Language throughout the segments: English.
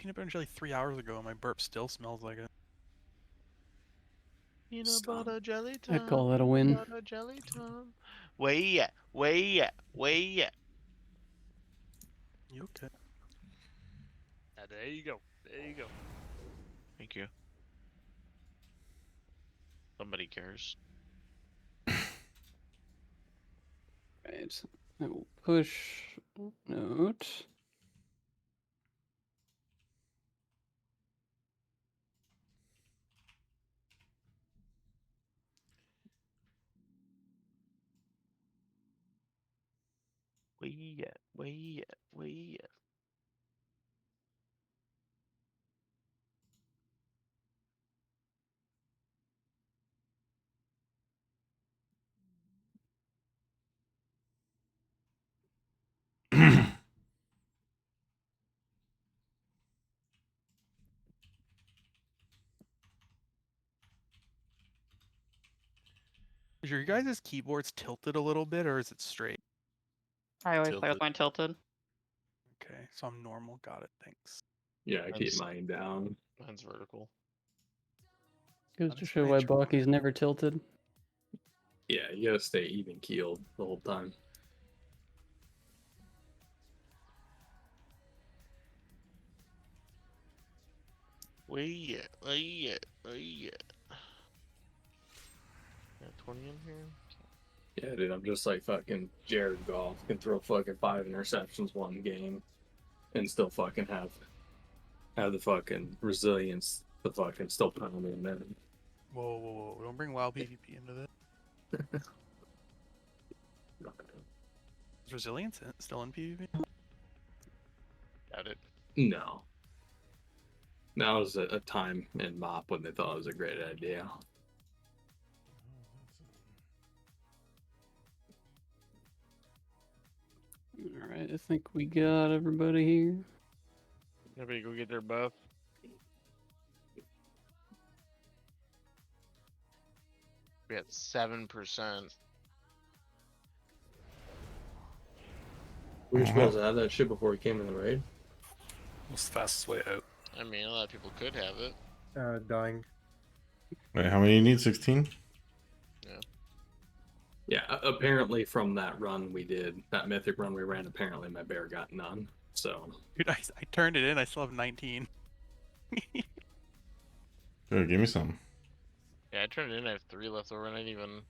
peanut butter and jelly 3 hours ago, and my burp still smells like it. Peanut butter jelly I time. call that a win. Peanut butter jelly time. Where you at? Where you at? Where you at? You okay? There you go. There you go. Thank you. Somebody cares. Right. I will push note. Where you at? Where you at? Where you at? Is your guys' keyboards tilted a little bit, or is it straight? I always play with Tilted. mine tilted. Okay, so I'm normal. Got it. Thanks. Yeah, I keep Mine's- mine down. Mine's vertical. Goes That to is show why nature. Baki's never tilted. Yeah, you gotta stay even keeled the whole time. Where you at? Where you at? Where you at? Got 20 in here? Yeah, dude, I'm just like fucking Jared Goff. Can throw fucking 5 interceptions one game and still fucking have the fucking resilience to fucking still pound me a minute. Whoa, whoa, whoa! Don't bring WoW PvP into this. Is resilience still in PvP? Got it. No. That was a time in MOP when they thought it was a great idea. Alright, I think we got everybody here. Everybody go get their buff. We at 7%. We were supposed to have that shit before we came in the raid. What's the fastest way out? I mean, a lot of people could have it. Dying. Wait, how many you need? 16? Yeah, apparently from that run we did, that mythic run we ran, apparently my bear got none. So, Dude, I turned it in. I still have 19. Sure, give me some. Yeah, I turned it in. I have 3 left over, and I didn't even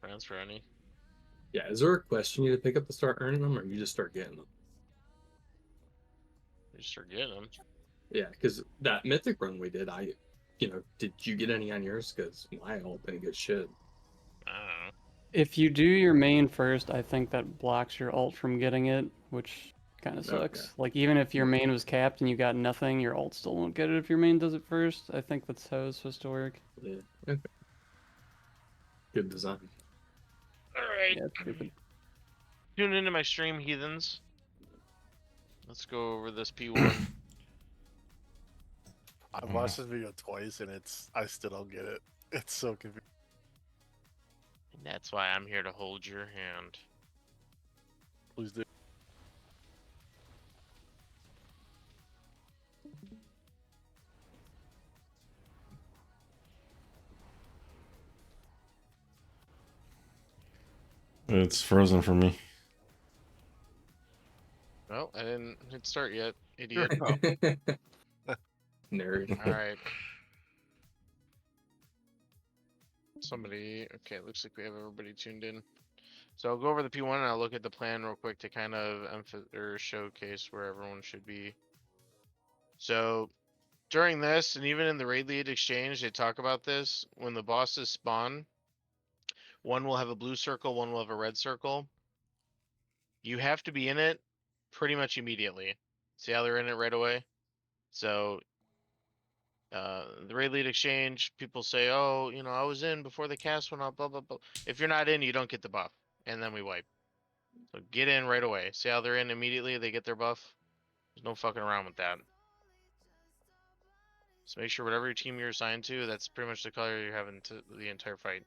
transfer any. yeah, is there a question you to pick up to start earning them, or you just start getting them? You just start getting them. Yeah, because that mythic run we did, did you get any on yours? Because my ult didn't get shit. I don't know. If you do your main first, I think that blocks your ult from getting it, which kind of sucks. Okay. Like, even if your main was capped and you got nothing, your ult still won't get it if your main does it first. I think that's how it's supposed to work. Yeah. Okay. Good design. Alright. Yeah, it's stupid. Tune into my stream, heathens. Let's go over this P1. I've watched this video twice and I still don't get it. It's so confusing. And that's why I'm here to hold your hand. Please do. It's frozen for me. Well, I didn't hit start yet, idiot. Nerd. Alright. Somebody, okay, looks like we have everybody tuned in. So I'll go over the P1 and I'll look at the plan real quick to kind of showcase where everyone should be. So during this, and even in the raid lead exchange, they talk about this. When the bosses spawn, one will have a blue circle, one will have a red circle. You have to be in it pretty much immediately. See how they're in it right away? So the raid lead exchange, people say, oh, I was in before the cast went up, blah, blah, blah. If you're not in, you don't get the buff. And then we wipe. So get in right away. See how they're in immediately? They get their buff. There's no fucking around with that. So make sure whatever your team you're assigned to, that's pretty much the color you're having to the entire fight.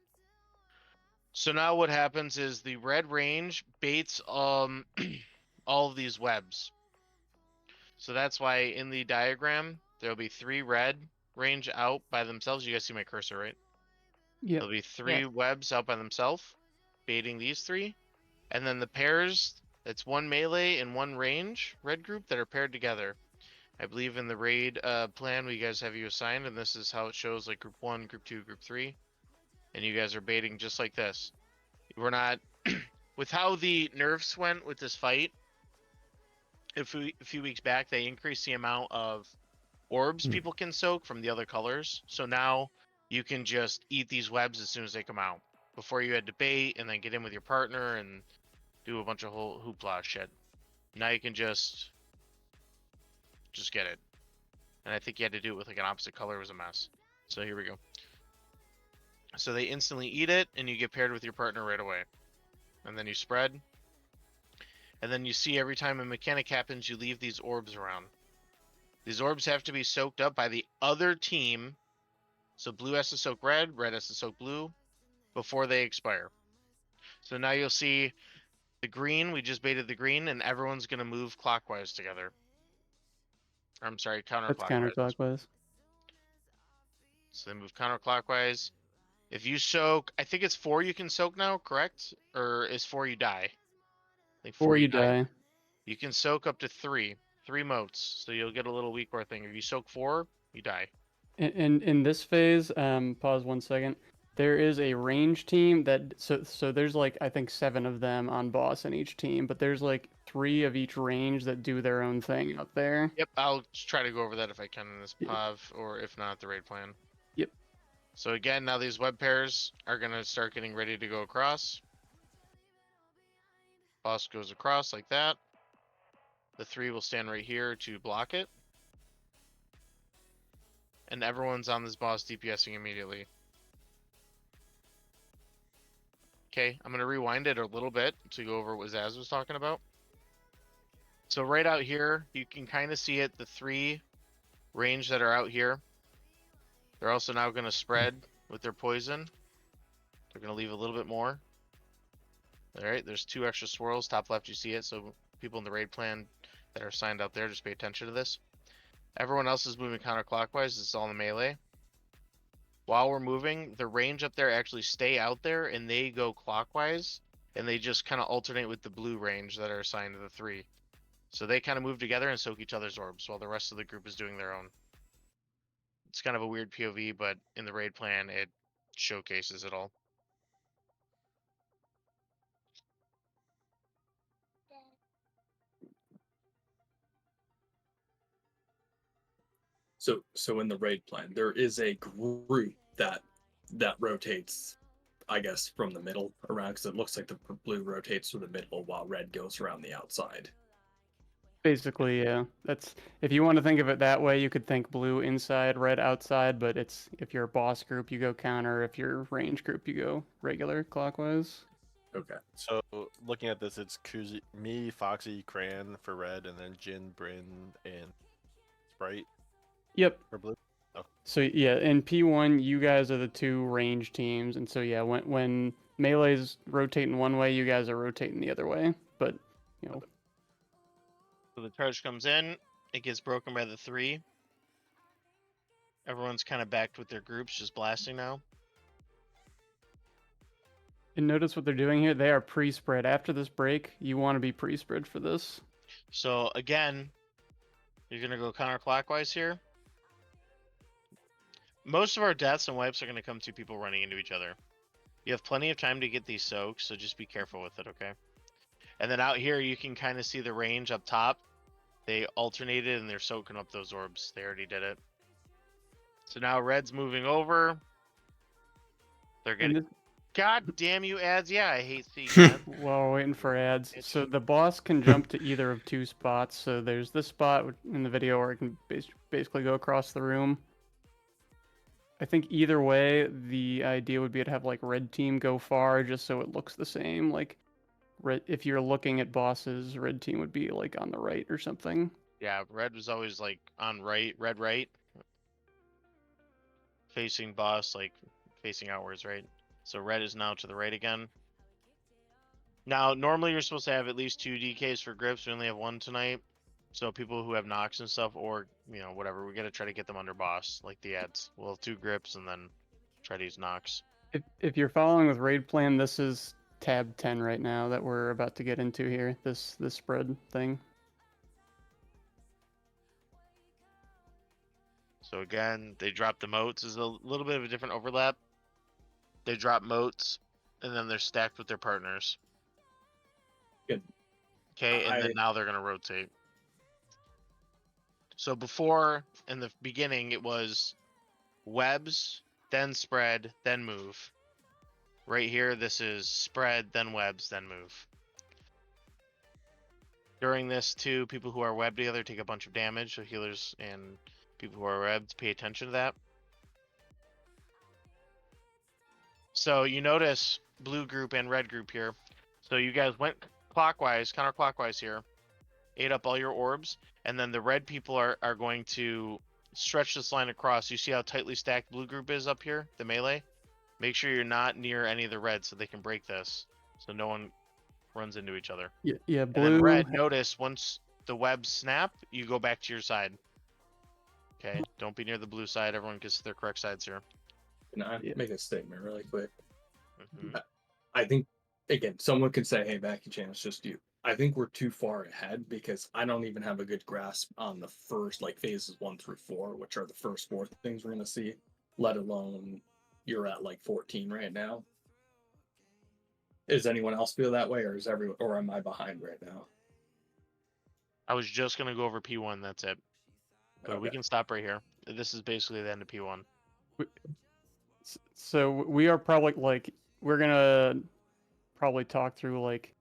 So now what happens is the red range baits all of these webs. So that's why in the diagram, there'll be 3 red range out by themselves. You guys see my cursor, right? Yep. There'll be 3 webs out by themselves, baiting these 3. And then the pairs, it's 1 melee and 1 range red group that are paired together. I believe in the raid plan we guys have you assigned, and this is how it shows like group 1, group 2, group 3. And you guys are baiting just like this. We're not... with how the nerfs went with this fight, a few weeks back, they increased the amount of orbs people can soak from the other colors. So now you can just eat these webs as soon as they come out. Before you had to bait and then get in with your partner and do a bunch of whole hoopla shit. Now you can just get it. And I think you had to do it with like an opposite color. It was a mess. So here we go. So they instantly eat it and you get paired with your partner right away. And then you spread. And then you see every time a mechanic happens, you leave these orbs around. These orbs have to be soaked up by the other team. So blue has to soak red, red has to soak blue before they expire. So now you'll see the green, we just baited the green, and everyone's going to move clockwise together. I'm sorry, That's counterclockwise. counterclockwise. So they move counterclockwise. If you soak, I think it's 4 you can soak now, correct? Or is 4 you die? I think 4 you die. You can soak up to 3 motes, so you'll get a little weak bar thing. If you soak 4, you die. In this phase, pause 1 second. There is a range team that so there's like I think 7 of them on boss in each team, but there's like 3 of each range that do their own thing out there. Yep, I'll try to go over that if I can in this Yeah. POV, or if not, the raid plan. Yep. So again, now these web pairs are gonna start getting ready to go across. Boss goes across like that. The 3 will stand right here to block it. And everyone's on this boss DPSing immediately. Okay, I'm going to rewind it a little bit to go over what Zaz was talking about. So right out here, you can kind of see it, the 3 range that are out here. They're also now going to spread with their poison. They're going to leave a little bit more. Alright, there's 2 extra swirls. Top left, you see it. So people in the raid plan that are signed out there, just pay attention to this. Everyone else is moving counterclockwise. It's all in the melee. While we're moving, the range up there actually stay out there and they go clockwise. And they just kind of alternate with the blue range that are assigned to the 3. So they kind of move together and soak each other's orbs while the rest of the group is doing their own. It's kind of a weird POV, but in the raid plan, it showcases it all. So in the raid plan, there is a group that rotates, I guess, from the middle around, because it looks like the blue rotates through the middle while red goes around the outside. Basically, yeah. That's if you want to think of it that way, you could think blue inside, red outside, but it's if you're a boss group, you go counter. If you're range group, you go regular clockwise. Okay. So looking at this, it's Kuzi, me, Foxy, Cran for red, and then Jin, Bryn, and Sprite Yep. for blue. So yeah, in P1, you guys are the 2 range teams, and so yeah, when melee's rotating one way, you guys are rotating the other way. But you know, So the charge comes in, it gets broken by the 3. Everyone's kind of backed with their groups, just blasting now. and notice what they're doing here. They are pre-spread. After this break, you want to be pre-spread for this. So again, you're going to go counterclockwise here. Most of our deaths and wipes are going to come to people running into each other. You have plenty of time to get these soaks, so just be careful with it, okay? And then out here, you can kind of see the range up top. They alternated and they're soaking up those orbs. They already did it. So now red's moving over. They're And getting... this, God damn you, ads. Yeah, I hate seeing that. while we're waiting for ads, so the boss can jump to either of 2 spots. So there's this spot in the video where it can basically go across the room. I think either way, the idea would be to have like red team go far, just so it looks the same. Like, red, if you're looking at bosses, red team would be like on the right or something. Yeah, red was always like on right, red right. Facing boss, like facing outwards, right? So red is now to the right again. Now, normally you're supposed to have at least 2 DKs for grips. We only have 1 tonight. So people who have knocks and stuff, or whatever, we gotta try to get them under boss, like the ads. We'll have 2 grips and then try to use knocks. If you're following with raid plan, this is tab 10 right now that we're about to get into here. This spread thing. So again, they drop the moats. There's a little bit of a different overlap. They drop moats, and then they're stacked with their partners. Good. Okay, and then now they're gonna rotate. So before, in the beginning, it was webs, then spread, then move. Right here, this is spread, then webs, then move. During this, too, people who are webbed together take a bunch of damage, so healers and people who are webbed pay attention to that. So you notice blue group and red group here. So you guys went clockwise, counterclockwise here, ate up all your orbs, and then the red people are going to stretch this line across. You see how tightly stacked blue group is up here, the melee? Make sure you're not near any of the reds so they can break this, so no one runs into each other. Yeah, And blue. then red, notice once the webs snap, you go back to your side. Okay, don't be near the blue side. Everyone gets to their correct sides here. Can I make a statement really quick? Mhm. I think, again, someone could say, hey, Mackie Chan, it's just you. I think we're too far ahead because I don't even have a good grasp on the first, like, phases 1 through 4, which are the first 4 things we're going to see, let alone you're at, like, 14 right now. Does anyone else feel that way, or am I behind right now? I was just going to go over P1, that's it. But we Okay. can stop right here. This is basically the end of P1. So we are probably like we're gonna probably talk through like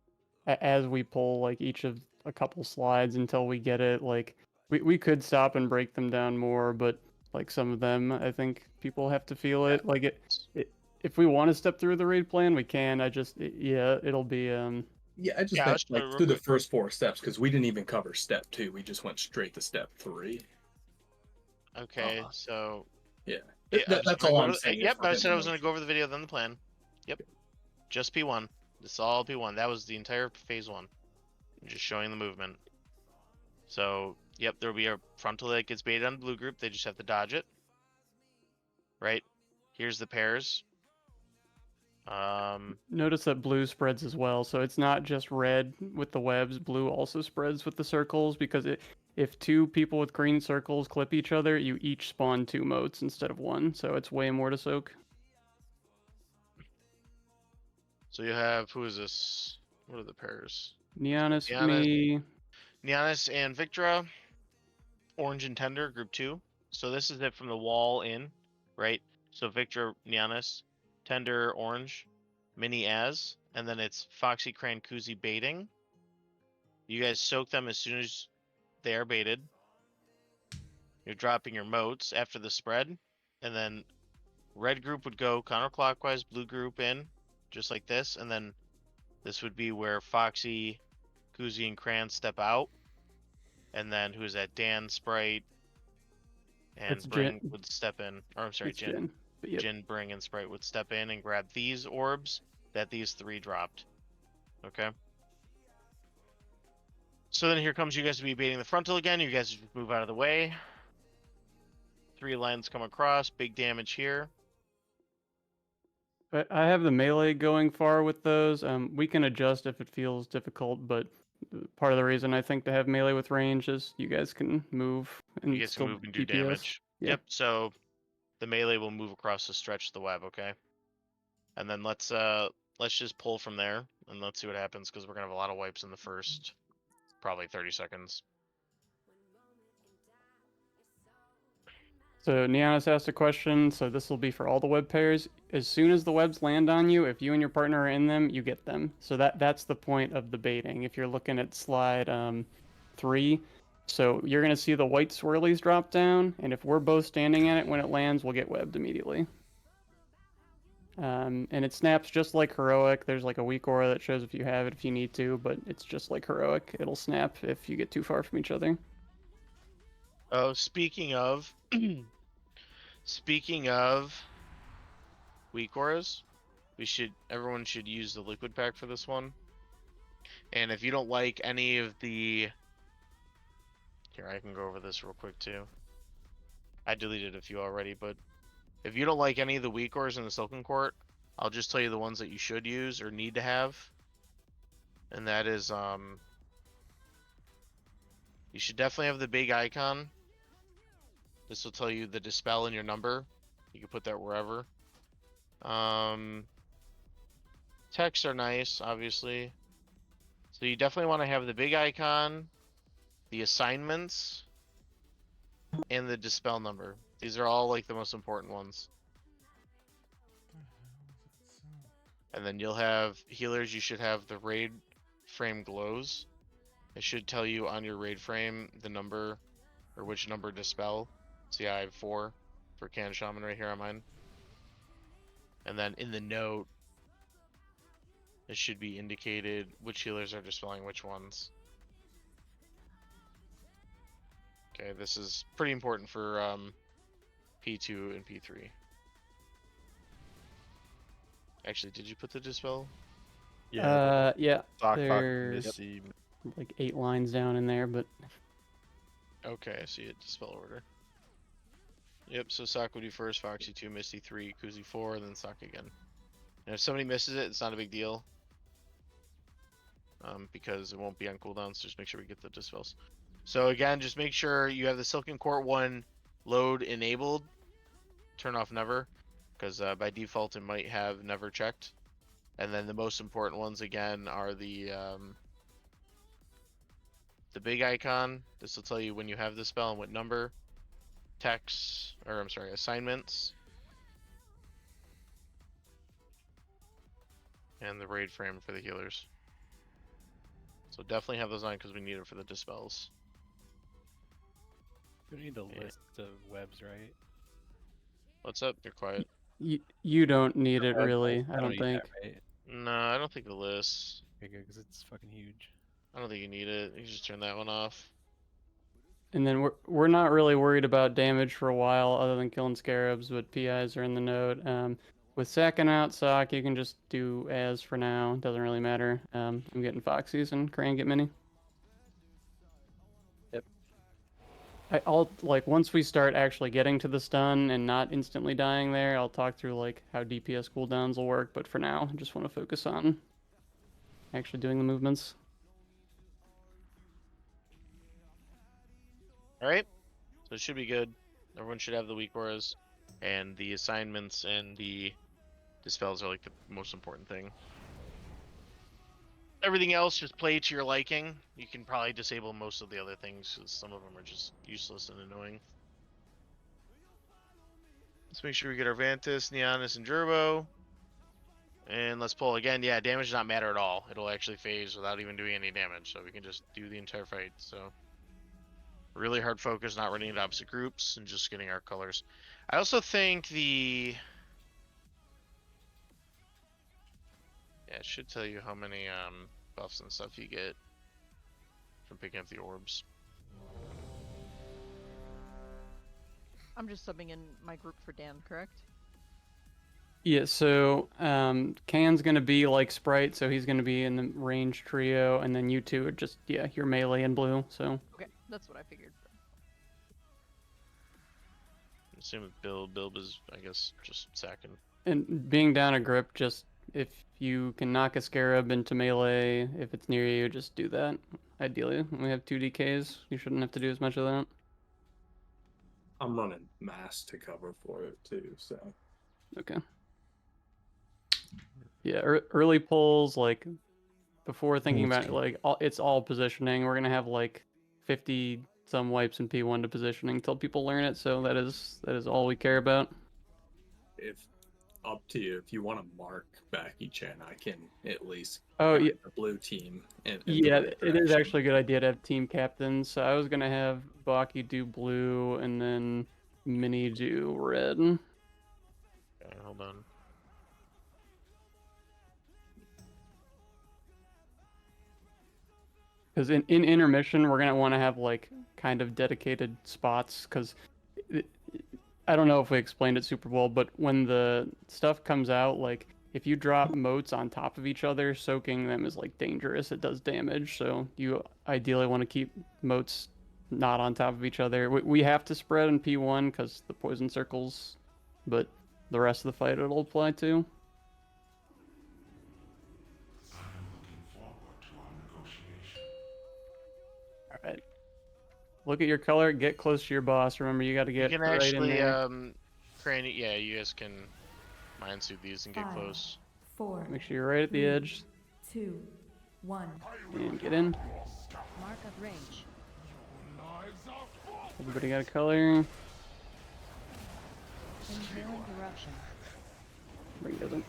as we pull like each of a couple slides until we get it. Like we could stop and break them down more, but like some of them, I think people have to feel it. Like it if we want to step through the raid plan, we can. Yeah, it'll be Yeah, I just Yeah, think let's try like real through the quick. first 4 steps because we didn't even cover step 2. We just went straight to step 3. Okay, so Yeah, yeah, I was that's gonna all go I'm over saying. yep, I said I was going to go over the video, then the plan. Yep, just P1. This is all P1. That was the entire phase 1. Just showing the movement. So, yep, there'll be a frontal that gets baited on blue group. They just have to dodge it. Right? Here's the pairs. notice that blue spreads as well. So it's not just red with the webs. Blue also spreads with the circles because if 2 people with green circles clip each other, you each spawn 2 motes instead of 1. So it's way more to soak. So you have, who is this? What are the pairs? Neonis, Neonis, me. Neonis and Victra. Orange and Tender, group 2. So this is it from the wall in, right? So Victra, Neonis, Tender, Orange, Mini Az, and then it's Foxy, Crane, Kuzi baiting. You guys soak them as soon as they are baited. You're dropping your moats after the spread, and then red group would go counterclockwise, blue group in, just like this, and then this would be where Foxy, Kuzi, and Cran step out, and then who's that? Dan, Sprite, and It's Bring Jin. would step in. Or I'm sorry, It's Jin. Jin. But yep. Jin, Bring, and Sprite would step in and grab these orbs that these 3 dropped. Okay. So then here comes you guys to be baiting the frontal again. You guys just move out of the way. 3 lines come across. Big damage here. But I have the melee going far with those. We can adjust if it feels difficult, but part of the reason I think to have melee with range is you guys can move and You guys still can move and do DPS. damage. Yeah. Yep. So the melee will move across the stretch of the web. Okay. And then let's just pull from there and let's see what happens because we're gonna have a lot of wipes in the first probably 30 seconds. So Neonis asked a question, so this will be for all the web pairs. As soon as the webs land on you, if you and your partner are in them, you get them. So that's the point of the baiting. If you're looking at slide 3, so you're gonna see the white swirlies drop down, and if we're both standing in it when it lands, we'll get webbed immediately. And it snaps just like heroic. There's like a weak aura that shows if you have it if you need to, but it's just like heroic. It'll snap if you get too far from each other. Oh, speaking of speaking of weak auras, everyone should use the liquid pack for this one. And if you don't like any of the Here, I can go over this real quick too. I deleted a few already, but if you don't like any of the weak ores in the Silken Court, I'll just tell you the ones that you should use or need to have. And that is, you should definitely have the big icon. This will tell you the dispel and your number. You can put that wherever. Texts are nice, obviously. So you definitely want to have the big icon, the assignments, and the dispel number. These are all like the most important ones. And then you'll have healers. You should have the raid frame glows. It should tell you on your raid frame the number or which number dispel. See, I have 4 for Can Shaman right here on mine. And then in the note, it should be indicated which healers are dispelling which ones. Okay, this is pretty important for P2 and P3. Actually, did you put the dispel? Yeah, Sock, there's Missy. like 8 lines down in there, but Okay, I see it. Dispel order. Yep, so Sock would be first, Foxy 2, Misty 3, Kuzi 4, and then Sock again. And if somebody misses it, it's not a big deal. Because it won't be on cooldown, so just make sure we get the dispels. So again, just make sure you have the Silken Court 1 load enabled. Turn off never, because by default it might have never checked. And then the most important ones again are the big icon. This will tell you when you have the spell and what number. Texts, or I'm sorry, assignments. And the raid frame for the healers. So definitely have those on because we need it for the dispels. We need a Yeah. list of webs, right? What's up? You're quiet. you don't need it Web, really. I don't need think. that, right? No, I don't think the list. Okay, good, because it's fucking huge. I don't think you need it. You can just turn that one off. And then we're not really worried about damage for a while, other than killing scarabs, but PIs are in the node. With sacking out Sock, you can just do as for now. Doesn't really matter. I'm getting Foxies and Crane get mini. Yep. I'll like once we start actually getting to the stun and not instantly dying there, I'll talk through like how DPS cooldowns will work. But for now, I just want to focus on actually doing the movements. Alright? So it should be good. Everyone should have the weak auras. And the assignments and the dispels are like the most important thing. Everything else, just play to your liking. You can probably disable most of the other things, because some of them are just useless and annoying. Let's make sure we get our Vantis, Neonis, and Gerbo. And let's pull again. Yeah, damage does not matter at all. It'll actually phase without even doing any damage, so we can just do the entire fight. So really hard focus, not running into opposite groups, and just getting our colors. I also think the... Yeah, it should tell you how many buffs and stuff you get from picking up the orbs. I'm just subbing in my group for Dan, correct? Yeah, so Can's gonna be like Sprite, so he's gonna be in the range trio, and then you two are just your melee in blue. So Okay, that's what I figured. Same with Bill. Bill is, I guess, just sacking. and being down a grip, just if you can knock a scarab into melee, if it's near you, just do that. Ideally, we have 2 DKs. You shouldn't have to do as much of that. I'm running mass to cover for it too, so Okay. Yeah, early pulls, like before thinking about it, like it's all positioning. We're gonna have like 50 some wipes in P1 to positioning until people learn it. So that is all we care about. if up to you. If you want to mark Backy Chen, I can at least Oh guide yeah, the blue team. In yeah, the right it is direction. actually a good idea to have team captains. So I was gonna have Baki do blue and then Mini do red. Okay, hold on. Because in intermission, we're gonna want to have like kind of dedicated spots. Because I don't know if we explained it super well, but when the stuff comes out, like if you drop motes on top of each other, soaking them is like dangerous. It does damage. So you ideally want to keep motes not on top of each other. We have to spread in P1 because the poison circles, but the rest of the fight it'll apply to. All right. Look at your color. Get close to your boss. Remember, you got to You get can right actually, in there. Crane, yeah, you guys can mind suit these and get 5, close. 4, Make sure you're right at the 3, edge 2, 1. and get in. Mark of range. Everybody got a color. Inhaling eruption. Ring doesn't.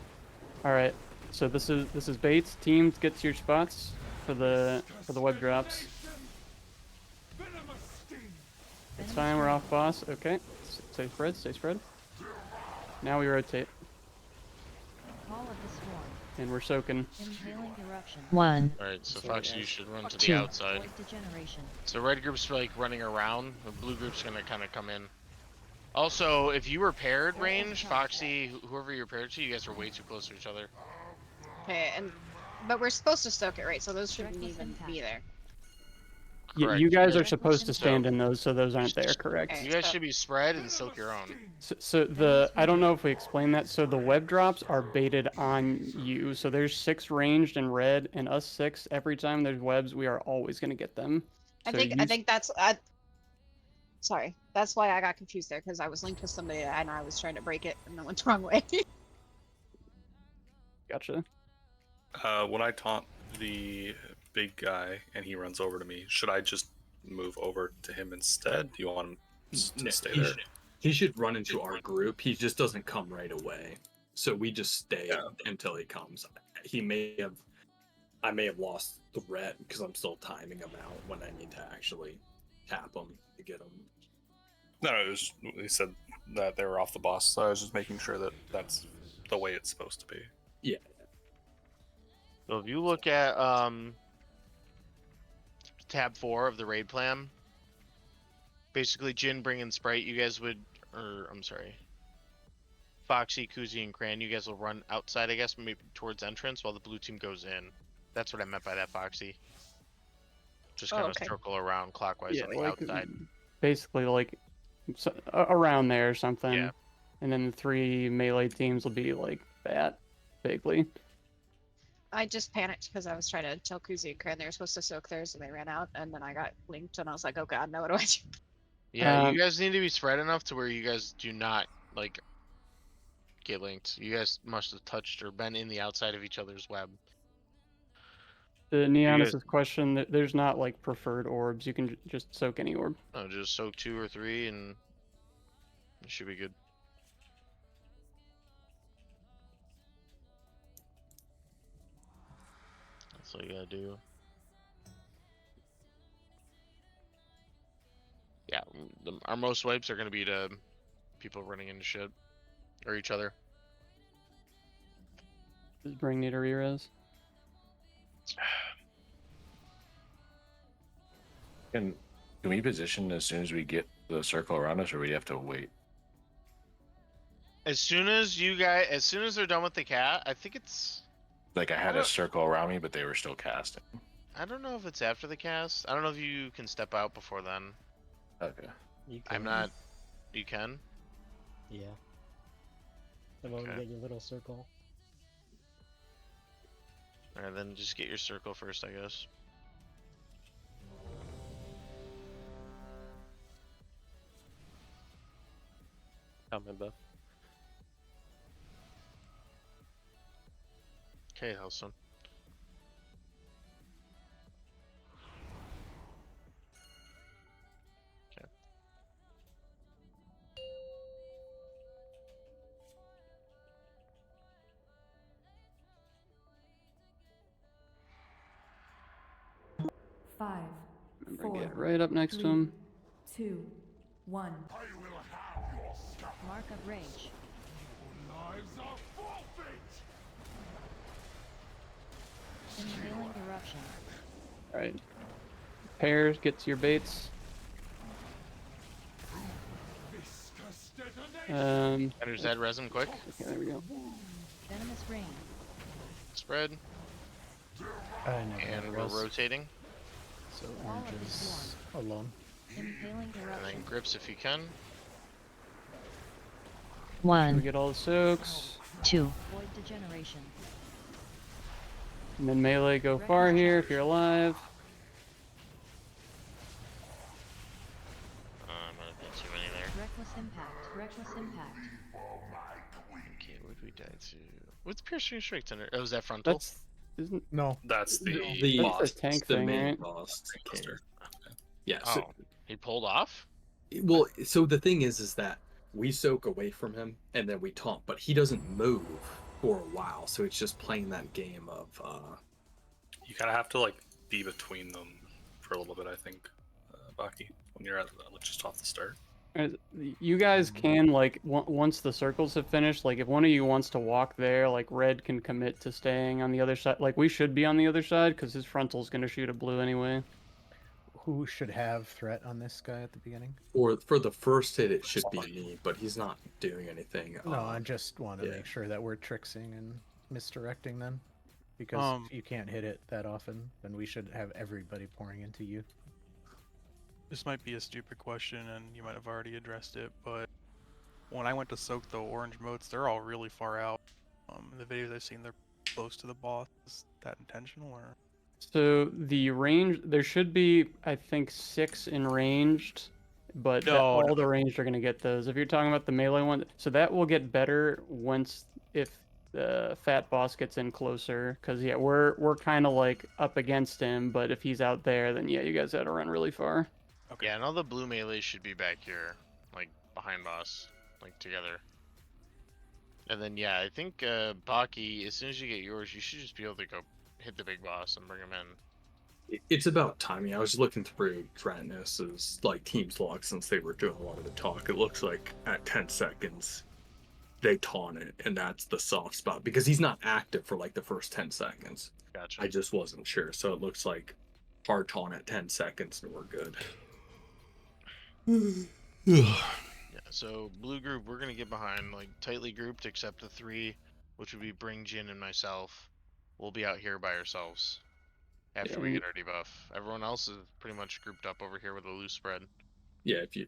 All right. So this is Bates. Teams, get to your spots for the web drops. It's fine. We're off boss. Okay. Stay spread. Stay spread. Now we rotate Call of the swarm. and we're soaking. Inhaling eruption. 1, Alright, so Sorry, Fox, you guys. should run to the 2. outside. Void degeneration. So red group's like running around, the blue group's gonna kind of come in. Also, if you were paired range, Foxy, whoever you're paired to, you guys are way too close to each other. Okay, but we're supposed to soak it, right? So those shouldn't Reckless even impact. be there. Correct. You guys are guys- supposed to stand in those, so those aren't there. Correct. Okay. You guys should be spread and soak your own. So I don't know if we explained that. So the web drops are baited on you. So there's 6 ranged in red, and us 6. Every time there's webs, we are always gonna get them. I So think that's sorry. That's why I got confused there because I was linked with somebody and I was trying to break it and I went the wrong way. Gotcha. When I taunt the big guy and he runs over to me, should I just move over to him instead? Do you want him to stay there? He should run into our group. He just doesn't come right away. So we just stay until he comes. I may have lost the red because I'm still timing him out when I need to actually tap him to get him. No, he said that they were off the boss, so I was just making sure that that's the way it's supposed to be. Yeah. So if you look at tab 4 of the raid plan, basically Jin, Bring, and Sprite, you guys would, or I'm sorry, Foxy, Kuzi, and Cran, you guys will run outside, I guess, maybe towards entrance while the blue team goes in. That's what I meant by that, Foxy. Just kind of circle around clockwise on the outside. Basically, like around there or something. Yeah. And then the 3 melee teams will be like that, vaguely. I just panicked because I was trying to tell Kuzi and Kran they were supposed to soak theirs and they ran out and then I got linked and I was like, oh god, now what do I do? Yeah, you guys need to be spread enough to where you guys do not like get linked. You guys must have touched or been in the outside of each other's web. The Neonis's question, there's not like preferred orbs. You can just soak any orb. No, just soak 2 or 3 and it should be good. That's all you gotta do. Yeah, our most wipes are gonna be to people running into shit or each other. Does Bring need a re-res? Can we position as soon as we get the circle around us, or we have to wait? As soon as they're done with the cat, I think it's. Like I had a circle around me, but they were still casting. I don't know if it's after the cast. I don't know if you can step out before then. Okay. I'm not. You can. Yeah. The moment you get your little circle. Alright, then just get your circle first, I guess. Coming, buff. Okay, Hellstone. Okay. Five, Remember, 4, get right up next to 3, him. 2, 1. Mark of range. Inhaling eruption. Alright. Pairs, get to your baits. There's that resin quick. Okay, there we go. Venomous rain. Spread. I know. And we're rotating. So orange is alone. Impaling And eruption. then grips if you can. We 1, get all the soaks. 2. Void degeneration. And then melee go far here if you're alive. I'm gonna put too many there. Reckless impact. Reckless impact. Okay, what did we die to? What's piercing strike under? Oh, is that frontal? That's isn't No. That's the The that's boss, the tank the thing, main right? boss. Monster. Yeah. Oh, he pulled off? Well, so the thing is that we soak away from him and then we taunt, but he doesn't move for a while, so it's just playing that game of You kind of have to like be between them for a little bit, I think, Baki, when you're at just off the start. You guys can like once the circles have finished, like if one of you wants to walk there, like red can commit to staying on the other side. Like we should be on the other side because his frontal's gonna shoot a blue anyway. Who should have threat on this guy at the beginning? for the first hit it should be me, but he's not doing anything. No, I just want to yeah. make sure that we're tricksing and misdirecting them. Because if you can't hit it that often, then we should have everybody pouring into you. This might be a stupid question, and you might have already addressed it, but when I went to soak the orange motes, they're all really far out. In the videos I've seen, they're close to the boss. Is that intentional, or? So the range, there should be, I think, 6 in ranged, but all the ranged are gonna get those. If you're talking about the melee one, so that will get better once if the fat boss gets in closer. Cause yeah, we're kind of like up against him, but if he's out there, then yeah, you guys had to run really far. Okay. Yeah, and all the blue melees should be back here, like behind boss, like together. And then yeah, I think Baki, as soon as you get yours, you should just be able to go hit the big boss and bring him in. It's about timing. I was looking through Dratnus's like team's log since they were doing a lot of the talk. It looks like at 10 seconds they taunt it, and that's the soft spot because he's not active for like the first 10 seconds. Gotcha. I just wasn't sure, so it looks like hard taunt at 10 seconds and we're good. Yeah, so blue group, we're gonna get behind, like tightly grouped except the 3, which would be Bring, Jin, and myself. We'll be out here by ourselves after we get our debuff. Everyone else is pretty much grouped up over here with a loose spread. Yeah, if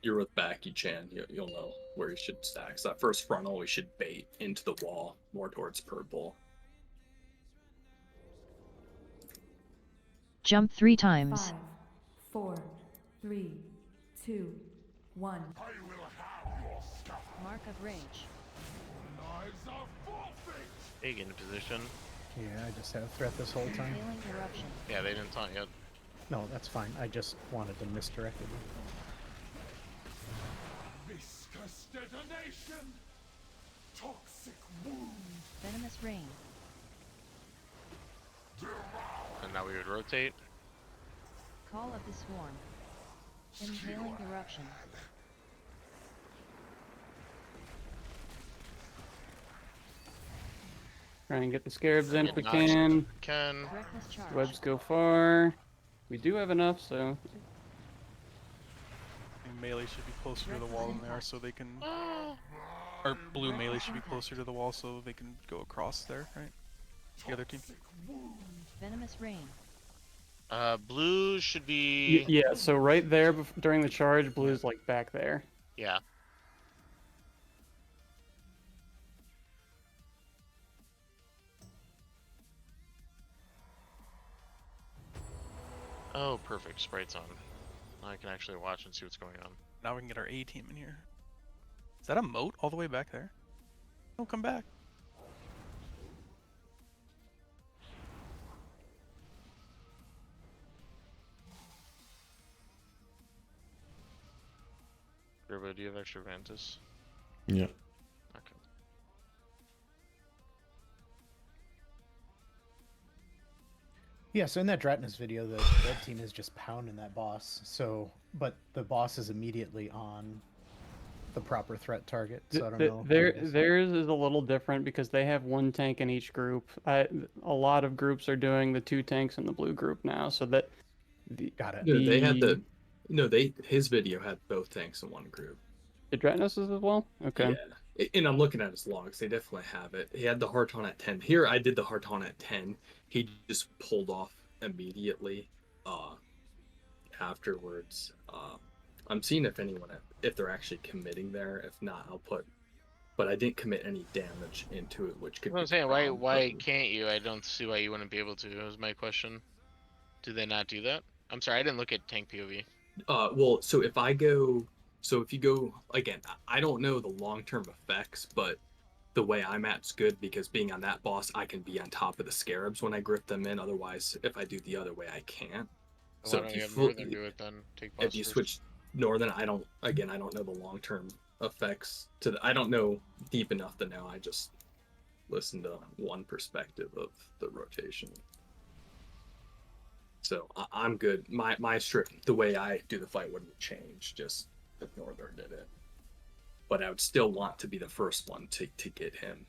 you're with Baki Chan, you'll know where you should stack. So that first frontal we should bait into the wall, more towards purple. Jump 3 times. 5, 4, 3, 2, 1. Mark of rage. Big in position. Yeah, I just have threat this whole time. Impaling eruption. Yeah, they didn't taunt yet. No, that's fine. I just wanted to misdirect it. Viscous detonation! Toxic wound! Venomous rain. And now we would rotate. Call of the swarm. Impaling eruption. Try and get the scarabs in if we Nice. can. Reckless charge. Webs go far. We do have enough, so And melee should be closer to the wall than they are, so they can. Or blue melee should be closer to the wall, so they can go across there, right? The other team. Venomous rain. Blue should be. yeah. So right there during the charge, blue's like back there. Yeah. Oh, perfect. Sprite's on. Now I can actually watch and see what's going on. Now we can get our A team in here. Is that a moat all the way back there? Don't come back. Gerbo, do you have extra Vantus? Yeah. Okay. Yeah, so in that Dratnus video, the red team is just pounding that boss. So, but the boss is immediately on the proper threat target. So I don't know. Theirs is a little different because they have 1 tank in each group. A lot of groups are doing the 2 tanks in the blue group now, so that. Got it. No, they had the. No, his video had both tanks in one group. Did Dratnus as well? Okay. Yeah. And I'm looking at his logs. They definitely have it. He had the Harton at 10. Here, I did the Harton at 10. He just pulled off immediately afterwards. I'm seeing if they're actually committing there. If not, I'll put. But I didn't commit any damage into it, which could. What I'm be saying, wrong, why can't you? I don't see why you wouldn't be able to. Was my question. Do they not do that? I'm sorry, I didn't look at tank POV. Well, so if you go again, I don't know the long-term effects, but the way I'm at's good because being on that boss, I can be on top of the scarabs when I grip them in. Otherwise, if I do the other way, I can't. Why So don't if you you have Northern do it then? Take boss if you first. switch Northern, I don't know the long-term effects to I don't know deep enough to know. I just listen to one perspective of the rotation. So I'm good. My strip, the way I do the fight wouldn't change, just if Northern did it. But I would still want to be the first one to get him,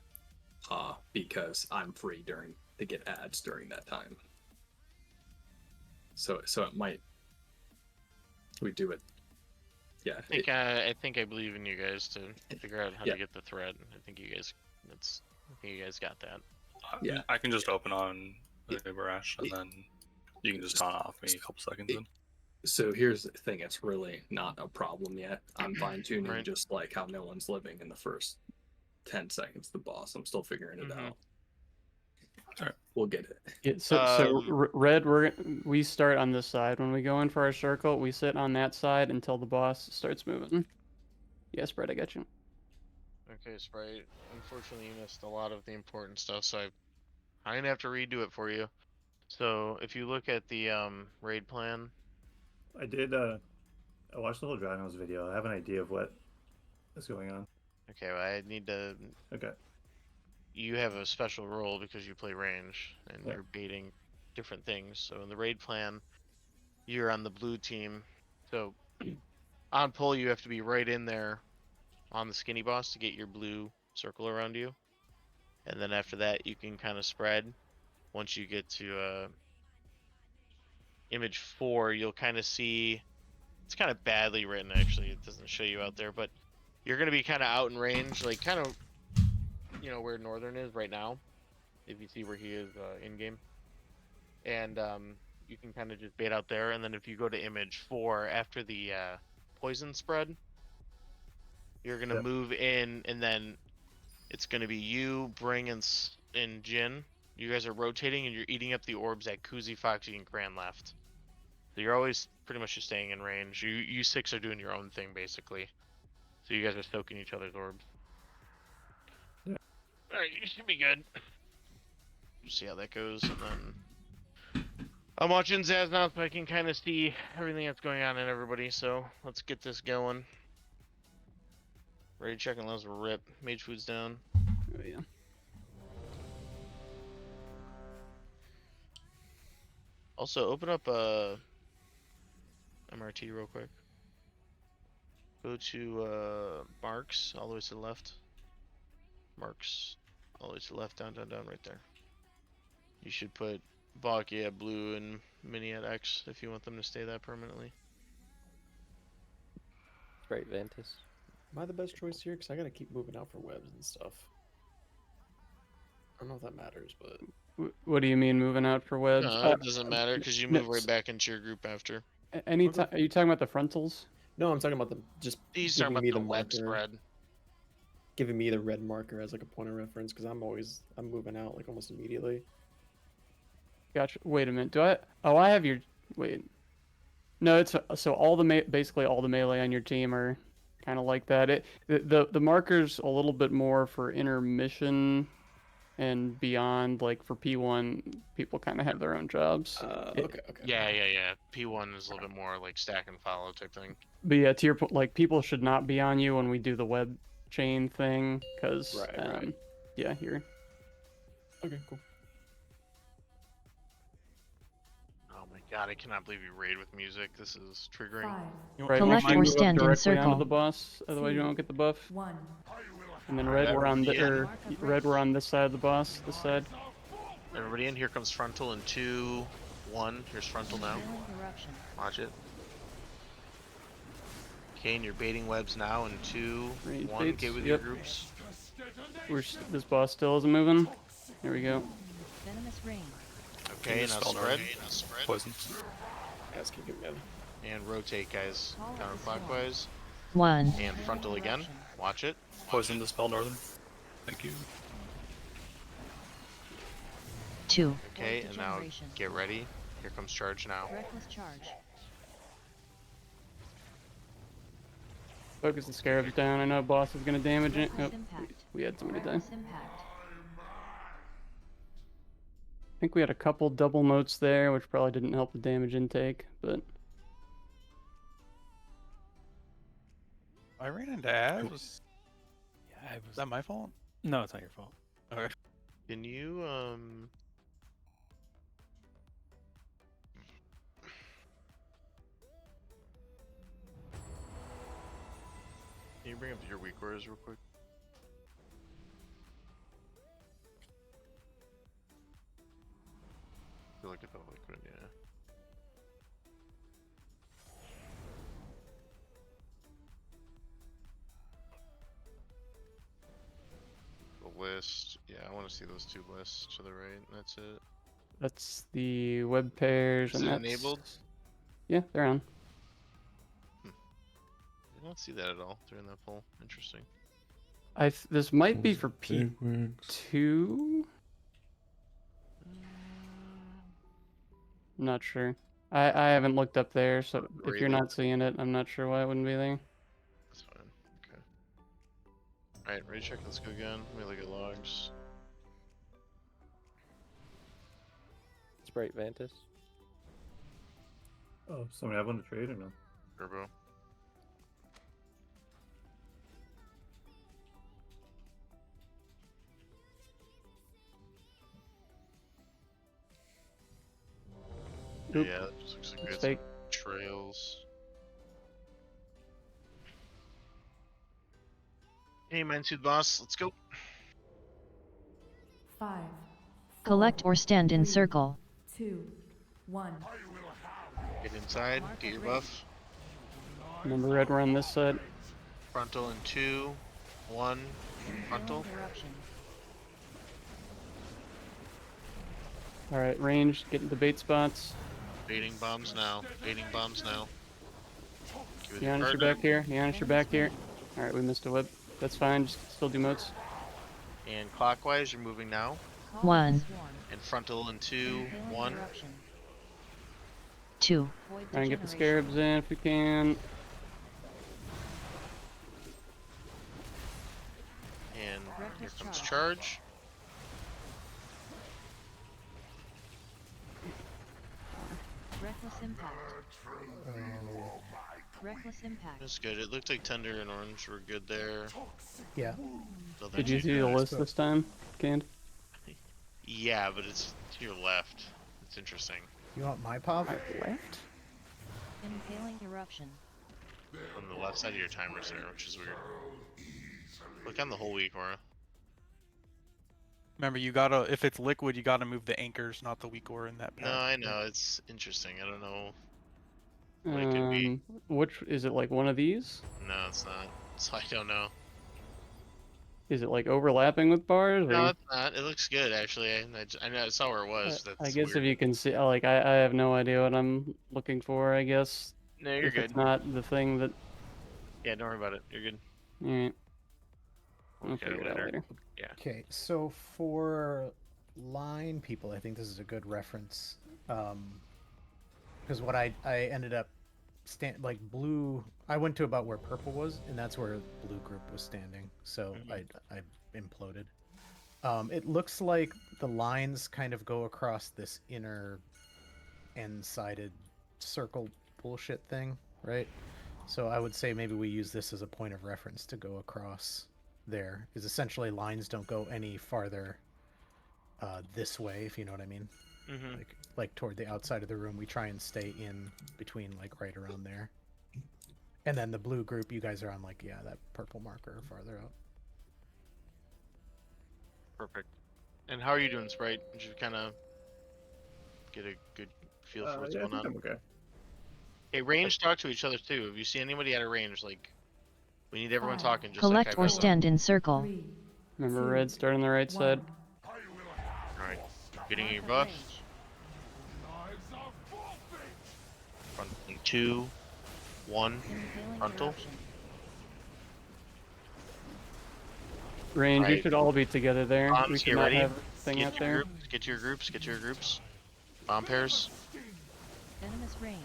because I'm free to get ads during that time. So it might we do it. Yeah. I think I believe in you guys to figure out how Yeah. to get the thread. I think you guys got that. Yeah. I can just open on the Barash, and then you can just taunt off me a couple seconds in. So here's the thing, it's really not a problem yet. I'm fine tuning Right. just like how no one's living in the first 10 seconds of the boss. I'm still figuring it out. Alright, we'll get it. Yeah, red, we start on this side. When we go in for our circle, we sit on that side until the boss starts moving. Yeah, Sprite, I got you. Okay, Sprite. Unfortunately, you missed a lot of the important stuff, so I'm gonna have to redo it for you. So if you look at the raid plan, I did. I watched the whole Dragon's video. I have an idea of what is going on. okay, well, I need to. Okay. You have a special role because you play range and Yeah. you're baiting different things. So in the raid plan, you're on the blue team. So on pull, you have to be right in there on the skinny boss to get your blue circle around you. And then after that, you can kind of spread. Once you get to image 4, you'll kind of see, it's kind of badly written actually, it doesn't show you out there, but you're going to be kind of out in range, like kind of, you know, where Northern is right now, if you see where he is in game. And you can kind of just bait out there, and then if you go to image 4 after the poison spread, you're going to move in, and then it's going to be you, Bring, and Jin. You guys are rotating, and you're eating up the orbs at Kuzi, Foxy, and Cran left. So you're always pretty much just staying in range. You 6 are doing your own thing, basically. So you guys are soaking each other's orbs. Yeah. Alright, you should be good. See how that goes, and then... I'm watching Zaz now, so I can kind of see everything that's going on in everybody, so let's get this going. Ready to check unless we're rip. Mage food's down. Oh, yeah. Also, open up MRT real quick. Go to Marks, all the way to the left. Marks, all the way to the left, down, right there. You should put Valky at blue and Mini at X if you want them to stay that permanently. Right, Ventus. Am I the best choice here? Because I gotta keep moving out for webs and stuff. I don't know if that matters, but... What do you mean moving out for webs? No, it doesn't matter because you move right back into your group after. Anytime, are you talking about the frontals? No, I'm talking about the He's giving talking me about the the web marker, spread. giving me the red marker as like a point of reference because I'm moving out like almost immediately. Gotcha. Wait a minute. Do I? Oh, I have your. Wait. No, it's so all the basically all the melee on your team are kind of like that. The marker's a little bit more for intermission and beyond. Like for P1, people kind of have their own jobs. Okay. Yeah. P1 is a little bit more like stack and follow type thing. But yeah, to your point, like people should not be on you when we do the web chain thing, because right. Yeah, here. Okay, cool. Oh my god, I cannot believe you raid with music. This is triggering. 5, Right, Select we or move stand in directly onto circle. the boss, otherwise you won't get the buff. 1. And then red, we're on the Yeah. red, we're on this side of the boss. This side. Everybody in here comes frontal in 2, 1. Here's frontal now. Watch it. Okay, and you're baiting webs now in 2, Range 1. baits, Get with your yep. groups. This boss still isn't moving. There we go. Venomous ring. Okay, now spread. Poison. Guys, keep it, man. And rotate, guys. Counterclockwise. 1. And frontal again. Watch it. Poison the spell, Northern. Thank you. 2. Okay, and now get ready. Here comes charge now. Reckless charge. Focus the scarabs down. I know boss is gonna damage it. Oh, Impact. we had somebody die. Reckless impact. I think we had a couple double motes there, which probably didn't help the damage intake, but I ran into Abs. Yeah, Is that my fault? No, it's not your fault. Okay. Can you Can you bring up your weak orders real quick? Look at the liquid, yeah. The list, yeah, I want to see those two lists to the right. That's it. that's the web pairs Is and it that's... enabled? Yeah, they're on. I don't see that at all during that poll. Interesting. This might be for Bigwigs. P2. I'm not sure. I haven't looked up there, so if you're not seeing it, I'm not sure why it wouldn't be there. That's fine. Okay. Alright, ready check. Let's go again. Let me look at logs. Sprite Vantis. Oh, somebody have one to trade or no? Turbo. Oop. Yeah, that just looks like It's good fake. trails. Hey, Mansuit boss, let's go. 5. Collect or stand in circle. 2. 1. Get inside, get your buff. Remember red, we're on this side. Frontal in 2, 1, frontal. Alright, range, get into bait spots. Baiting bombs now. Baiting bombs now. Give it your Giannis, you're partner. back here. Giannis, you're back here. Alright, we missed a whip. That's fine, just still do motes. And clockwise, you're moving now. 1. And frontal in 2, 1. 2. Try and get the scarabs in if we can. And here comes charge. Reckless impact. Reckless impact. That's good. It looked like Tender and Orange were good there. Yeah. So Did you see the list this time, Canned? Yeah, but it's to your left. It's interesting. You want my pop? Left? Impaling eruption. On the left side of your timer's there, which is weird. Look on the whole week, Aura. Remember, you gotta, if it's liquid, you gotta move the anchors, not the weak ore in that path. No, I know. It's interesting. I don't know what it could be. Which is it, like one of these? No, it's not. So I don't know. Is it like overlapping with bars? No, or- it's not. It looks good, actually. I know I saw where it was. I That's guess if weird. you can see, like, I have no idea what I'm looking for, I guess. No, you're if good. It's not the thing that... Yeah, don't worry about it. You're good. Alright. I'll Okay, figure it out later. Yeah. Okay, so for line people, I think this is a good reference. Because what I ended up like blue, I went to about where purple was, and that's where blue group was standing. So I imploded. It looks like the lines kind of go across this inner end-sided circle bullshit thing, right? So I would say maybe we use this as a point of reference to go across there, is essentially lines don't go any farther this way, if you know what I mean. Mm-hmm. Like toward the outside of the room, we try and stay in between, like right around there. And then the blue group, you guys are on like, yeah, that purple marker farther out. Perfect. And how are you doing, Sprite? Did you kind of get a good feel for what's Yeah, I going think on? I'm okay. Hey, range talk to each other too. If you see anybody at a range, like, we need everyone talking. Just Collect like or stand in circle. Remember red, start on the right side. Alright. Getting your buff. Front 2, 1. Impaling Frontal. eruption. Range, you Right. should all be together there. We Bombs, should get not ready. have a thing Get out your there. groups. Get your groups. Get your groups. Bomb pairs. Venomous rain.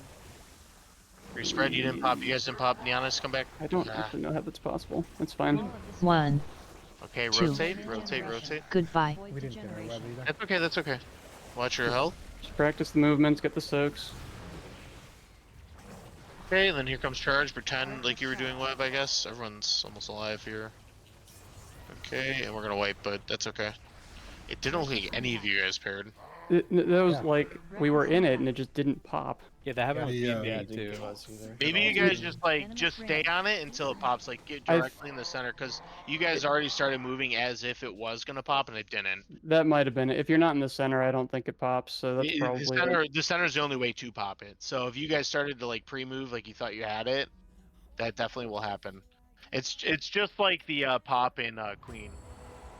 Respread. You didn't pop. You guys didn't pop. Neonis, come back. I don't Ah. actually know how that's possible. That's fine. 1. Okay, 2. rotate. Rotate. Rotate. Goodbye. We didn't get our web either. That's okay. That's okay. Watch your health. Just practice the movements, get the soaks. Okay, and then here comes charge. Pretend like you were doing web, I guess. Everyone's almost alive here. Okay, and we're gonna wipe, but that's okay. It didn't look like any of you guys paired. That was like, we were in it and it just didn't pop. Yeah, that happened with me and Yeah, me too. Maybe you guys just stay on it until it pops. Like get directly in the center, because you guys already started moving as if it was gonna pop, and it didn't. That might have been it. If you're not in the center, I don't think it pops, so that's The probably center, it. the center's the only way to pop it. So if you guys started to like pre-move like you thought you had it, that definitely will happen. It's just like the pop in Queen.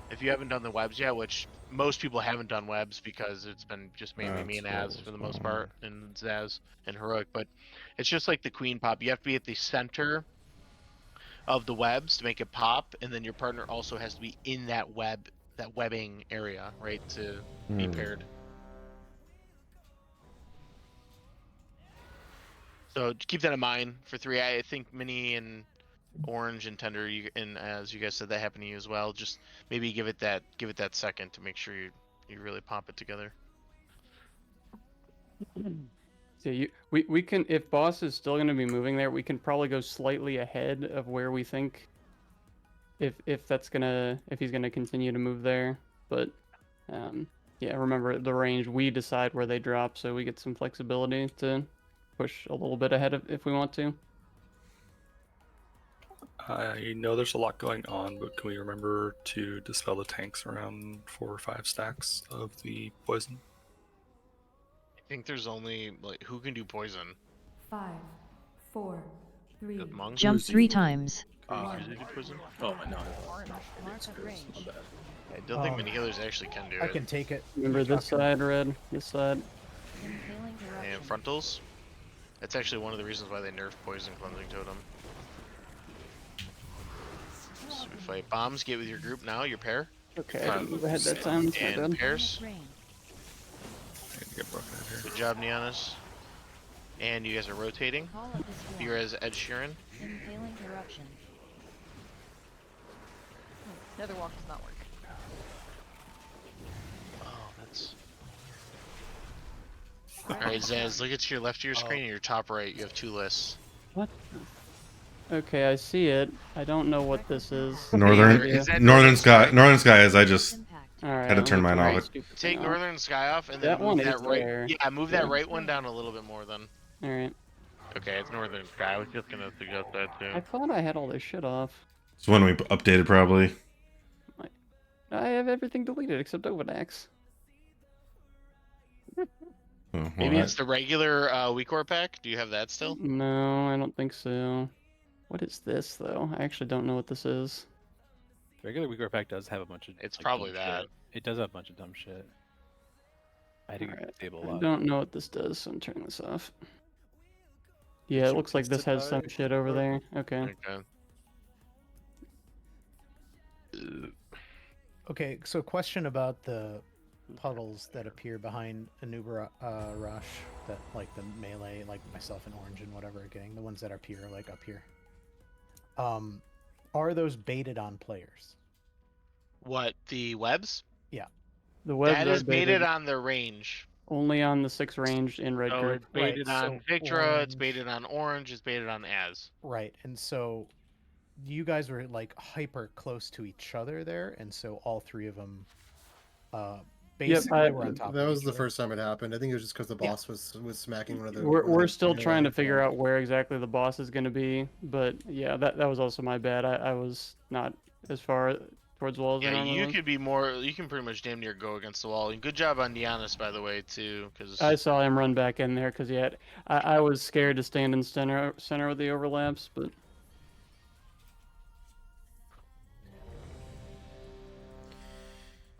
If you haven't done the webs yet, which most people haven't done webs because it's been just mainly me and Az for the most part, and Zaz and Heroic, but it's just like the Queen pop. You have to be at the center of the webs to make it pop, and then your partner also has to be in that webbing area, right, to be paired. So keep that in mind for 3. I think Mini and Orange and Tender, and as you guys said, that happened to you as well. Just maybe give it that second to make sure you really pop it together. So we can, if boss is still going to be moving there, we can probably go slightly ahead of where we think if he's gonna continue to move there. But yeah, remember the range, we decide where they drop, so we get some flexibility to push a little bit ahead if we want to. I know there's a lot going on, but can we remember to dispel the tanks around 4 or 5 stacks of the poison? I think there's only like who can do poison. 5, 4, 3. Monk? Jump 3 times. Usually do poison. Oh no. I don't think many healers actually can do it. I can take it. Remember this side, Red. This side. And frontals. That's actually one of the reasons why they nerfed poison cleansing totem. So we fight bombs. Get with your group now. Your pair. Okay, I didn't move ahead that time. That's not And bad. pairs. I need to get broken out here. Good job, Neonis. And you guys are rotating. You're as Ed Sheeran. Impaling eruption. Nether walk does not work. Oh, that's. Alright, Zaz, look at your left of your screen and your top right. You have 2 lists. What? Okay, I see it. I don't know what this is. Northern Sky. As I just Alright, had to turn mine off. Take Northern Sky off and then That one move that is right. there. Yeah, move that right one down a little bit more then. Alright. Okay, it's Northern Sky. I was just gonna suggest that too. I thought I had all this shit off. It's when we updated probably. I have everything deleted except Overdax. Oh, well, Maybe it's the regular WeCore pack. Do you have that still? No, I don't think so. What is this though? I actually don't know what this is. The regular WeCore pack does have a bunch of. It's like, probably dumb that. shit. It does have a bunch of dumb shit. I had to disable a I lot. don't know what this does, so I'm turning this off. Yeah, it looks like this has some shit over there. Okay. Okay, so question about the puddles that appear behind Anuba Rush, that like the melee, like myself and Orange and whatever are getting, the ones that appear like up here. Are those baited on players? What, the webs? Yeah. The webs That are is baited on the range. only on the 6 range in red So group. it's baited Right, on so Victra, it's Orange- baited on Orange, it's baited on Az. Right, and so you guys were like hyper close to each other there, and so all 3 of them basically were on top. That of was each the other. first time it happened. I think it was just because the boss was smacking one of the. We're still trying to figure out where exactly the boss is going to be, but yeah, that was also my bad. I was not as far towards the wall as I Yeah, normally you was. could be more. You can pretty much damn near go against the wall. And good job on Giannis, by the way, too. Because I saw him run back in there because I was scared to stand in center with the overlaps, but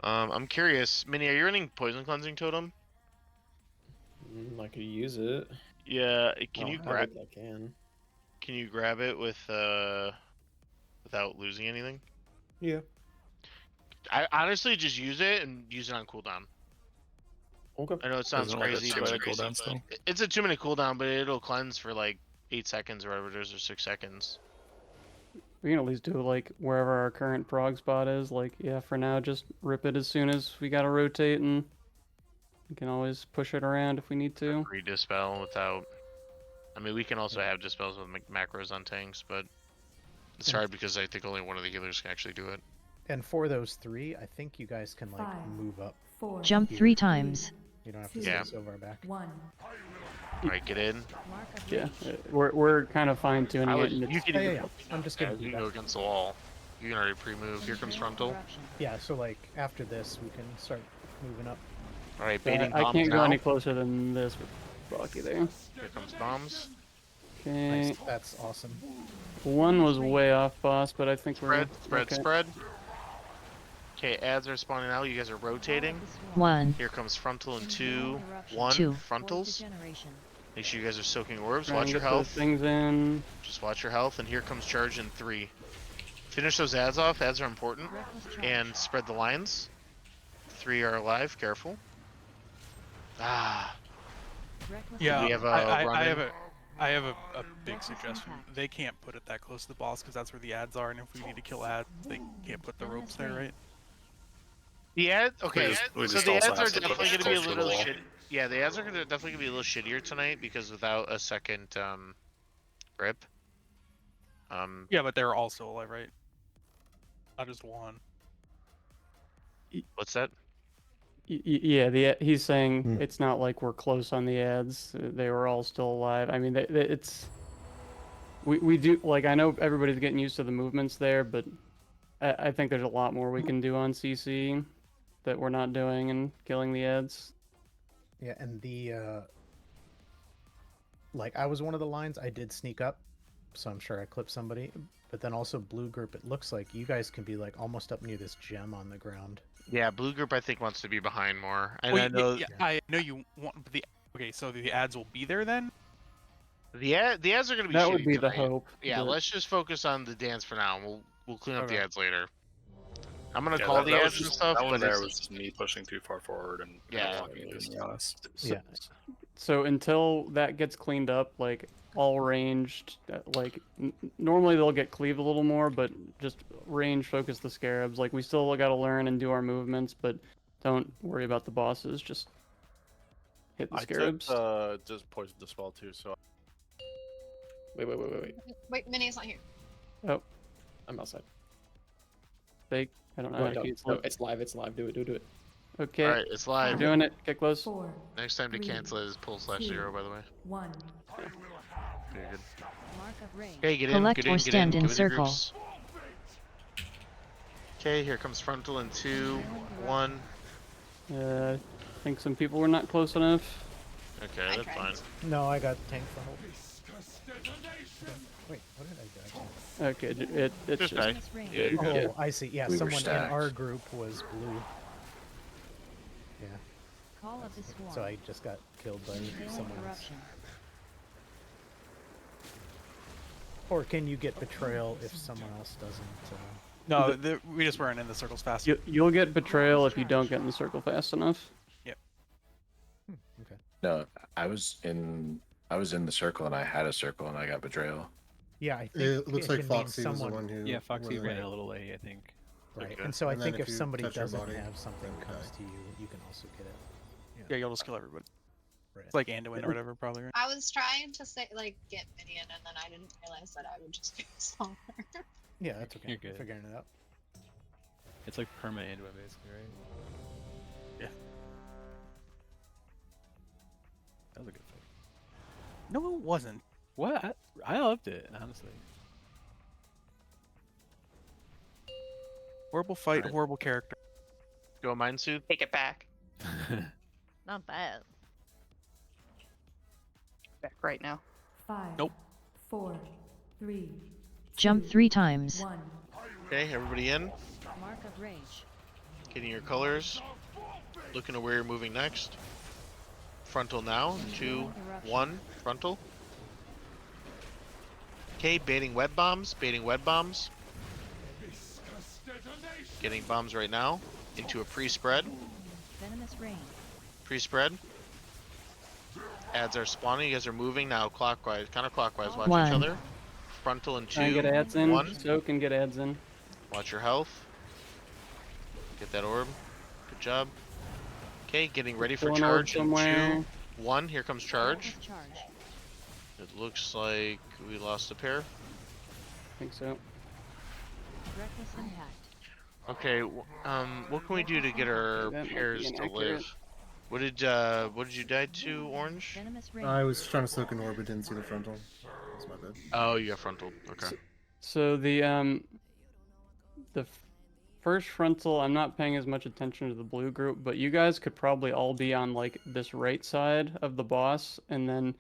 I'm curious, Minnie, are you running poison cleansing totem? I could use it. Yeah, can I'll you have grab? it if I can. Can you grab it with without losing anything? Yeah. I honestly just use it and use it on cooldown. Okay. I know it sounds Isn't it like a crazy, 2-minute but cooldown still? it's a 2-minute cooldown, but it'll cleanse for like 8 seconds or whatever it is, or 6 seconds. We can at least do like wherever our current prog spot is. Like, yeah, for now, just rip it as soon as we gotta rotate, and we can always push it around if we need to. Redispel without. I mean, we can also have dispels with macros on tanks, but it's hard because I think only one of the healers can actually do it. And for those 3, I think you guys can like 5, move up. 4, Jump here. 3 times. You don't have to Yeah. stay so far back. 1. Alright, get in. Yeah, we're kind of fine tuning I it. would. And You it's, can Yeah, even. yeah, yeah. I'm just Yeah, giving you you can go that. against the wall. You can already pre-move. Here comes frontal. Yeah, so like after this, we can start moving up. Alright, so baiting I bombs can't go now. any closer than this with Rocky there. Here comes bombs. Okay. Nice. That's awesome. One was way off, boss, but I think we're Spread, okay. spread. Okay, ads are spawning out. You guys are rotating. 1. Here comes frontal in 2, 1. 2. Frontals. Make sure you guys are soaking orbs. Try Watch and your get those health. things in. Just watch your health. And here comes charge in 3. Finish those ads off. Ads are important. And spread the lines. 3 are alive. Careful. Ah. Yeah, we have a I have a big suggestion. They can't put it that close to the boss because that's where the ads are, and if we need to kill ads, they can't put the ropes there, right? The ad, okay, we so just the also ads have are to definitely push going to be a closer to the little wall. shit. Yeah, the ads are definitely going to be a little shittier tonight because without a second grip. Yeah, but they're also alive, right? Not just one. What's that? Yeah, he's saying it's not like we're close on the ads. They were all still alive. I mean, it's we do like I know everybody's getting used to the movements there, but I think there's a lot more we can do on CC that we're not doing and killing the ads. Yeah, and the like I was one of the lines. I did sneak up, so I'm sure I clipped somebody. But then also blue group. It looks like you guys can be like almost up near this gem on the ground. Yeah, blue group I think wants to be behind more. And Well, I know I know you want the. Okay, so the ads will be there then. the ads are going to be. That would shitty be the tonight. hope. Yeah, but- let's just focus on the dance for now. And we'll clean up Okay. the ads later. I'm gonna Yeah, call that the was ads and just- stuff, That one but there it's- was just me pushing too far forward and Yeah. walking into the honest. Yeah. So until that gets cleaned up, like all ranged, like normally they'll get cleaved a little more, but just range focus the scarabs. Like we still got to learn and do our movements, but don't worry about the bosses. Just hit the scarabs. I took just poison dispel too, so Wait. Wait, Minnie's not here. Oh, I'm outside. fake. I don't know. No, how to no, cancel no, it. it's live. It's live. Do it. Okay. Alright, it's live. We're doing it. Get close. 4, Next time to 3, cancel it is pull/0, by the way. 1. Very good. Mark of range. Okay, get in, Collect get or in, get stand in. in Get with your circle. groups. Okay, here comes frontal in 2, 1. I think some people were not close enough. Okay, that's fine. No, I got tank for hold. Wait, what did I do? Okay, it's Just just. die. Yeah, Oh, yeah. I see. Yeah, We were someone in stacked. our group was blue. Yeah, Call of the swarm. so I just got killed by Hailing someone else. corruption. Or can you get betrayal if someone else doesn't? No, we just weren't in the circles fast. You'll get betrayal if you don't get in the circle fast enough. Yep. Okay. No, I was in the circle and I had a circle and I got betrayal. Yeah, I think It looks like can mean Foxy was the someone. one who. Yeah, Foxy wasn't- ran a little late, I think. Right, Okay. and so I And then think if if you somebody touch your doesn't body, have something then comes die. to you, you can also get it. Yeah, you'll just kill everybody. Right. It's like Anduin or whatever, probably. Right? I was trying to say get minion, and then I didn't realize that I would just get smaller. Yeah, that's okay. You're good. Figuring it out. It's like permanent Anduin, basically, right? Yeah. That was a good fight. No, it wasn't. What? I loved it, honestly. Horrible fight, horrible character. Go Mind Soothe. Take it back. Not bad. Back right now. 5, Nope. 4, 3, Jump 3 times. 1. Okay, everybody in. Mark of rage. Getting your colors. Looking at where you're moving next. Frontal now. 2, 1. Frontal. Okay, baiting web bombs. Baiting web bombs. Getting bombs right now. Into a pre-spread. Venomous rain. Pre-spread. Ads are spawning. You guys are moving now clockwise. Counterclockwise. Watch One. each other. Frontal in Try and 2, get ads in. 1. Soak and get ads in. Watch your health. Get that orb. Good job. Okay, getting ready for Pull an orb charge in somewhere. 2, 1. Here comes charge. Charge. It looks like we lost a pair. I think so. Reckless impact. Okay, what can we do to get our That might be pairs to inaccurate. live? What did you die to, Orange? Venomous rain. I was trying to soak an orb, but didn't see the frontal. That's my bad. Oh, you got frontal. Okay. So the first frontal, I'm not paying as much attention to the blue group, but you guys could probably all be on like this right side of the boss, and then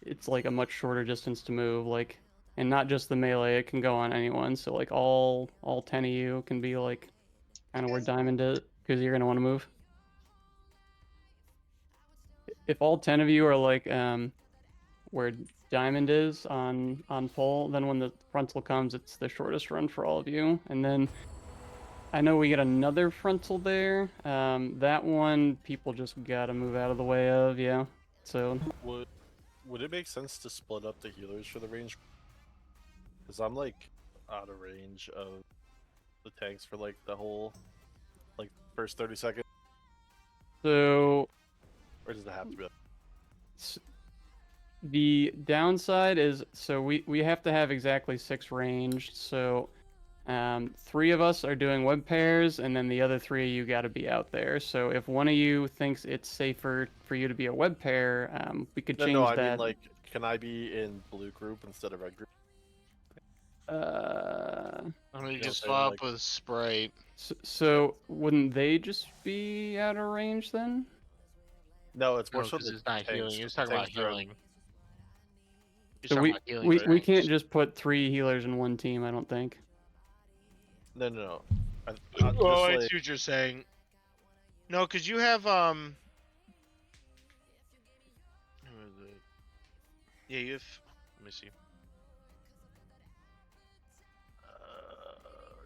it's like a much shorter distance to move, like, and not just the melee, it can go on anyone. So like all 10 of you can be like kind of where Diamond is, because you're gonna want to move. If all 10 of you are like where Diamond is on pole, then when the frontal comes, it's the shortest run for all of you. And then I know we get another frontal there. That one people just gotta move out of the way of, yeah. So Would it make sense to split up the healers for the range? Because I'm like out of range of the tanks for like the whole like first 30 seconds. So Or does it have to be? the downside is, so we have to have exactly 6 ranged. So 3 of us are doing web pairs, and then the other 3 of you got to be out there. So if one of you thinks it's safer for you to be a web pair, we could change No, I that. mean like, can I be in blue group instead of red group? I mean, You just know what I'm swap saying, with Sprite. So wouldn't they just be out of range then? No, it's more No, so 'cause the it's not tanks. healing. He was talking Tanks about are- healing. He's So talking we about healing we, for we can't tanks. just put 3 healers in one team, I don't think. No. I'm Oh, just I like, see what you're saying. No, because you have who is it? Yeah, you have. Let me see.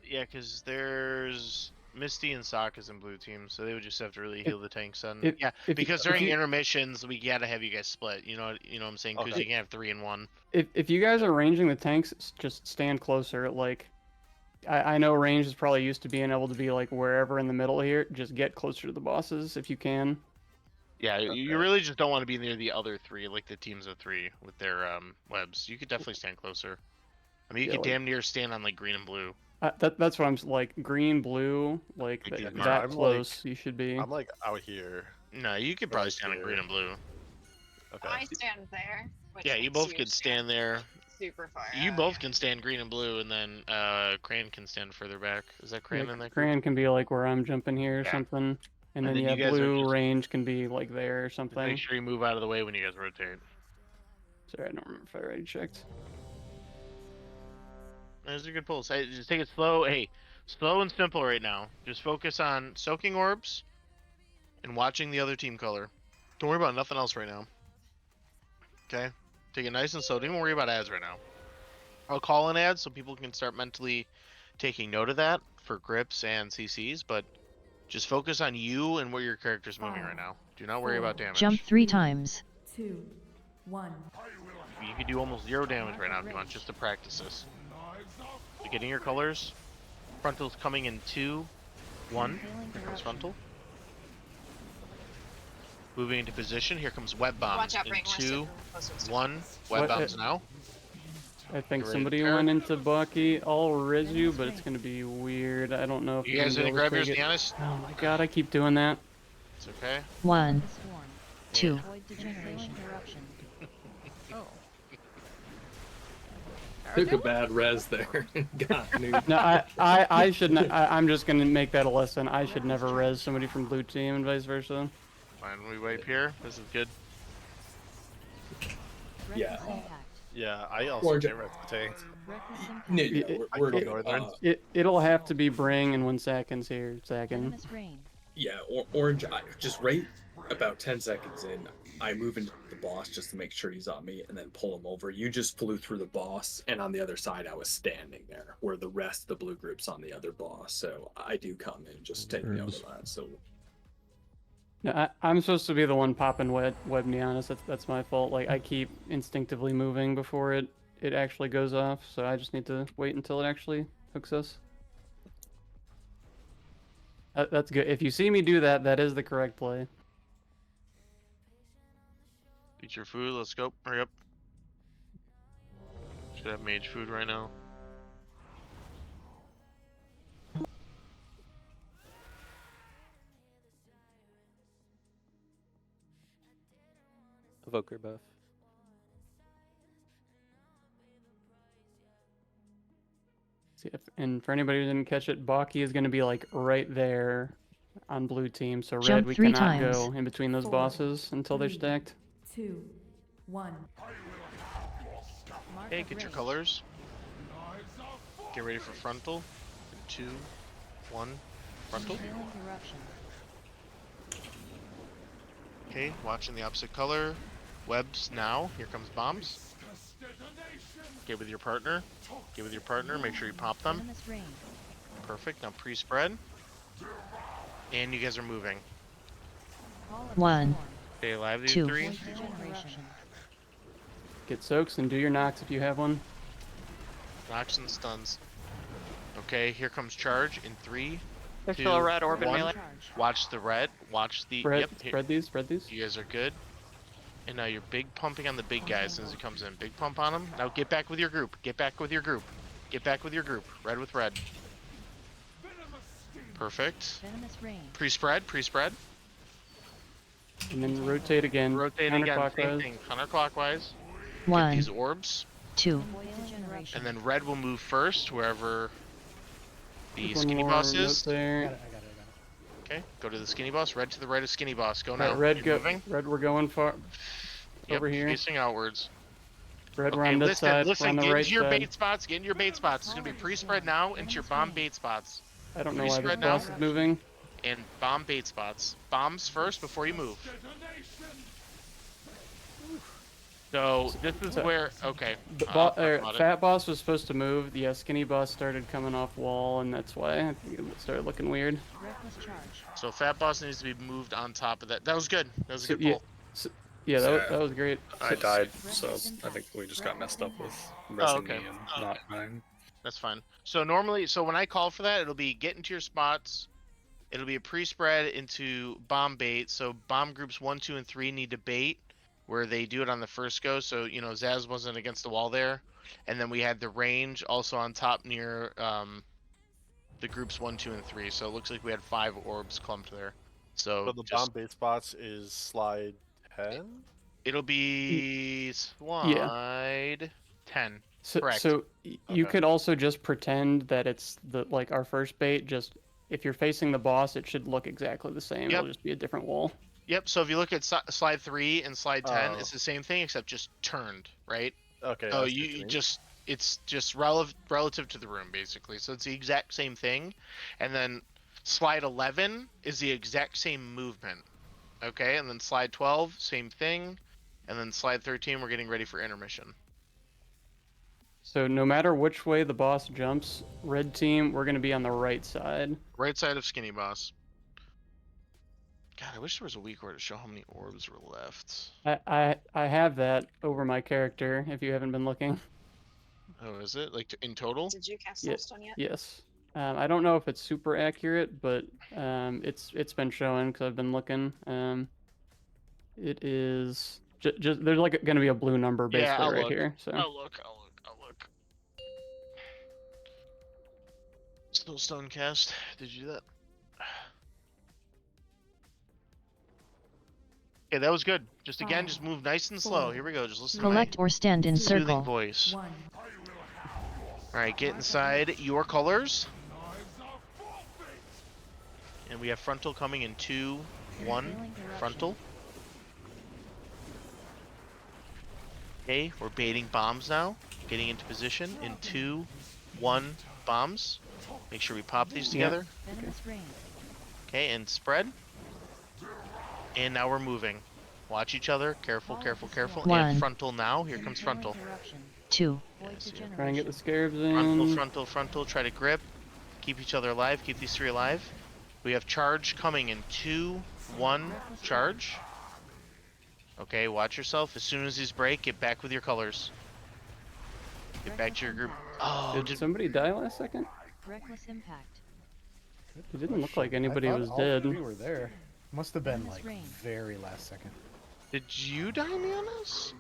Yeah, because there's Misty and Sokka's in blue team, so they would just have to really heal the tanks then. Yeah, because during intermissions we gotta have you guys split. You know what I'm saying? Because you can have 3 and 1. If you guys are ranging the tanks, just stand closer. Like, I know range is probably used to being able to be like wherever in the middle here. Just get closer to the bosses if you can. Yeah, you really just don't want to be near the other 3, like the teams of 3 with their webs. You could definitely stand closer. I mean, you Yeah, could like- damn near stand on like green and blue. That's what I'm like. Green, blue, like Like, that, no, that I'm close. You should be. I'm like out here. No, you could probably stand on green and blue. Okay. I stand there. Which Yeah, you makes both could stand there. super far. You out, both yeah. can stand green and blue, and then Crane can stand further back. Is that Crane in that group? Crane can be like where I'm jumping here or Yeah. something, and then then yeah, you guys are blue just- range can be like there or Just something. make sure you move out of the way when you guys rotate. Sorry, I don't remember if I already checked. Those are good pulls. Hey, just take it slow. Hey, slow and simple right now. Just focus on soaking orbs and watching the other team color. Don't worry about nothing else right now. Okay? Take it nice and slow. Don't even worry about ads right now. I'll call in ads so people can start mentally taking note of that for grips and CCs, but just focus on you and where your character's moving right now. Do not worry about damage. Jump 3 times. 2, 1. You could do almost 0 damage right now if you want, just to practice this. So getting your colors. Frontal's coming in 2, 1. Here comes frontal. Moving into position. Here comes web bombs Watch out, in Brain, we're 2, super close to 1. Web What- bombs now. I think Get ready to somebody pair. went into Bucky. I'll res you, but it's gonna be weird. I don't know if You you're guys gonna gonna be able grab to yours, take it. Giannis? Oh my god, I keep doing that. It's okay. 1, 2. Avoid degeneration eruption. Oh. Took a bad res there. God, noob. No, I should not. I'm just gonna make that a lesson. I should never res somebody from blue team and vice versa. Fine, we wait here. This is good. Yeah. Yeah, I also Orange- can't res the tanks. No, yeah, we're good. It'll have to be bring in 1 second here, second. Venomous rain. Yeah, orange. Just right about 10 seconds in, I move into the boss just to make sure he's on me and then pull him over. You just flew through the boss, and on the other side, I was standing there where the rest of the blue group's on the other boss. So I do come in just take me out of that. So No, I'm supposed to be the one popping web neonus. That's my fault. Like I keep instinctively moving before it actually goes off. So I just need to wait until it actually hooks us. That's good. If you see me do that, that is the correct play. Eat your food. Let's go. Hurry up. Should have mage food right now. Evoker buff. See and for anybody who didn't catch it, Baki is going to be like right there on blue team. So Jump red, we 3 cannot times. go in between those 4, bosses until they're 3, stacked. 2, 1. Okay, get your colors. Get ready for frontal. 2, 1, frontal. Okay, watching the opposite color. Webs now. Here comes bombs. Get with your partner. Get with your partner. Make sure you pop them. Perfect. Now pre-spread. And you guys are moving. 1, Okay, live 2. 3. Get soaks and do your knocks if you have one. Knocks and stuns. Okay, here comes charge in 3. There's 2, still a red orb in 1. melee. Watch the red. Watch the. Spread, Yep. spread these. Spread these. You guys are good. And now you're big pumping on the big guy as soon as he comes in. Big pump on him. Now get back with your group. Get back with your group. Get back with your group. Red with red. Perfect. Pre-spread. Pre-spread. And then rotate again. Rotate again. Same Counterclockwise. thing. Counterclockwise. Get 1, these orbs. 2. And then red will move first wherever the One skinny more boss note is. there. Okay, go to the skinny boss. Red to the right of skinny boss. Go now. Alright, red You're go. moving. Red, we're going far. Yep, Over here. facing outwards. Red, we're Okay, on this side. listen, we're on the get right into your side. bait spots. Get into your bait spots. It's gonna be pre-spread now into your bomb bait spots. I don't know why this Pre-spread now. boss is moving. And bomb bait spots. Bombs first before you move. So this is where okay. Fat boss was supposed to move. Yeah, skinny boss started coming off wall, and that's why I think it started looking weird. So fat boss needs to be moved on top of that. That was good. That was a good yeah, pull. yeah, that was great. I died, so I think we just got messed up with resing me and not mine. That's fine. So normally, so when I call for that, it'll be get into your spots. It'll be a pre-spread into bomb bait. So bomb groups 1, 2, and 3 need to bait where they do it on the first go. So, you know, Zaz wasn't against the wall there. And then we had the range also on top near the groups 1, 2, and 3. So it looks like we had 5 orbs clumped there. So the bomb bait spots is slide 10? It'll be slide 10. So, Correct. so you could also just pretend that it's the like our first bait. Just if you're facing the boss, it should look exactly the same. Yep. It'll just be a different wall. Yep. So if you look at slide 3 and slide 10, it's the same thing except just turned, right? Okay. So you just it's just relative to the room basically. So it's the exact same thing, and then slide 11 is the exact same movement. Okay, and then slide 12, same thing, and then slide 13, we're getting ready for intermission. So no matter which way the boss jumps, red team, we're gonna be on the right side. Right side of skinny boss. God, I wish there was a weak order to show how many orbs were left. I have that over my character. If you haven't been looking. Oh, is it like in total? Did you cast Yeah, Soulstone yet? yes. I don't know if it's super accurate, but it's been showing because I've been looking. It is just there's like gonna be a blue number basically right here. So I'll look. Soulstone cast. Did you do that? Okay, that was good. Just again, just move nice and slow. Here we go. Just listen Collect to or stand in my soothing circle. voice. All right, get inside your colors. And we have frontal coming in 2, 1. Frontal. Okay, we're baiting bombs now. Getting into position in 2, 1. Bombs. Make sure we pop these together. Okay, and spread. And now we're moving. Watch each other. Careful, careful, careful. One. And frontal now. Here comes frontal. 2. Try and get the scarabs Frontal, in. frontal, frontal. Try to grip. Keep each other alive. Keep these three alive. We have charge coming in 2, 1, charge. Okay, watch yourself. As soon as these break, get back with your colors. Get back to your group. Oh, Did somebody die last second? Reckless impact. It didn't look like anybody I thought was all dead. three were there. Must have been like very last second. Did you die, Neonis?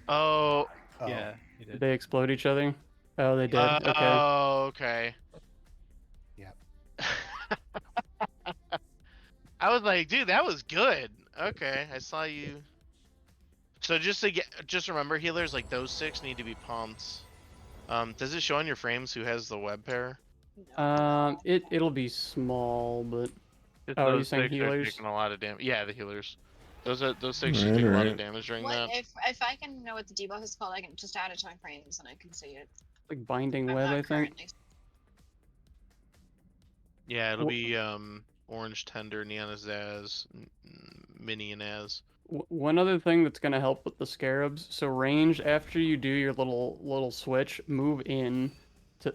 Oh. Yeah, he Did did. they explode each other? Oh, they did. Okay. Oh, okay. Yep. I was like, dude, that was good. Okay, I saw you. So just remember, healers, like those 6 need to be pumped. Does it show on your frames who has the web pair? It'll be small, but It's oh, are you those saying 6 are healers? taking a lot of damage. Yeah, the healers. Those 6 Right, should take a lot of right. damage during What that. if I can know what the debuff is called? I can just add it to my frames and I can see it. Like binding I'm web, not I think. currently. Yeah, it'll Wh- be orange tender, neon azaz, mini and az. One other thing that's gonna help with the scarabs. So range after you do your little switch, move in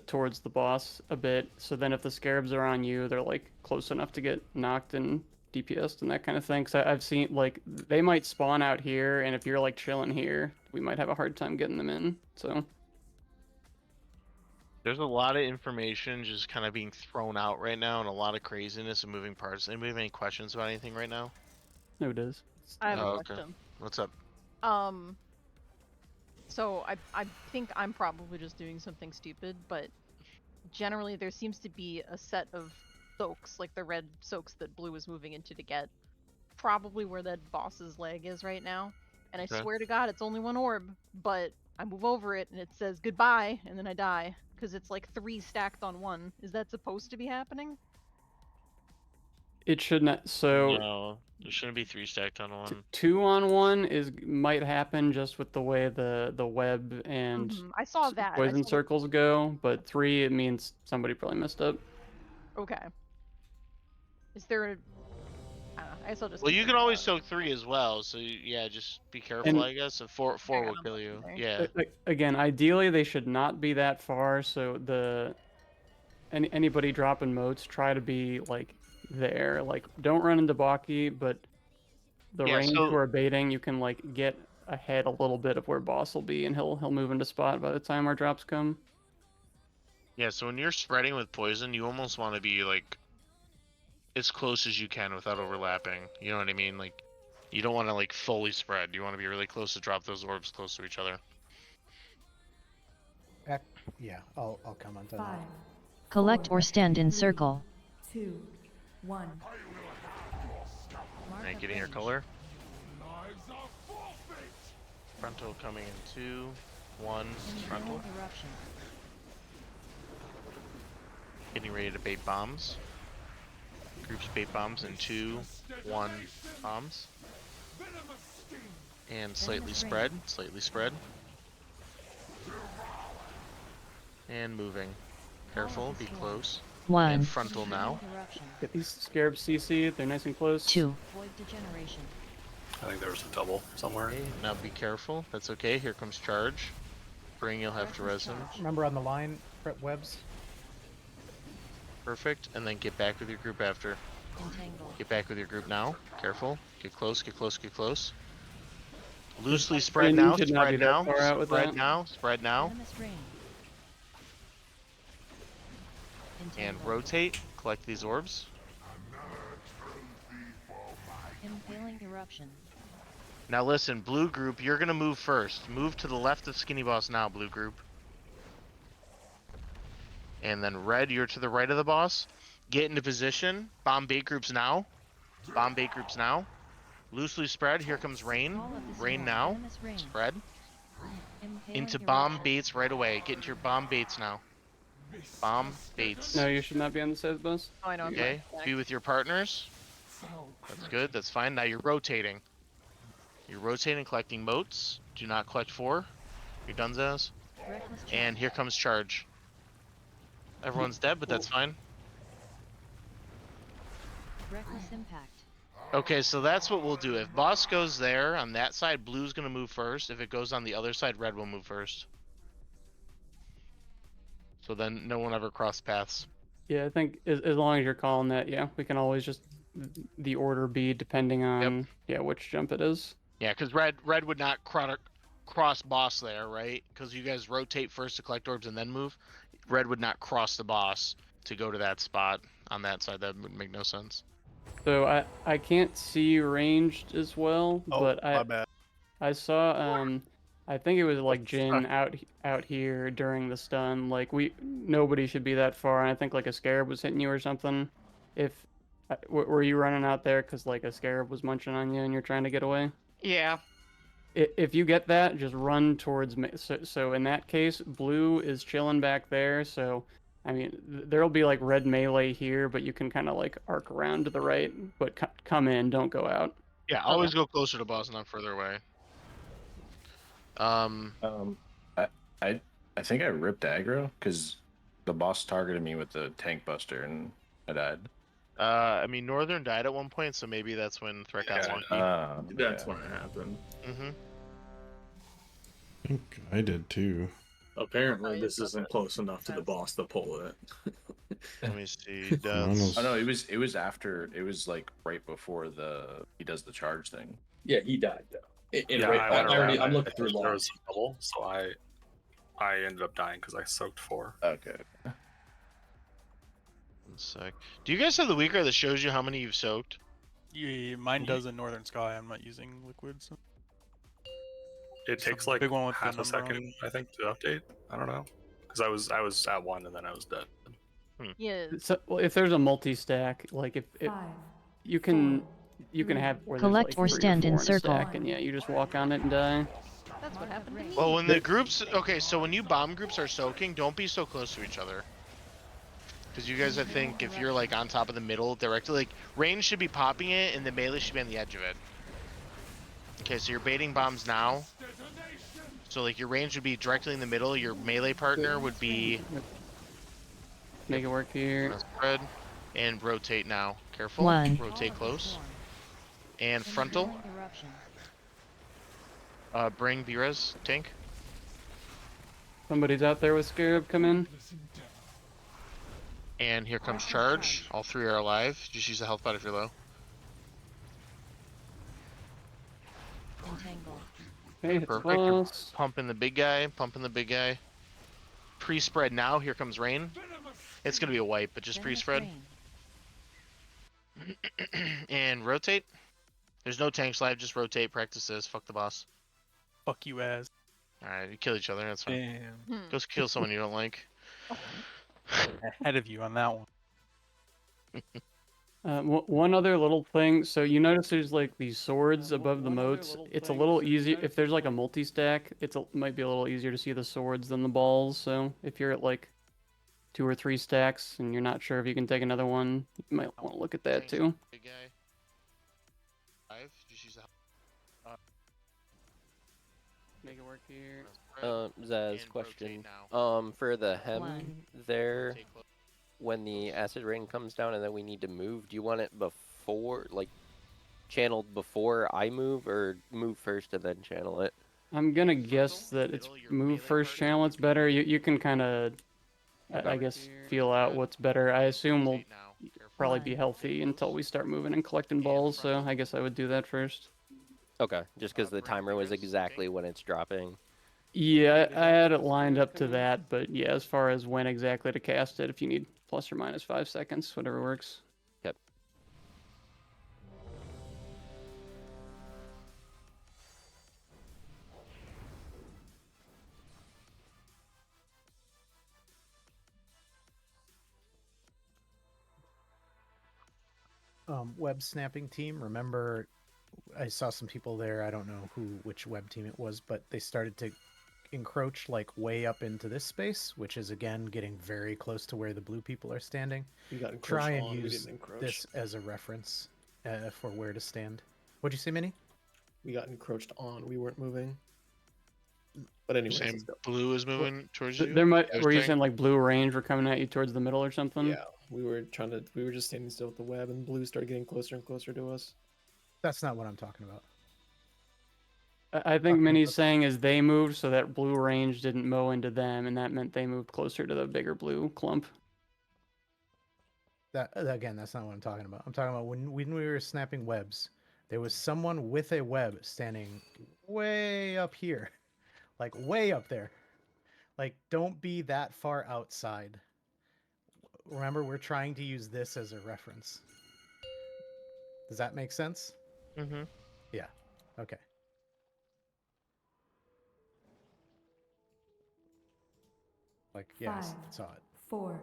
towards the boss a bit. So then if the scarabs are on you, they're like close enough to get knocked and DPS'd and that kind of thing. So I've seen like they might spawn out here, and if you're like chilling here, we might have a hard time getting them in. So. There's a lot of information just kind of being thrown out right now, and a lot of craziness and moving parts. Anybody have any questions about anything right now? No, it is. I have Oh, a okay. question. What's up? So I think I'm probably just doing something stupid, but generally there seems to be a set of soaks, like the red soaks that blue is moving into to get, probably where that boss's leg is right now. And I Okay. swear to God, it's only one orb, but I move over it and it says goodbye, and then I die because it's like 3 stacked on 1. Is that supposed to be happening? It should not. So No, there shouldn't be 3 stacked on 1. 2-on-1 might happen just with the way the web and I saw that. I poison saw circles go, but 3 it means somebody probably messed up. Okay. Is there a... I don't know. I guess I'll just... Well, you can always soak 3 as well, so yeah, just be careful, And- I guess. And 4 will kill you. Yeah. Again, ideally they should not be that far. So anybody dropping motes, try to be like there. Like don't run into Baki, but the Yeah, range so- who are baiting, you can like get ahead a little bit of where boss will be, and he'll move into spot by the time our drops come. Yeah, so when you're spreading with poison, you almost want to be like as close as you can without overlapping. You know what I mean? Like you don't want to like fully spread. You want to be really close to drop those orbs close to each other. Yeah, I'll comment on 5, that. Collect or stand in circle. 2, 1. And getting your color. Frontal coming in 2, 1, frontal. Getting ready to bait bombs. Groups bait bombs in 2, 1, bombs. And slightly spread, And moving. Careful, be close. 1. And frontal now. Get these scarabs CC, they're nice and close. 2. I think there was a double somewhere. Okay, now be careful. That's okay. Here comes charge. Bring, you'll have to res him. Remember on the line, prep webs. Perfect. And then get back with your group after. Get back with your group now. Careful. Get close, get close, get close. Loosely spread now, should not be spread that now, far out with spread that. now, spread now. And rotate. Collect these orbs. Impaling eruption. Now listen, blue group, you're gonna move first. Move to the left of Skinny Boss now, blue group. And then red, you're to the right of the boss. Get into position. Bomb bait groups now. Bomb bait groups now. Loosely spread. Here comes rain. Rain now. Spread. Into bomb baits right away. Get into your bomb baits now. Bomb baits. No, you should not be on the side bus. Oh, I know. I'm Okay. fine. Be with your partners. That's good. That's fine. Now you're rotating. You're rotating, collecting motes. Do not collect 4. You're done, Zaz. And here comes charge. Everyone's dead, but that's fine. Reckless impact. Okay, so that's what we'll do. If boss goes there on that side, blue's gonna move first. If it goes on the other side, red will move first. So then no one ever cross paths. Yeah, I think as long as you're calling that, yeah, we can always just the order be depending on which jump it is. Yeah, because red would not cross boss there, right? Because you guys rotate first to collect orbs and then move. Red would not cross the boss to go to that spot on that side. That would make no sense. So I can't see ranged as well, but my bad. I saw I think it was like Jin out here during the stun. Like nobody should be that far, and I think like a scarab was hitting you or something. If were you running out there because like a scarab was munching on you and you're trying to get away? Yeah. If you get that, just run towards me. So in that case, blue is chilling back there. So I mean, there'll be like red melee here, but you can kind of like arc around to the right, but come in, don't go out. Yeah, always go closer to boss, not further away. I think I ripped aggro because the boss targeted me with the tank buster and I died. I mean, Northern died at one point, so maybe that's when Threat got wonky. That's when it happened. Mm-hmm. I think I did too. Apparently, this isn't close enough to the boss to pull it. Let me see. was- Oh no, it was after. It was like right before he does the charge thing. Yeah, he died though. I'm looking through There logs. was a bubble, so I ended up dying because I soaked 4. Okay. One sec. Do you guys have the weaker that shows you how many you've soaked? Yeah, mine does in Northern Sky. I'm not using liquids. So. It takes like big one with half the a number on second, I think, to update. I don't know, because I was at 1 and then I was dead. Yeah. So well, if there's a multi-stack, like if you can have where Collect there's like or 3 stand or 4 in a circle. stack, and yeah, you just walk on it and die. That's what happened to me. Well, when the groups, okay, so when you bomb groups are soaking, don't be so close to each other. Because you guys, I think, if you're like on top of the middle directly, like range should be popping it, and the melee should be on the edge of it. Okay, so you're baiting bombs now. So like your range would be directly in the middle. Your melee partner would be Make it work here. spread and rotate now. Careful. 1. Rotate close. And frontal. Bring V-Res tank. Somebody's out there with Scarab. Come in. And here comes charge. All 3 are alive. Just use the health pot if you're low. Hey, Perfect. boss. Pumping the big guy. Pumping the big guy. Pre-spread now. Here comes rain. It's gonna be a wipe, but just pre-spread. And rotate. There's no tanks live. Just rotate. Practice this. Fuck the boss. Fuck you, ass. Alright, you kill each other. That's fine. Damn. Go kill someone you don't like. Ahead of you on that one. One other little thing. So you notice there's like these swords above the moats. It's a little easier if there's like a multi-stack. Might be a little easier to see the swords than the balls. So if you're at like 2 or 3 stacks and you're not sure if you can take another one, you might want to look at that too. Big guy. 5. Just use the Make it work here. Zaz, question. For the hem there, when the acid rain comes down and then we need to move, do you want it before, like, channeled before I move, or move first and then channel it? I'm gonna guess that it's move first channel. It's better. You can kind of, I guess, feel out what's better. I assume we'll probably be healthy until we start moving and collecting balls. So I guess I would do that first. Okay, just because the timer was exactly when it's dropping. Yeah, I had it lined up to that, but yeah, as far as when exactly to cast it, if you need plus or minus 5 seconds, whatever works. Yep. Web snapping team. Remember, I saw some people there. I don't know which web team it was, but they started to encroach like way up into this space, which is again getting very close to where the blue people are standing. We got encroached Try and on, we use didn't encroach. this as a reference for where to stand. What'd you say, Minnie? We got encroached on. We weren't moving. But anyway, Same blue is moving towards you. There might. Those Were you tank? saying like blue range were coming at you towards the middle or something? yeah, we were just standing still with the web, and blue started getting closer and closer to us. That's not what I'm talking about. I think Minnie's saying is they moved so that blue range didn't mow into them, and that meant they moved closer to the bigger blue clump. That again, that's not what I'm talking about. I'm talking about when we were snapping webs, there was someone with a web standing way up here, like way up there. Like, don't be that far outside. Remember, we're trying to use this as a reference. Does that make sense? Mm-hmm. Yeah. Okay. Like, yeah, I 5, saw it. 4,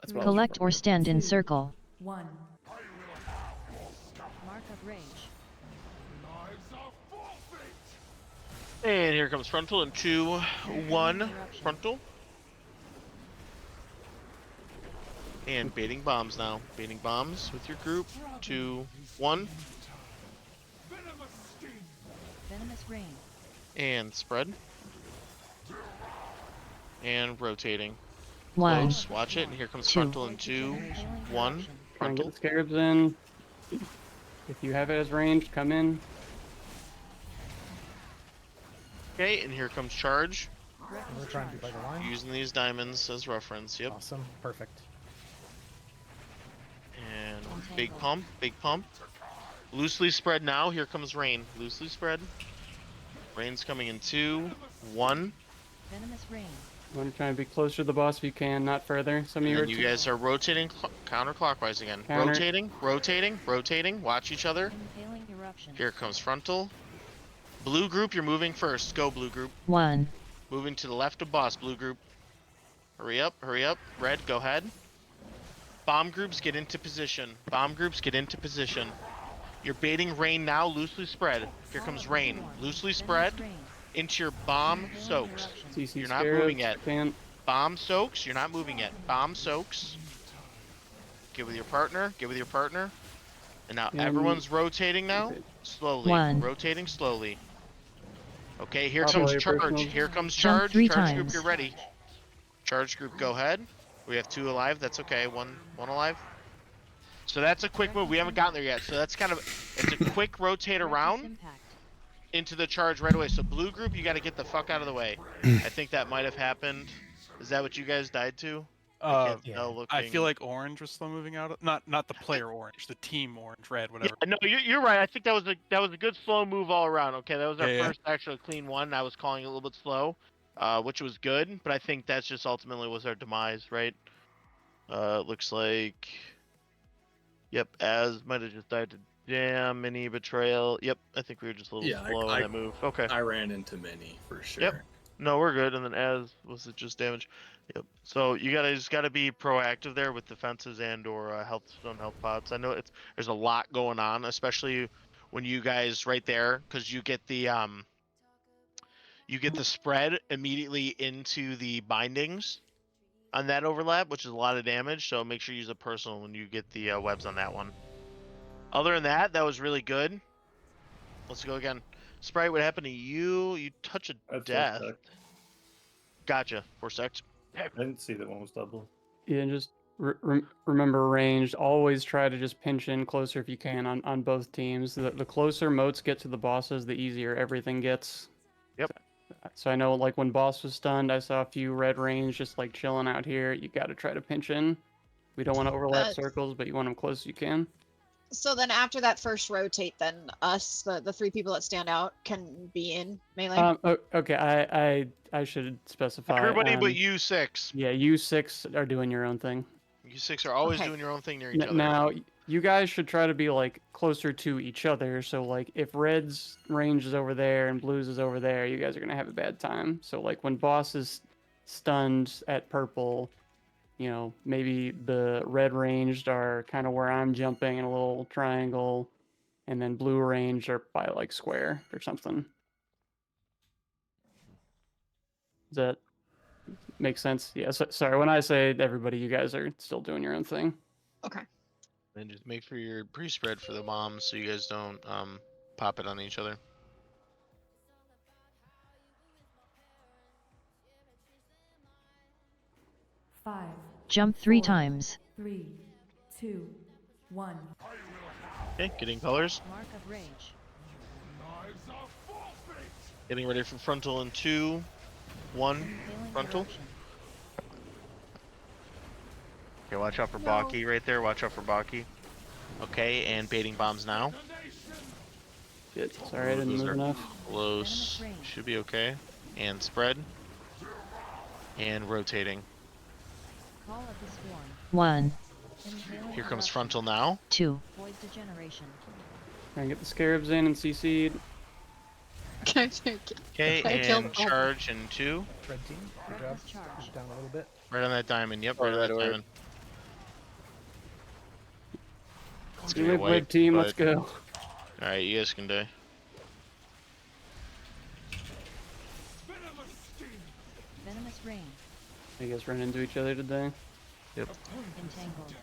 That's 3, what I was Collect or stand in 2, circle. 1. Mark of range. And here comes frontal in 2, 1. Frontal. And baiting bombs now. Baiting bombs with your group. 2, 1. Venomous rain. And spread. And rotating. 1. Close. Watch it. And here comes 2. frontal in 2, 1. Try and Frontal. get the scarabs in. If you have it as ranged, come in. Okay, and here comes charge. We're trying to be by the line. Using these diamonds as reference. Yep. Awesome. Perfect. And big pump. Big pump. Loosely spread now. Here comes rain. Loosely spread. Rain's coming in 2, 1. Venomous rain. You want to try and be closer to the boss if you can, not further. Some of And you then you guys are rotating counterclockwise again. Counter. Rotating, rotating, rotating. Watch each other. Impaling eruption. Here comes frontal. Blue group, you're moving first. Go, blue group. 1. Moving to the left of boss, blue group. Hurry up, hurry up. Red, go ahead. Bomb groups, get into position. Bomb groups, get into position. You're baiting rain now, loosely spread. Here comes rain. Loosely spread into your bomb soaks. You're not moving yet. Bomb soaks, you're not moving yet. Bomb soaks. Get with your partner, get with your partner. And now everyone's rotating now. Slowly. 1. Rotating slowly. Okay, here Top comes layer charge. personal. Here comes Jump charge. 3 Charge group, times. you're ready. Charge group, go ahead. We have 2 alive. That's okay. One alive. So that's a quick move. We haven't gotten there yet. So that's kind of, it's a quick rotate around into the charge right away. So blue group, you got to get the fuck out of the way. I think that might have happened. Is that what you guys died to? I looking. feel like orange was slow moving out. Not the player orange, the team orange, red, whatever. Yeah, no, you're right. I think that was a good slow move all around. Okay, that was our Yeah. first actual clean one. I was calling it a little bit slow, which was good. But I think that's just ultimately was our demise, right? Looks like. Yep, Az might have just died to jam, mini betrayal. Yep, I think we were just a little slow on that move. Okay. I ran into Mini for sure. Yep. No, we're good. And then Az was it just damage? Yep. So you just gotta be proactive there with defenses and or stone health pods. I know there's a lot going on, especially when you guys right there, because you get the spread immediately into the bindings on that overlap, which is a lot of damage. So make sure you use a personal when you get the webs on that one. Other than that, that was really good. Let's go again. Sprite, what happened to you? You touch a death. Gotcha. 4 secs. I didn't see that one was double. Yeah, and just remember ranged. Always try to just pinch in closer if you can on both teams. The closer moats get to the bosses, the easier everything gets. Yep. So I know, like, when boss was stunned, I saw a few red range just like chilling out here. You got to try to pinch in. We don't want to overlap circles, but you want them close as you can. So then after that first rotate, then us, the 3 people that stand out, can be in melee? Okay, I should specify. Everybody but you 6. Yeah, you 6 are doing your own thing. You 6 are always doing your own thing near each other. Now, you guys should try to be, like, closer to each other. So, like, if red's range is over there and blue's is over there, you guys are going to have a bad time. So, like, when boss is stunned at purple, you know, maybe the red ranged are kind of where I'm jumping in a little triangle, and then blue ranged are by, like, square or something. Does that make sense? Yeah, sorry, when I say everybody, you guys are still doing your own thing. Okay. And just make sure you're pre-spread for the bombs so you guys don't pop it on each other. Jump 3 times. 3, 2, 1. Okay, getting colors. Mark of rage. Lives are forfeit. Getting ready for frontal in 2, 1. Impaling Frontal. eruption. Okay, watch out for No. Baki right there. Watch out for Baki. Okay, and baiting bombs now. Shit, sorry I didn't Those move are enough. close. Should be okay. And spread. And rotating. Call of the swarm. 1. Impaling Here comes eruption. frontal now. 2. Void degeneration. Try and get the scarabs in and CC'd. Okay, I killed and all of them. charge in 2. Red team, good job. Push down a little bit. Right on that diamond. Yep, Oh, right on that that orb. diamond. It's Good gonna be red white, team, let's but- go. Alright, you guys can die. Venomous rain. You guys run into each other today? Yep. Entangled.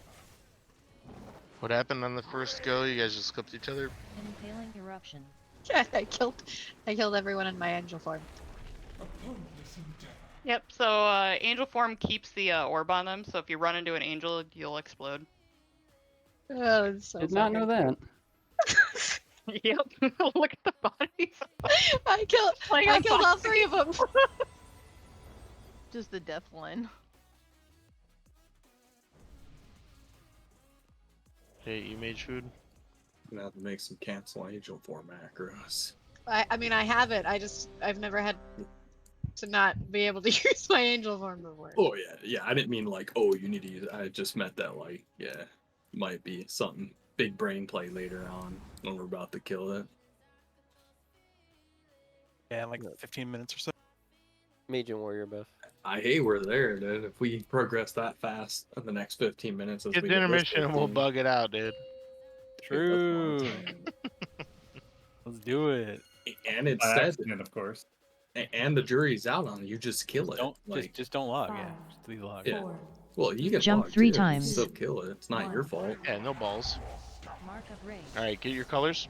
What happened on the first go? You guys just clipped each other? Impaling eruption. Yeah, I killed everyone in my angel form. Yep, so angel form keeps the orb on them, so if you run into an angel, you'll explode. Oh, it's so Did not know that. Yep, look at the bodies. I killed all 3 of them. Just the death line. Hey, you made food? Gonna have to make some cancel angel form macros. I mean, I have it. I've never had to not be able to use my angel form before. Oh yeah. I didn't mean like, oh, you need to use it. I just meant that like, yeah, might be something big brain play later on when we're about to kill it. Yeah, in like 15 minutes or so. Mage and warrior buff. I hate we're there, dude. If we progress that fast in the next 15 minutes, as Get we the did this intermission and we'll 15, bug it out, dude. True. Let's do it. And it's By said, accident, of course. and the jury's out on it. You just kill it. Don't like, just don't log. Yeah, just leave log. yeah. Well, you can Jump log, 3 too. times. You still kill it. It's not your fault. Yeah, no balls. Mark of rage. Alright, get your colors.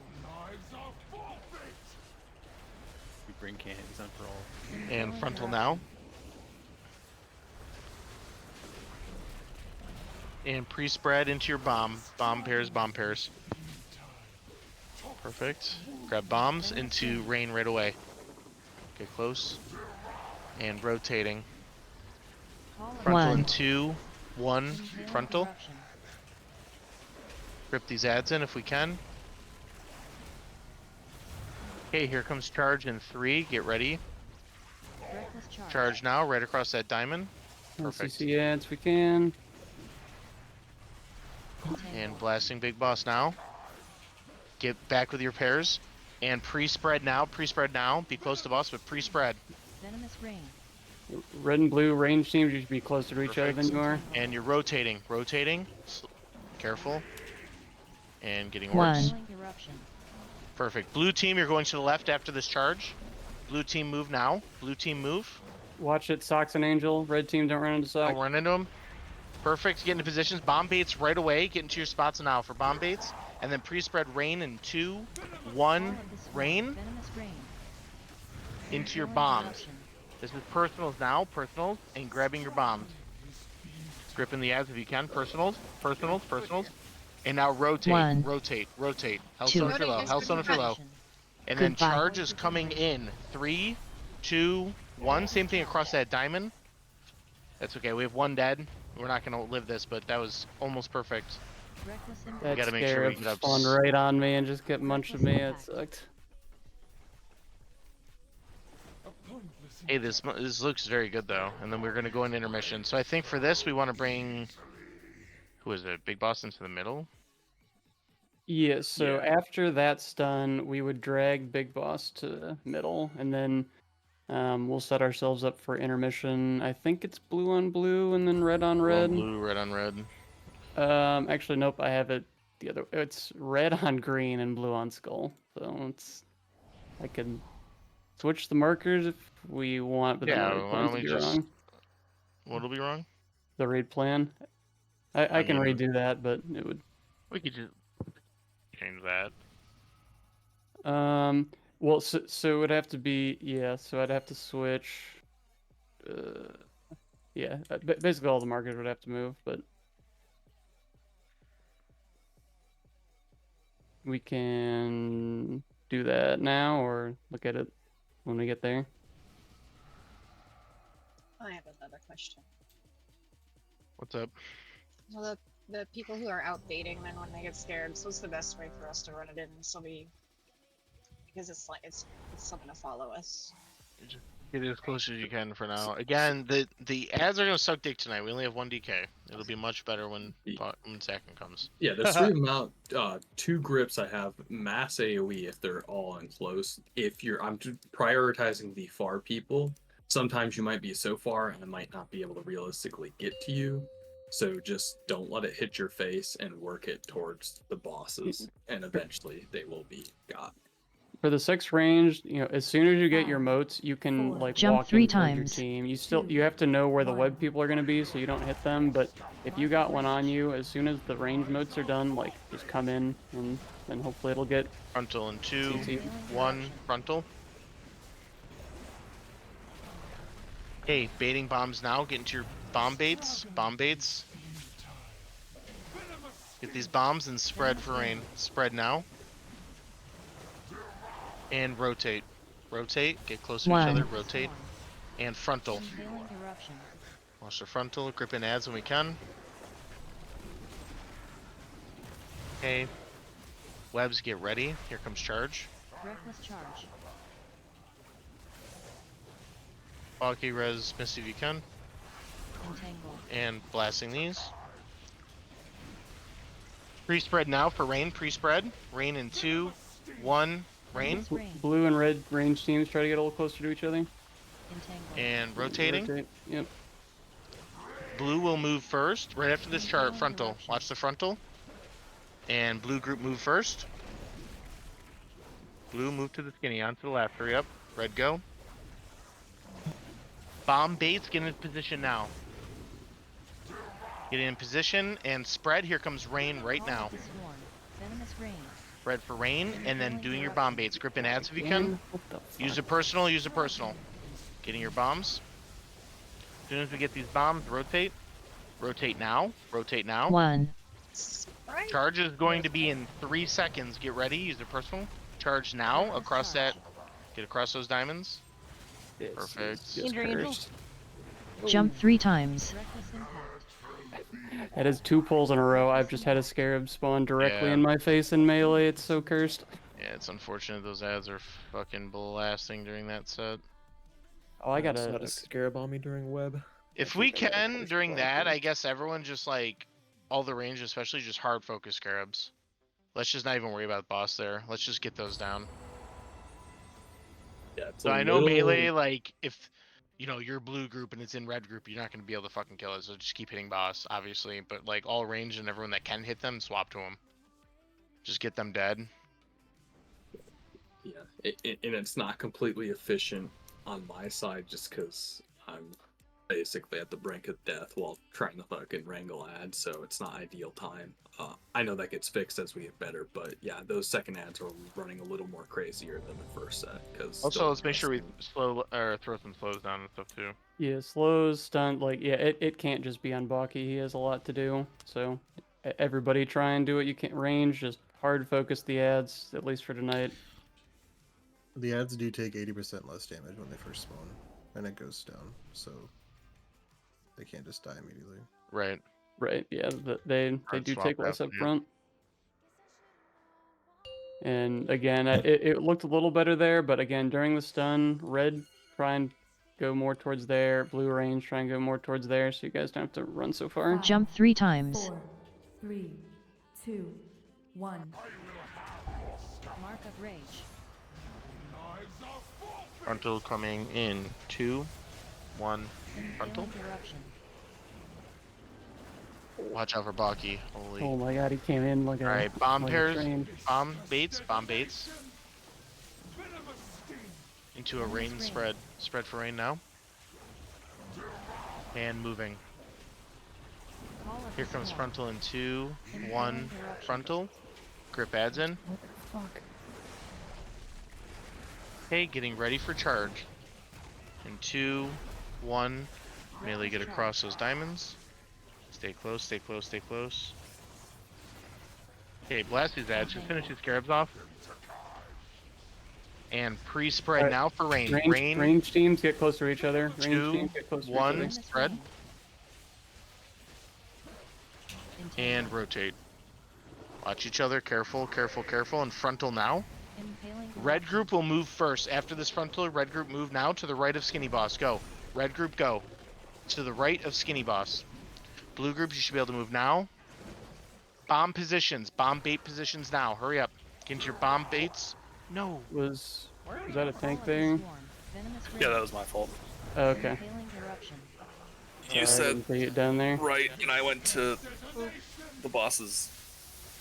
We bring cannons on for all. And frontal now. And pre-spread into your bomb. Bomb pairs, bomb pairs. Perfect. Grab bombs into rain right away. Get close. And rotating. Frontal in 2, 1, frontal. Rip these ads in if we can. Okay, here comes charge in 3. Get ready. Reckless charge. Charge now, right across that diamond. Perfect. CC ads if we can. And blasting big boss now. Get back with your pairs. And pre-spread now, pre-spread now. Be close to boss, but pre-spread. Venomous rain. Red and blue range teams, you should be closer to each other than you are. And you're rotating, rotating. Careful. And getting One. orbs. Impaling eruption. Perfect. Blue team, you're going to the left after this charge. Blue team move now. Blue team move. Watch it, Socks and Angel. Red team, don't run into Sock. Don't run into them. Perfect. Get into positions. Bomb baits right away. Get into your spots now for bomb baits. And then pre-spread rain in 2, 1, rain. Venomous rain. Into your Impaling bombs. eruption. This is personals now. Personals. And grabbing your bombs. Gripping the ads if you can. Personals. Personals. Personals. And now rotate. One. Rotate. Rotate. Two. Hellstone if you're low. Hellstone if you're low. And then Goodbye. charge is coming in. 3, 2, 1. Same thing across that diamond. That's okay. We have 1 dead. We're not going to live this, but that was almost perfect. Reckless We That gotta make sure we scarab get up. spawned right on me and just kept munching me. It sucked. Hey, this looks very good though. And then we're gonna go in intermission. So I think for this we want to bring, who is it? Big Boss into the middle. Yeah, so after that's done, we would drag Big Boss to middle, and then we'll set ourselves up for intermission. I think it's blue on blue and then red on red. Blue, red on red. Actually, nope. I have it the other. It's red on green and blue on skull. So I can switch the markers if we want, but Yeah, then the why plans don't would we be just- wrong. What'll be wrong? The raid plan. I can mean- redo that, but it would. We could just change that. Well, so it would have to be, yeah, so I'd have to switch, yeah, basically all the markers would have to move, but We can do that now or look at it when we get there. I have another question. What's up? Well, the people who are out baiting, then when they get scared, so what's the best way for us to run it in and still be, because it's like it's still gonna follow us. Just get as close as you can for now. Again, the ads are gonna suck dick tonight. We only have 1 DK. It'll be much better when second comes. Yeah, there's 3 amount, 2 grips I have mass AoE if they're all in close. If I'm prioritizing the far people, sometimes you might be so far and I might not be able to realistically get to you. So just don't let it hit your face and work it towards the bosses, and eventually they will be got. For the 6 range, as soon as you get your moats, you can like Jump walk 3 in towards your times. team. You have to know where the web people are gonna be so you don't hit them. But if you got one on you, as soon as the range moats are done, like just come in and then hopefully it'll get frontal in 2, CC. 1 frontal. Hey, baiting bombs now. Get into your bomb baits. Bomb baits. Get these bombs and spread for rain. Spread now. And rotate. Rotate. Get close to each other. Rotate. And frontal. Watch the frontal. Grip in ads when we can. Okay. Webs, get ready. Here comes charge. Reckless charge. Foggy res, Misty if you can. Entangle. And blasting these. Pre-spread now for rain. Pre-spread. Rain in 2, 1. Rain. Blue and red range teams try to get a little closer to each other. Entangle. And rotating. Rotate. Yep. Blue will move first. Right after this chart, frontal. Watch the frontal. And blue group move first. Blue move to the skinny, onto the left. Hurry up. Red go. Bomb baits, get in position now. Get in position and spread. Here comes rain right now. Spread for rain, and then doing your bomb baits. Grip in ads if you can. Use a personal, use a personal. Getting your bombs. As soon as we get these bombs, rotate. Rotate now. Rotate now. 1. Charge is going to be in 3 seconds. Get ready. Use a personal. Charge now across that. Get across those diamonds. Perfect. Jump 3 times. That is 2 pulls in a row. I've just had a scarab spawn directly in my face in melee. It's so cursed. Yeah, it's unfortunate those ads are fucking blasting during that set. Oh, I got a scarab on me during web. If we can, during that, I guess everyone just like, all the range especially, just hard focus scarabs. Let's just not even worry about the boss there. Let's just get those down. Yeah, so I know melee, like, if, you're blue group and it's in red group, you're not going to be able to fucking kill it, so just keep hitting boss, obviously. But, like, all range and everyone that can hit them, swap to them. Just get them dead. Yeah, and it's not completely efficient on my side just because I'm basically at the brink of death while trying to fucking wrangle ads, so it's not ideal time. I know that gets fixed as we get better, but yeah, those second ads are running a little more crazier than the first set. Cause also, let's make sure we throw some slows down and stuff too. Yeah, slows, stunt, it can't just be on Baki. He has a lot to do. So everybody try and do what you can. Range, just hard focus the ads, at least for tonight. The ads do take 80% less damage when they first spawn, and it goes down, so they can't just die immediately. Right. Right, yeah, they do take less up front. And again, it looked a little better there, but again, during the stun, red try and go more towards there, blue range try and go more towards there, so you guys don't have to run so far. Jump 3 times. 4, 3, 2, 1. Mark of rage. Frontal coming in 2, 1. Frontal. Watch out for Baki. Holy. Oh my god, he came in like a. Alright, bomb like pairs. Bomb baits. Bomb baits. Into a rain spread. Spread for rain now. And moving. Here comes frontal in 2, 1. Frontal. Grip ads in. What the fuck? Okay, getting ready for charge. In 2, 1. Melee get across those diamonds. Stay close, stay close, stay close. Okay, blast these ads. Just finish these scarabs off. And pre-spread now for rain. Range teams get closer to each other. Range 2, teams get closer to each 1, other. spread. And rotate. Watch each other. Careful, careful, careful. And frontal now. Red group will move first. After this frontal, red group move now to the right of Skinny Boss. Go. Red group, go. To the right of Skinny Boss. Blue group, you should be able to move now. Bomb positions. Bomb bait positions now. Hurry up. Get into your bomb baits. No. Was that a tank thing? Yeah, that was my fault. Oh, okay. You said it down there. right, and I went to the boss's,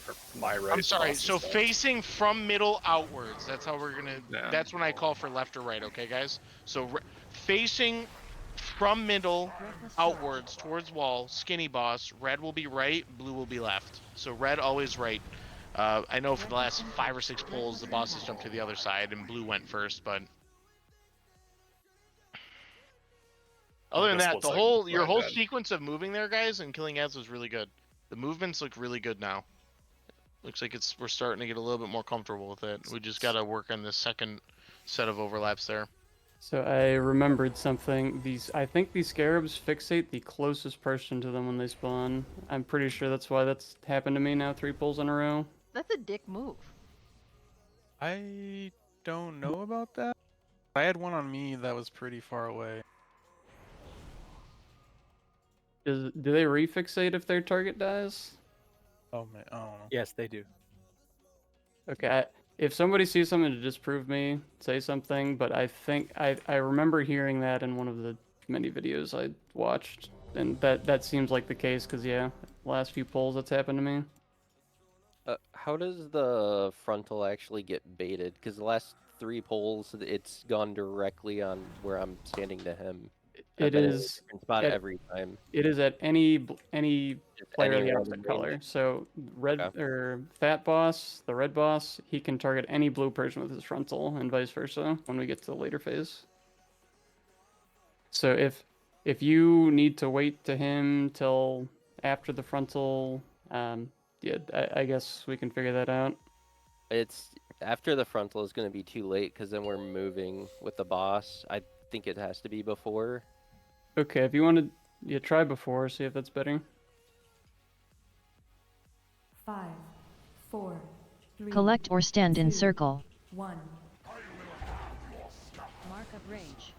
or my right. I'm sorry. boss's So left. facing from middle outwards. That's how we're gonna. Yeah. That's when I call for left or right. Okay, guys. So facing from middle outwards towards wall. Skinny Boss. Red will be right. Blue will be left. So red always right. I know for the last 5 or 6 polls, the bosses jumped to the other side and blue went first, but other than that, your whole sequence of moving there, guys, and killing ads was really good. The movements look really good now. Looks like we're starting to get a little bit more comfortable with it. We just gotta work on this second set of overlaps there. So I remembered something. I think these scarabs fixate the closest person to them when they spawn. I'm pretty sure that's why that's happened to me now 3 pulls in a row. That's a dick move. I don't know about that. I had one on me that was pretty far away. Do they refixate if their target dies? Oh man, I don't know. Yes, they do. Okay, if somebody sees something to disprove me, say something, but I think I remember hearing that in one of the many videos I watched, and that seems like the case, because yeah, last few polls that's happened to me. How does the frontal actually get baited? Because the last 3 polls, it's gone directly on where I'm standing to him. It is different spot every time. It is at any player of the anywhere opposite in color. range? So red or fat boss, the red boss, he can target any blue person with his frontal, and vice versa when we get to the later phase. So if you need to wait to him till after the frontal, yeah, I guess we can figure that out. It's after the frontal is going to be too late because then we're moving with the boss. I think it has to be before. Okay, if you want to, yeah, try before, see if that's better. 5, 4, 3. Collect or stand in 2, circle. 1. Mark of range.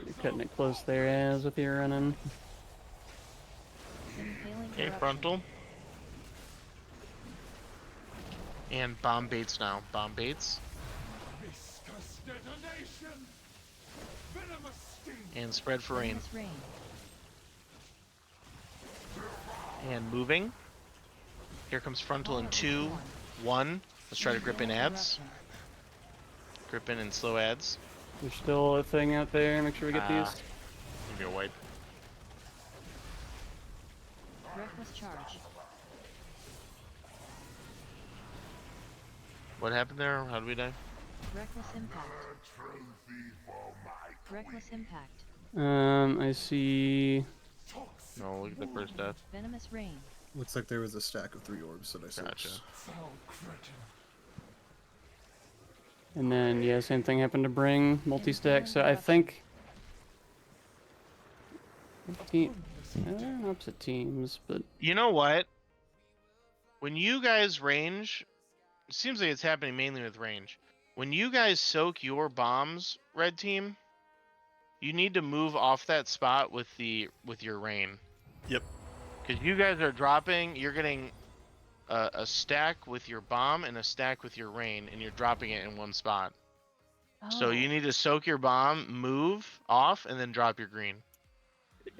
You're cutting it close there as with your running. Okay, frontal. And bomb baits now. Bomb baits. Viscous detonation. Venomous sting. And spread for rain. Rain. And moving. Here comes frontal in 2, 1. Let's try to grip in ads. Grip in and slow ads. There's still a thing out there. Make sure we get these. Give me a wipe. Reckless charge. What happened there? How did we die? Reckless impact. Reckless impact. I see. No, look at the first death. Venomous rain. Looks like there was a stack of 3 orbs that I saw. Gotcha. And then, yeah, same thing happened to bring multi-stack. So I think opposite teams, but You know what? When you guys range, it seems like it's happening mainly with range. When you guys soak your bombs, red team, you need to move off that spot with your rain. Yep. Because you guys are dropping, you're getting a stack with your bomb and a stack with your rain, and you're dropping it in one spot. So you need to soak your bomb, move off, and then drop your green.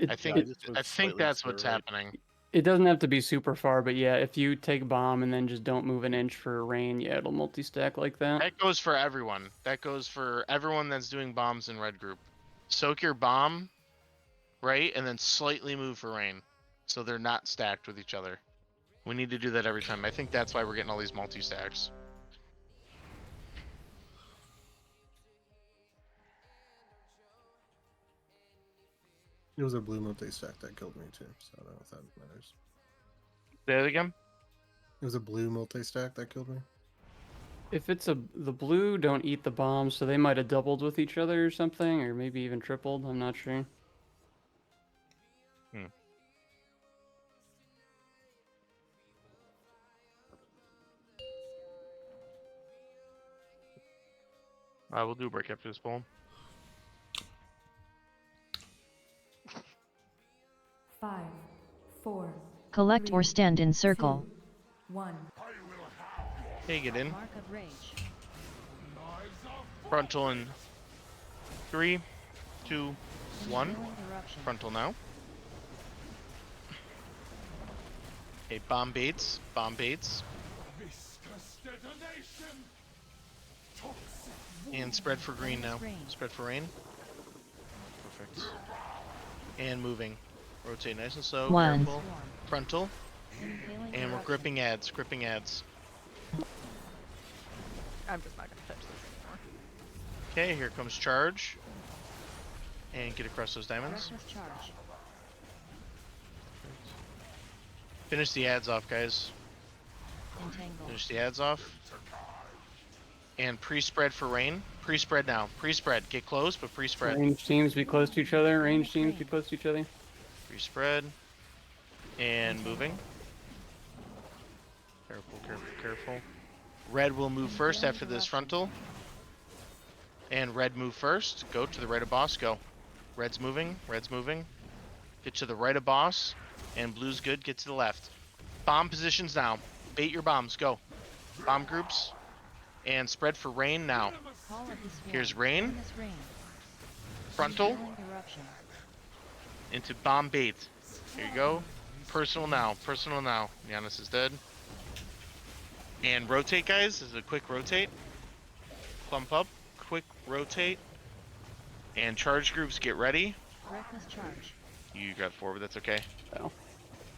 I think that's what's happening. it doesn't have to be super far. But yeah, if you take bomb and then just don't move an inch for rain, yeah, it'll multi-stack like that. That goes for everyone. That goes for everyone that's doing bombs in red group. Soak your bomb, right, and then slightly move for rain, so they're not stacked with each other. We need to do that every time. I think that's why we're getting all these multi-stacks. It was a blue multi stack that killed me too, so I don't know if that matters. Say that again? It was a blue multi-stack that killed me. If it's the blue, don't eat the bombs, so they might have doubled with each other or something, or maybe even tripled. I'm not sure. I will do break after this poem. 5, 4. Collect or 3, stand in circle. 2, 1. Okay, get in. Mark of rage. Frontal in 3, 2, 1. Imperial eruption. Frontal now. Okay, bomb baits. Bomb baits. Viscous detonation. And spread for green now. Rain. Spread for rain. Perfect. And moving. Rotate nice and slow. 1. Careful. Frontal. Impaling And we're eruption. gripping ads. Gripping ads. I'm just not gonna touch this anymore. Okay, here comes charge. And get across those diamonds. Reckless charge. Finish the ads off, guys. Entangle. Finish the ads off. And pre-spread for rain. Pre-spread now. Pre-spread. Get close, but pre-spread. Range teams be close to each other. Range teams be close to each other. Pre-spread. And moving. Careful, careful, careful. Red will move first after this frontal. And red move first. Go to the right of boss. Go. Red's moving. Red's moving. Get to the right of boss. And blue's good. Get to the left. Bomb positions now. Bait your bombs. Go. Bomb groups. And spread for rain now. Call of the swarm. Here's rain. Venomous rain. Frontal. Imperial eruption. Into bomb bait. Here you go. Personal now. Personal now. Giannis is dead. And rotate, guys. This is a quick rotate. Clump up. Quick rotate. And charge groups, get ready. Reckless charge. You got 4, but that's okay. Oh.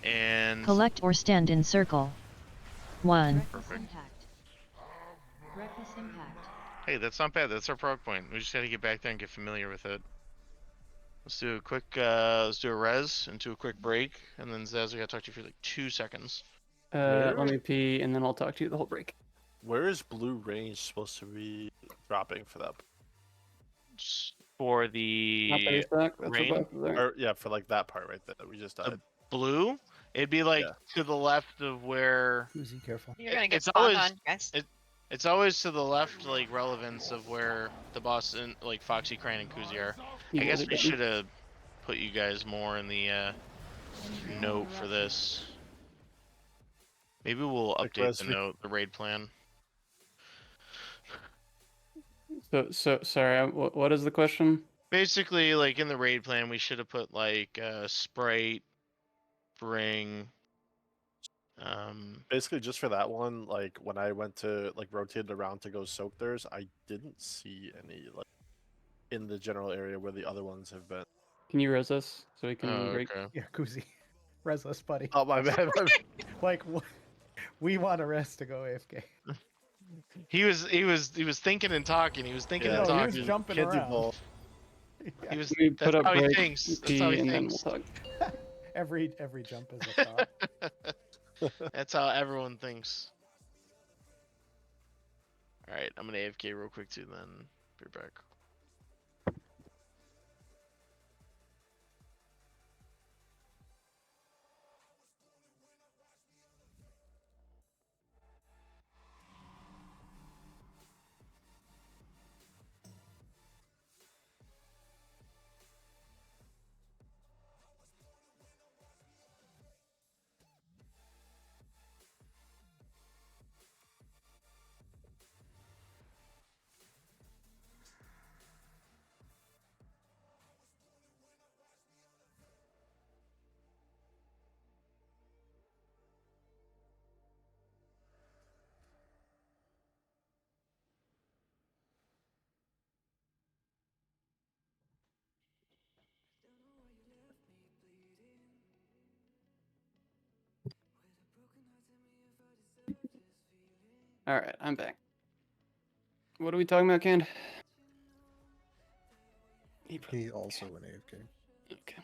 And Collect or stand in circle. 1. Reckless perfect. impact. Reckless impact. Hey, that's not bad. That's our prog point. We just gotta get back there and get familiar with it. Let's do a quick, let's do a res into a quick break, and then Zaz, I gotta talk to you for like 2 seconds. Let me pee, and then I'll talk to you the whole break. Where is blue range supposed to be dropping for that? For the Not base stack, that's rain, above there. Or, yeah, for like that part right there that we just died. blue, it'd be like to the left of where. Uzi, careful. You're gonna get It's spot always on, guys. it's always to the left, like relevance of where the boss and like Foxy, Crane, and Kuzi are. You I guess guys are we done. should have put you guys more in the note for this. Maybe we'll Like, update Res, the we- note, the raid plan. So sorry. What is the question? Basically, like in the raid plan, we should have put like Sprite, Bring. Basically, just for that one, like when I went to like rotated around to go soak theirs, I didn't see any like in the general area where the other ones have been. Can you res us so we can Oh, break? okay. Yeah, Kuzi. Restless, buddy. Oh my bad. Like, we want a rest to go AFK. He was thinking and talking. He was thinking Yeah, and he talking. was jumping Kids around. evolve. Yeah. He was. We That's put up how he break, thinks. That's pee, how he and then we'll thinks. talk. Every jump is a thought. That's how everyone thinks. All right, I'm gonna AFK real quick too. Then be back. All right, I'm back. What are we talking about, Canned? He also went AFK. Okay.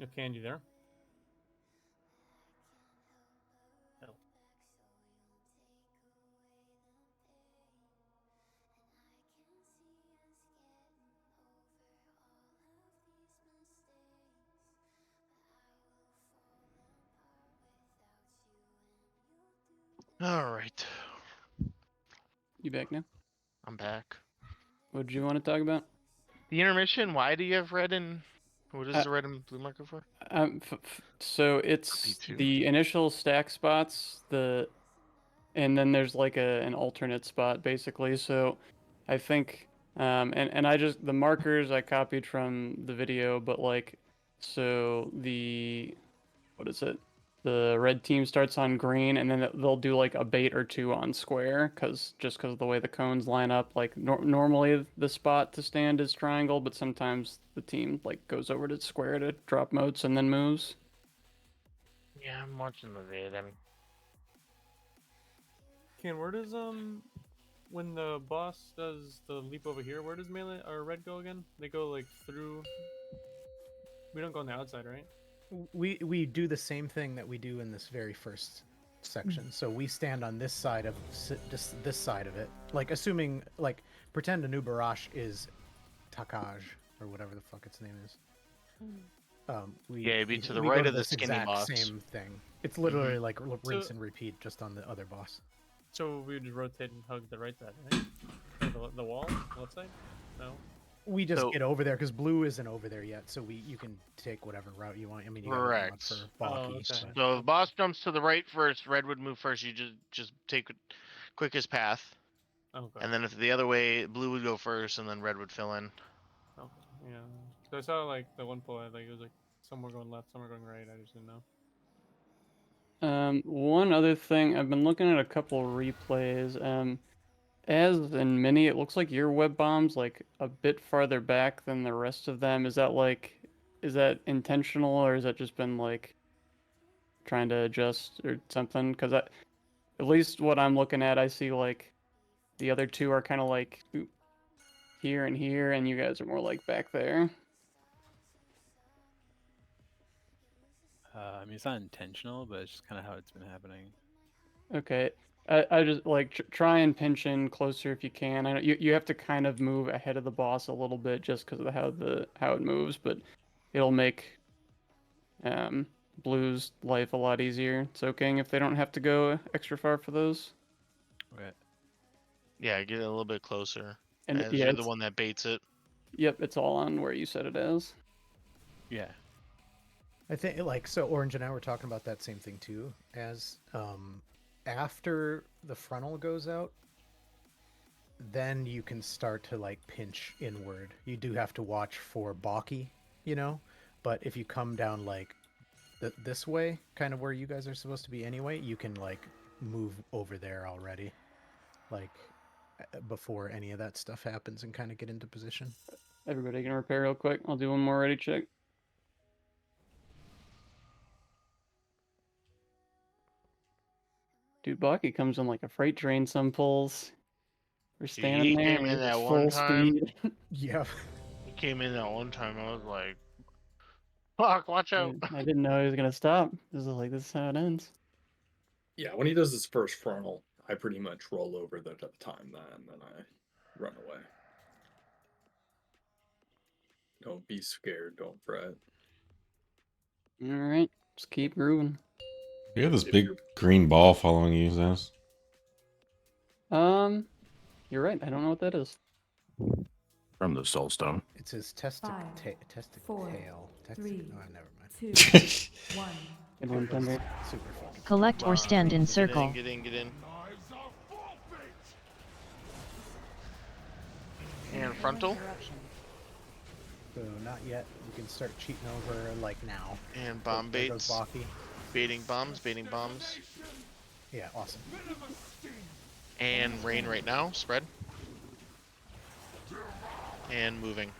No candy there. Oh. All right. You back now? I'm back. What did you want to talk about? The intermission. Why do you have red and what is the red and blue marker for? So it's P2. the initial stack spots, and then there's like an alternate spot basically. So I think, and I just the markers I copied from the video, but like, so what is it? The red team starts on green, and then they'll do like a bait or two on square, because of the way the cones line up. Like normally the spot to stand is triangle, but sometimes the team like goes over to square to drop motes and then moves. Yeah, I'm watching the vid. Ken, where does when the boss does the leap over here, where does melee or red go again? They go like through. We don't go on the outside, right? We do the same thing that we do in this very first section. So we stand on this side of just this side of it, like assuming like pretend a new Barash is Takaj or whatever the fuck its name is. Be to the we right go to of the this skinny exact boss. Same thing. It's literally Mhm. like rinse and repeat, just on the other boss. So we would just rotate and hug the right side, right? Or the wall, left side? No. We just get over there because blue isn't over there yet, so you can take whatever route you want. I mean, you gotta come up Correct. for Baki. So if the boss jumps to the right first, red would move first. You just take quickest path. Okay. And then if the other way, blue would go first, and then red would fill in. Okay. Yeah. So I saw like the one bullet, like it was like somewhere going left, somewhere going right. I just didn't know. One other thing, I've been looking at a couple replays. As in Mini, it looks like your web bomb's like a bit farther back than the rest of them. Is that intentional, or has that just been like trying to adjust or something? Because at least what I'm looking at, I see like the other two are kind of like here and here, and you guys are more like back there. I mean, it's not intentional, but it's just kind of how it's been happening. Okay. I just like try and pinch in closer if you can. I know you have to kind of move ahead of the boss a little bit just because of how it moves, but it'll make Blue's life a lot easier soaking if they don't have to go extra far for those. Okay. Yeah, get a little bit closer. And as yeah, you're the one that baits it. Yep, it's all on where you said it is. Yeah. I think like so Orange and I were talking about that same thing too, as after the frontal goes out, then you can start to like pinch inward. You do have to watch for Baki, but if you come down like this way, kind of where you guys are supposed to be anyway, you can like move over there already, like before any of that stuff happens, and kind of get into position. Everybody can repair real quick. I'll do one more ready check. Dude, Baki comes in like a freight train some pulls. We're standing there came and in he's that full one time. speed. Yeah. He came in that one time. I was like, "Fuck, watch out!" I didn't know he was gonna stop. This is how it ends. Yeah, when he does his first frontal, I pretty much roll over the time that, and then I run away. Don't be scared. Don't fret. All right, just keep grooving. You have this big green ball following you, Zaz. You're right. I don't know what that is. From the Soul Stone. It's his testicle tail. Three, Never mind. 2, 1. Good one, Thunder. Super fucking. Collect or stand in circle. Get in. And frontal. So not yet. You can start cheating over like now. And bomb There goes baits. Baki. Baiting bombs. Yeah, awesome. And rain right now. Spread. And moving.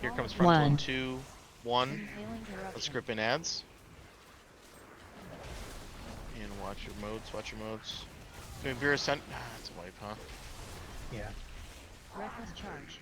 Here comes frontal. 1. 2, 1. Let's grip in ads. And watch your modes. Vera sent. It's a wipe, huh? Yeah. Reckless charge.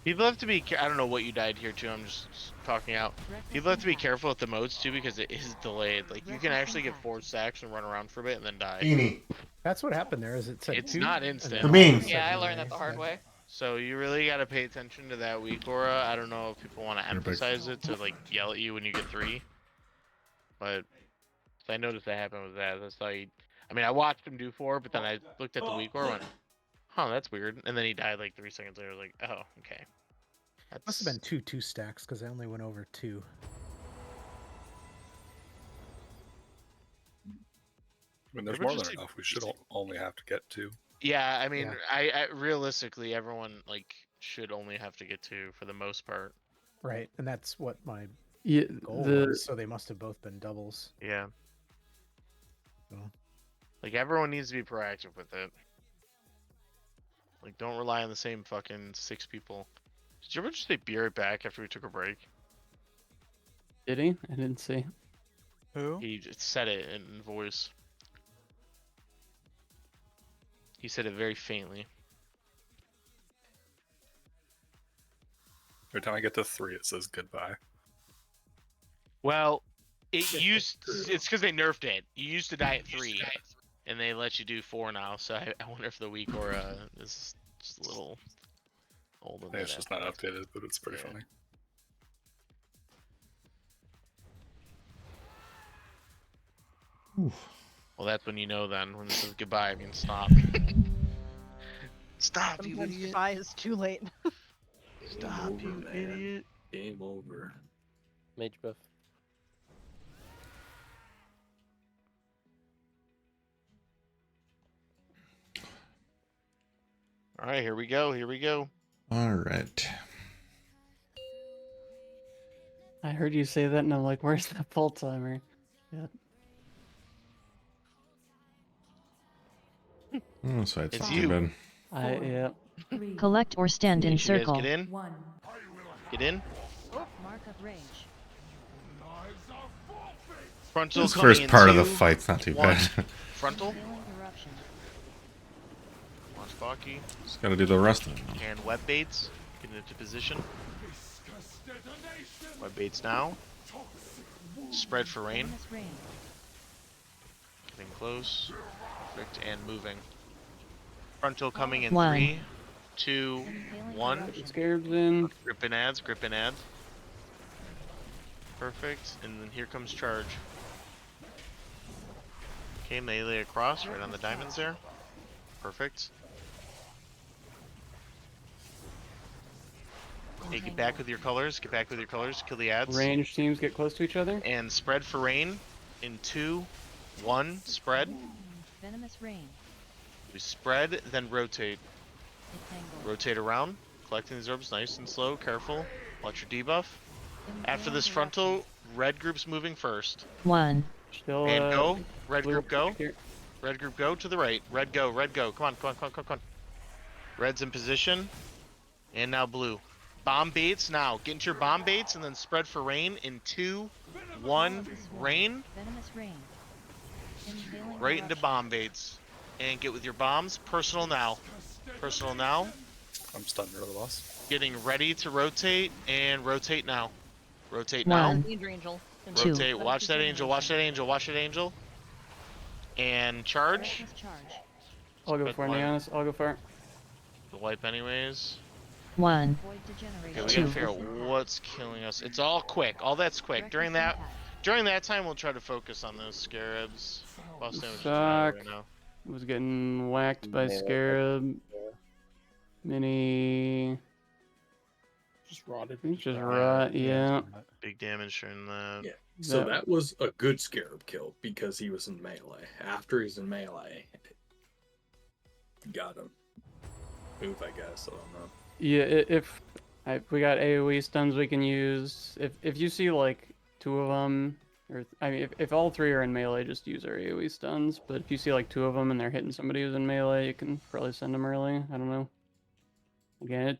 People have to be. I don't know what you died here to. I'm just talking out. People have to be careful with the modes too because it is delayed. Like you can actually get 4 stacks and run around for a bit and then die. Beanie. That's what happened there. Is it said It's 2, not and instant. then The all of a mean. sudden Yeah, I delay. learned that the hard way. So you really got to pay attention to that weak aura. I don't know if people want to emphasize it to like yell at you when you get 3, but I noticed that happened with that. That's how he. I mean, I watched him do 4, but then I looked at the weak aura and went, "Huh, that's weird." And then he died like 3 seconds later. I was like, "Oh, okay." That's... Must have been 2 stacks because I only went over 2. I mean, there's It would more than just be- enough. We should only have to get 2. Yeah, I mean, I realistically, everyone like should only have to get 2 for the most part. Right, and that's what my goal the was. So they must have both been doubles. Yeah. So. Like everyone needs to be proactive with it. Like, don't rely on the same fucking 6 people. Did you ever just say be right back after we took a break? did he? I didn't see. Who? He just said it in voice. He said it very faintly. Every time I get to 3, it says goodbye. Well, it's because they nerfed it. You used to die at 3, and they let you do 4 now. So I wonder if the weak aura is just a little older. I think it's just not updated, but it's pretty funny. Well, that's when you know then, when it says goodbye, I mean stop. Stop, you Sometimes idiot. goodbye is too late. Stop, you idiot. Game over. Mage buff. Alright, here we go, here we go. All right. I heard you say that, and I'm like, where's the full timer? Yeah. Oh, so it's It's not you. too bad. Yeah. Collect or stand in You guys circle. get in? Get in? Mark up range. Frontal This coming first in part of the 2, fight's not too 1. bad. Frontal. Launch Baki. Just gotta do the rest of it. And web baits. Get into position. Web baits now. Spread for rain. Getting close. Perfect. And moving. Frontal coming in 3, 2, 1. Scared's in. Grip and adds, grip and adds. Perfect. And then here comes charge. Okay, melee across, right on the diamonds there. Perfect. Hey, get back with your colors, get back with your colors, kill the ads. Range teams get close to each other. And spread for rain in 2, 1, spread. Venomous rain. We spread, then rotate. Rotate around, collecting these orbs nice and slow, careful. Watch your debuff. After this frontal, red group's moving first. 1. Still, And go. Red blue group go. here. Red group go to the right. Red go, red go. Come on, come on, come on, come on, come on. Red's in position. And now blue. Bomb baits now. Get into your bomb baits and then spread for rain in 2, 1, rain. Venomous rain. Impaling Right into eruption. bomb baits. And get with your bombs. Personal now. Personal now. I'm stunned near the boss. Getting ready to rotate and rotate now. Rotate now. One. Danger Angel. Rotate. Watch that angel. Watch that angel. Watch that angel. And charge. Reckless charge. I'll go Spread for it, one. Giannis. I'll go for it. The wipe anyways. 1. Okay, we 2. gotta figure out what's killing us. It's all quick. All that's quick. During that time, we'll try to focus on those scarabs. Boss damage is bad right now. Was getting whacked by Scarab. Mini. Just rotted. Just rot, yeah. Big damage during that. Yeah. So that was a good scarab kill because he was in melee. After he's in melee, got him. Move, I guess. I don't know. Yeah, if we got AoE stuns we can use. If you see like 2 of them, or I mean, if all 3 are in melee, just use our AoE stuns. But if you see like 2 of them and they're hitting somebody who's in melee, you can probably send them early. I don't know. Again,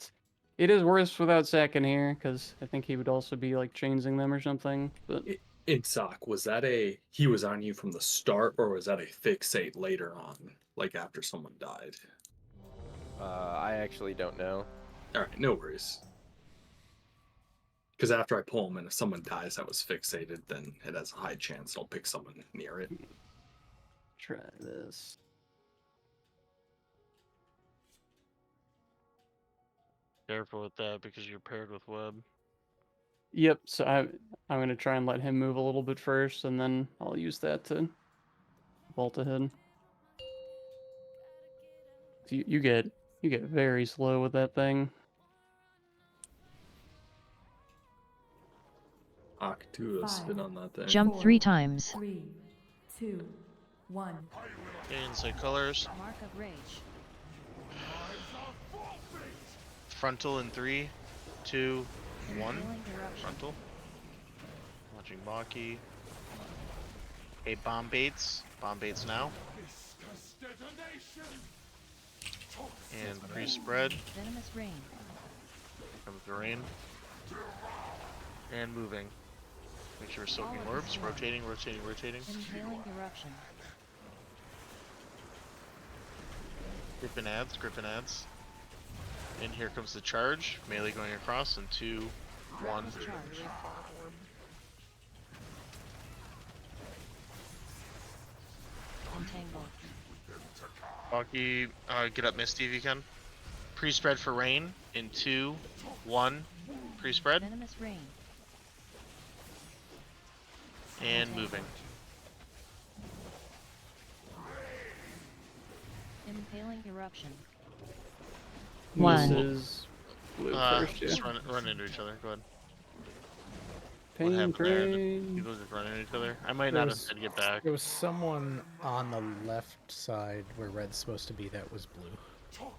it is worse without Sack in here because I think he would also be like chainsing them or something. But In Sock, was that he was on you from the start, or was that a fixate later on, like after someone died? I actually don't know. All right, no worries. Because after I pull them, and if someone dies that was fixated, then it has a high chance I'll pick someone near it. Try this. Careful with that because you're paired with web. Yep. So I'm gonna try and let him move a little bit first, and then I'll use that to vault ahead. So you get very slow with that thing. Octua spin on that thing. Jump 3 times. 3, 2, 1. Okay, inside colors. Mark of rage. Frontal in 3, 2, 1. Frontal. Watching Baki. Okay, bomb baits. Bomb baits now. And pre-spread. Venomous rain. Comes the rain. And moving. Make sure we're soaking orbs. Rotating, rotating, rotating. Impaling eruption. Gripping ads, gripping ads. And here comes the charge. Melee going across in 2, 1. Entangle. Baki, get up Misty if you can. Pre-spread for rain in 2, 1. Pre-spread. Venomous rain. And moving. Impaling eruption. This 1. is blue first, Just yeah. run into each other. Go ahead. What Pain happened there? Did drain. people just run into each other? I might not have said get back. There was someone on the left side where red's supposed to be that was blue. Call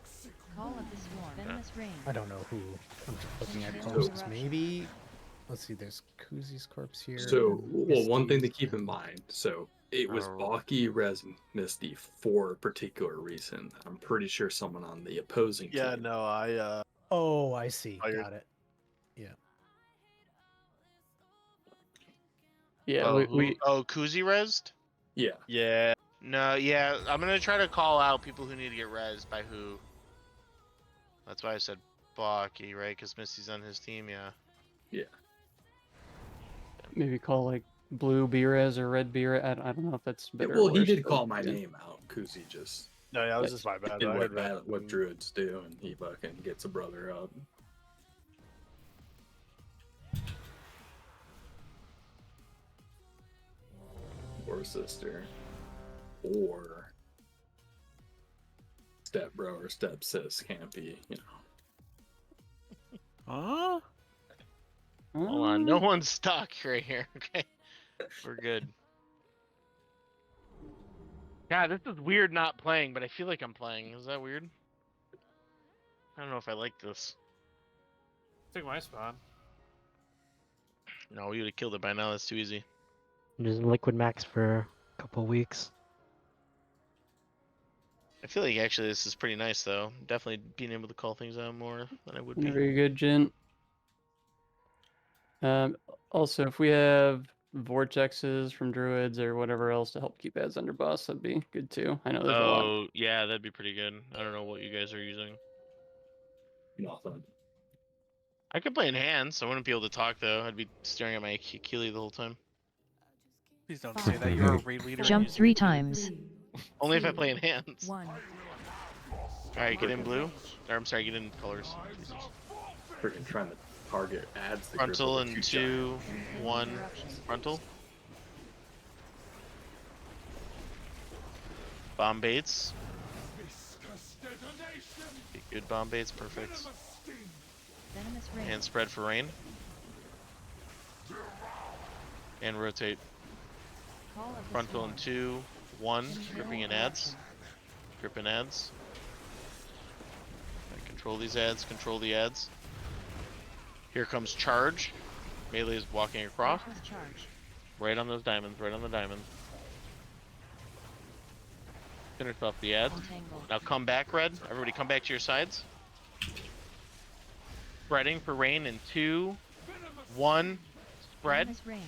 of the swarm. Venomous rain. I don't know who. I'm just looking at corpses. Maybe. Let's see. There's Kuzi's corpse here. So, well, one thing to Misty's. keep in mind. So, it was Baki, Rez, and Misty for a particular reason. I'm pretty sure someone on the opposing Yeah, team. no, I Oh, I see. Fired. Got it. Yeah. Yeah, Oh, we Kuzi rezzed? Yeah. Yeah. No, yeah. I'm gonna try to call out people who need to get rezzed by who. That's why I said Baki, right? Because Misty's on his team, yeah. Yeah. maybe call like blue B-Res or red B-Res. I don't know if that's better. Well, or he worse, did but call my yeah. name out. Kuzi just. No, yeah, that was just my bad. did I what, heard that. what druids do, and he fucking gets a brother up. Or sister. Or step bro or step sis can't be, you know. Huh? Hold on, no one's stuck right here, okay? We're good. God, this is weird not playing, but I feel like I'm playing. Is that weird? I don't know if I like this. Took my spot. No, we would have killed it by now. That's too easy. Just liquid max for a couple weeks. I feel like actually this is pretty nice though. Definitely being able to call things out more than I would be. Very good, Jin. Also, if we have vortexes from druids or whatever else to help keep ads under boss, that'd be good too. I know there's a lot. Oh, yeah, that'd be pretty good. I don't know what you guys are using. Nothing. I could play in hands. I wouldn't be able to talk though. I'd be staring at my Achilles the whole time. Please don't say that you're a raid leader. Jump 3 times. Only if I play in hands. 1. Alright, get in blue. Or I'm sorry, get in colors. Jesus. Freaking trying to target ads. the Frontal grip of a in two 2, 1. Frontal. Bomb baits. Good bomb baits, perfect. Venomous rain. And spread for rain. And rotate. Call of the Frontal in swarm. 2, 1. Gripping in ads. Gripping ads. Right, control these ads, control the ads. Here comes charge. Melee is walking across. Reckless charge. Right on those diamonds, right on the diamonds. Finish off the ads. Entangle. Now come back, red. Everybody come back to your sides. Spreading for rain in 2, 1. Spread. Venomous rain.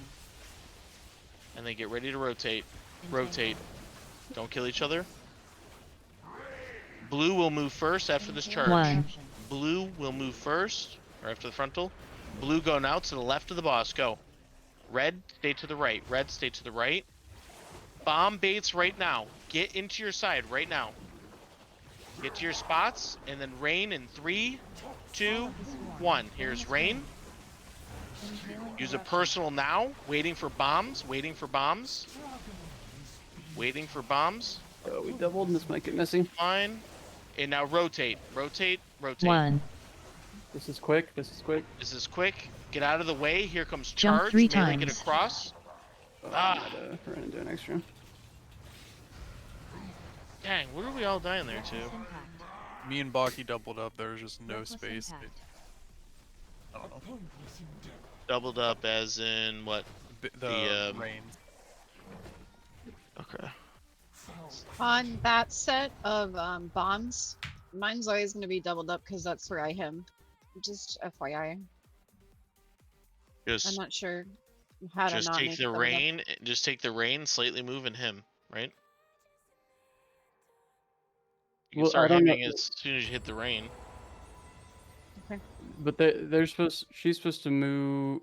And then get ready to rotate. Entangle. Rotate. Don't kill each other. Blue will move first after this charge. 1. Blue will move first, or after the frontal. Blue, go now to the left of the boss. Go. Red, stay to the right. Red, stay to the right. Bomb baits right now. Get into your side right now. Get to your spots, and then rain in 3, 2, 1. Here's rain. Use a personal now. Waiting for bombs. Waiting for bombs. Waiting for bombs. Oh, we doubled and this might get messy. Fine. And now rotate. Rotate. Rotate. 1. This is quick. This is quick. This is quick. Get out of the way. Here comes Jump charge. 3 Melee, get times. across. Oh, Ah. We're gonna do an extra. Dang, what are we all dying there to? Me and Baki doubled up. There was just no space. I don't know. Doubled up as in what? The rain. Okay. On that set of bombs, mine's always going to be doubled up because that's where I him. Just FYI. I'm Just not sure how to not take make the it doubled up. rain. Just take the rain, slightly move and him, right? You can Well, start I don't know- hemming as soon as you hit the rain. But they're supposed. She's supposed to move.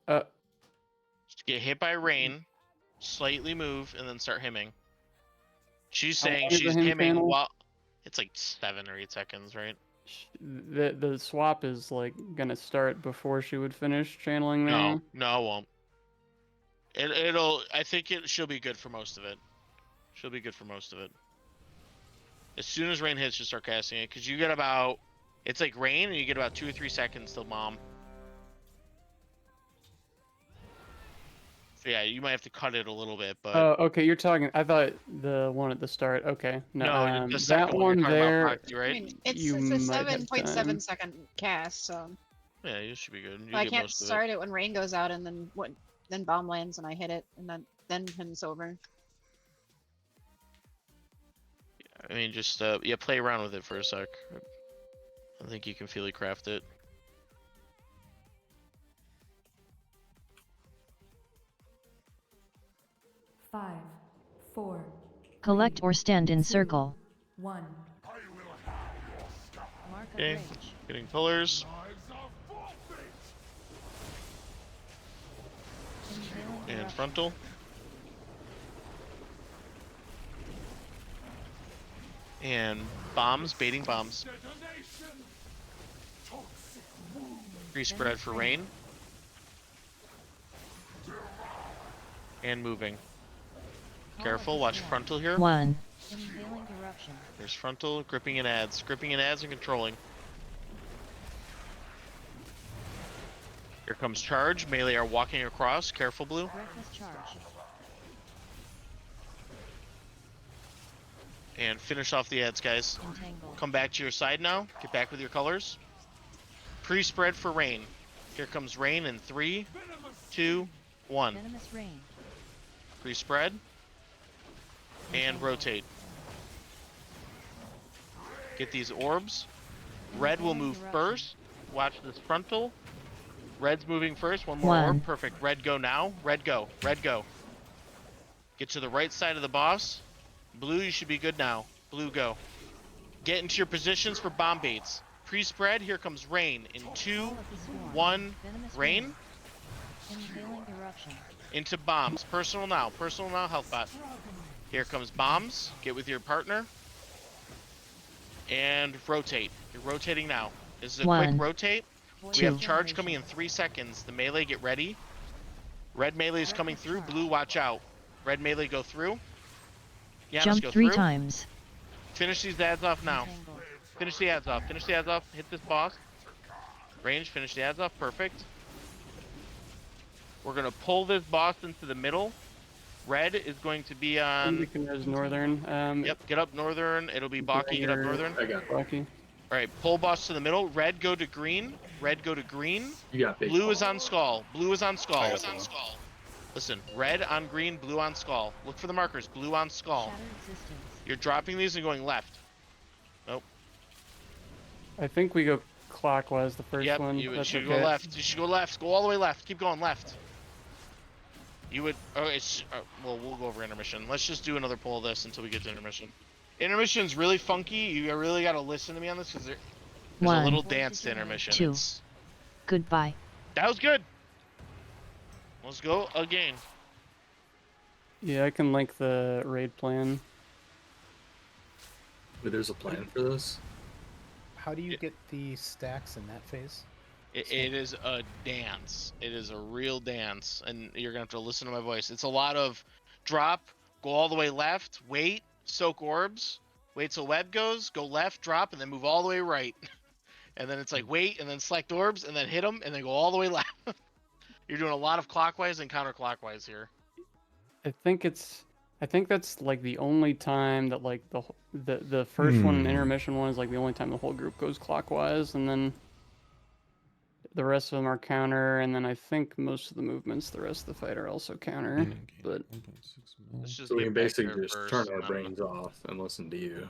Just get hit by rain, slightly move, and then start hemming. She's How saying long is the she's hem hemming channel? while it's like 7 or 8 seconds, right? The swap is like gonna start before she would finish channeling there. No, no, it won't. It'll. I think she'll be good for most of it. She'll be good for most of it. As soon as rain hits, just start casting it, because you get about. It's like rain, and you get about 2 or 3 seconds till bomb. So yeah, you might have to cut it a little bit, but. Oh, okay. You're talking. I thought the one at the start. Okay, no, No, the that second one one you're talking about, there. Proxy, right? I mean, it's you a might have 7.7 time. second cast, so Yeah, you should be good. You I get can't most of start it when rain goes out and then bomb lands and I hit it and then him's over. I mean, just yeah, play around with it for a sec. I think you can feely craft it. Five, 4, Collect or stand in circle. 1. Okay, getting pillars. And frontal. And bombs, baiting bombs. Pre-spread for rain. And moving. Careful, watch frontal here. 1. There's frontal, gripping and adds. Gripping and adds and controlling. Here comes charge. Melee are walking across. Careful, blue. And finish off the ads, guys. Come back to your side now. Get back with your colors. Pre-spread for rain. Here comes rain in 3, 2, 1. Pre-spread. And rotate. Get these orbs. Red will move first. Watch this frontal. Red's moving first. One more 1. orb. Perfect. Red go now. Red go. Red go. Get to the right side of the boss. Blue, you should be good now. Blue, go. Get into your positions for bomb baits. Pre-spread, here comes rain. In 2, 1, rain. Into bombs. Personal now. Personal now, health bot. Here comes bombs. Get with your partner. And rotate. You're rotating now. This is a 1, quick rotate. We 2. have charge coming in 3 seconds. The melee, get ready. Red melee is coming through. Blue, watch out. Red melee, go through. Giannis, Jump go 3 through. times. Finish these ads off now. Finish the ads off. Finish the ads off. Hit this boss. Range. Finish the ads off. Perfect. We're gonna pull this boss into the middle. Red is going to be on. We can res northern. Yep. Get up northern. It'll be Baki. Get up northern. I got it. Baki. All right. Pull boss to the middle. Red go to green. Red go to green. You got big. Blue is on skull. Blue is on skull. I got one. Listen. Red on green. Blue on skull. Look for the markers. Blue on skull. You're dropping these and going left. Nope. I think we go clockwise the first Yep, one. you That's should okay. go left. You should go left. Go all the way left. Keep going left. You would. Oh, it's. Well, we'll go over intermission. Let's just do another pull of this until we get to intermission. Intermission's really funky. You really got to listen to me on this because there's a 1, little dance to intermission. 2. It's, Goodbye. That was good. Let's go again. Yeah, I can link the raid plan. But there's a plan for this. How do you get the stacks in that phase? It is a dance. It is a real dance, and you're gonna have to listen to my voice. It's a lot of drop, go all the way left, wait, soak orbs, wait till web goes, go left, drop, and then move all the way right. And then it's like wait, and then select orbs, and then hit them, and then go all the way left. You're doing a lot of clockwise and counterclockwise here. I think that's like the only time that like the first one, intermission one, is like the only time the whole group goes clockwise, and then the rest of them are counter, and then I think most of the movements the rest of the fight are also counter. But Let's just So we get can back basically there just first, turn and our then- brains off and listen to you.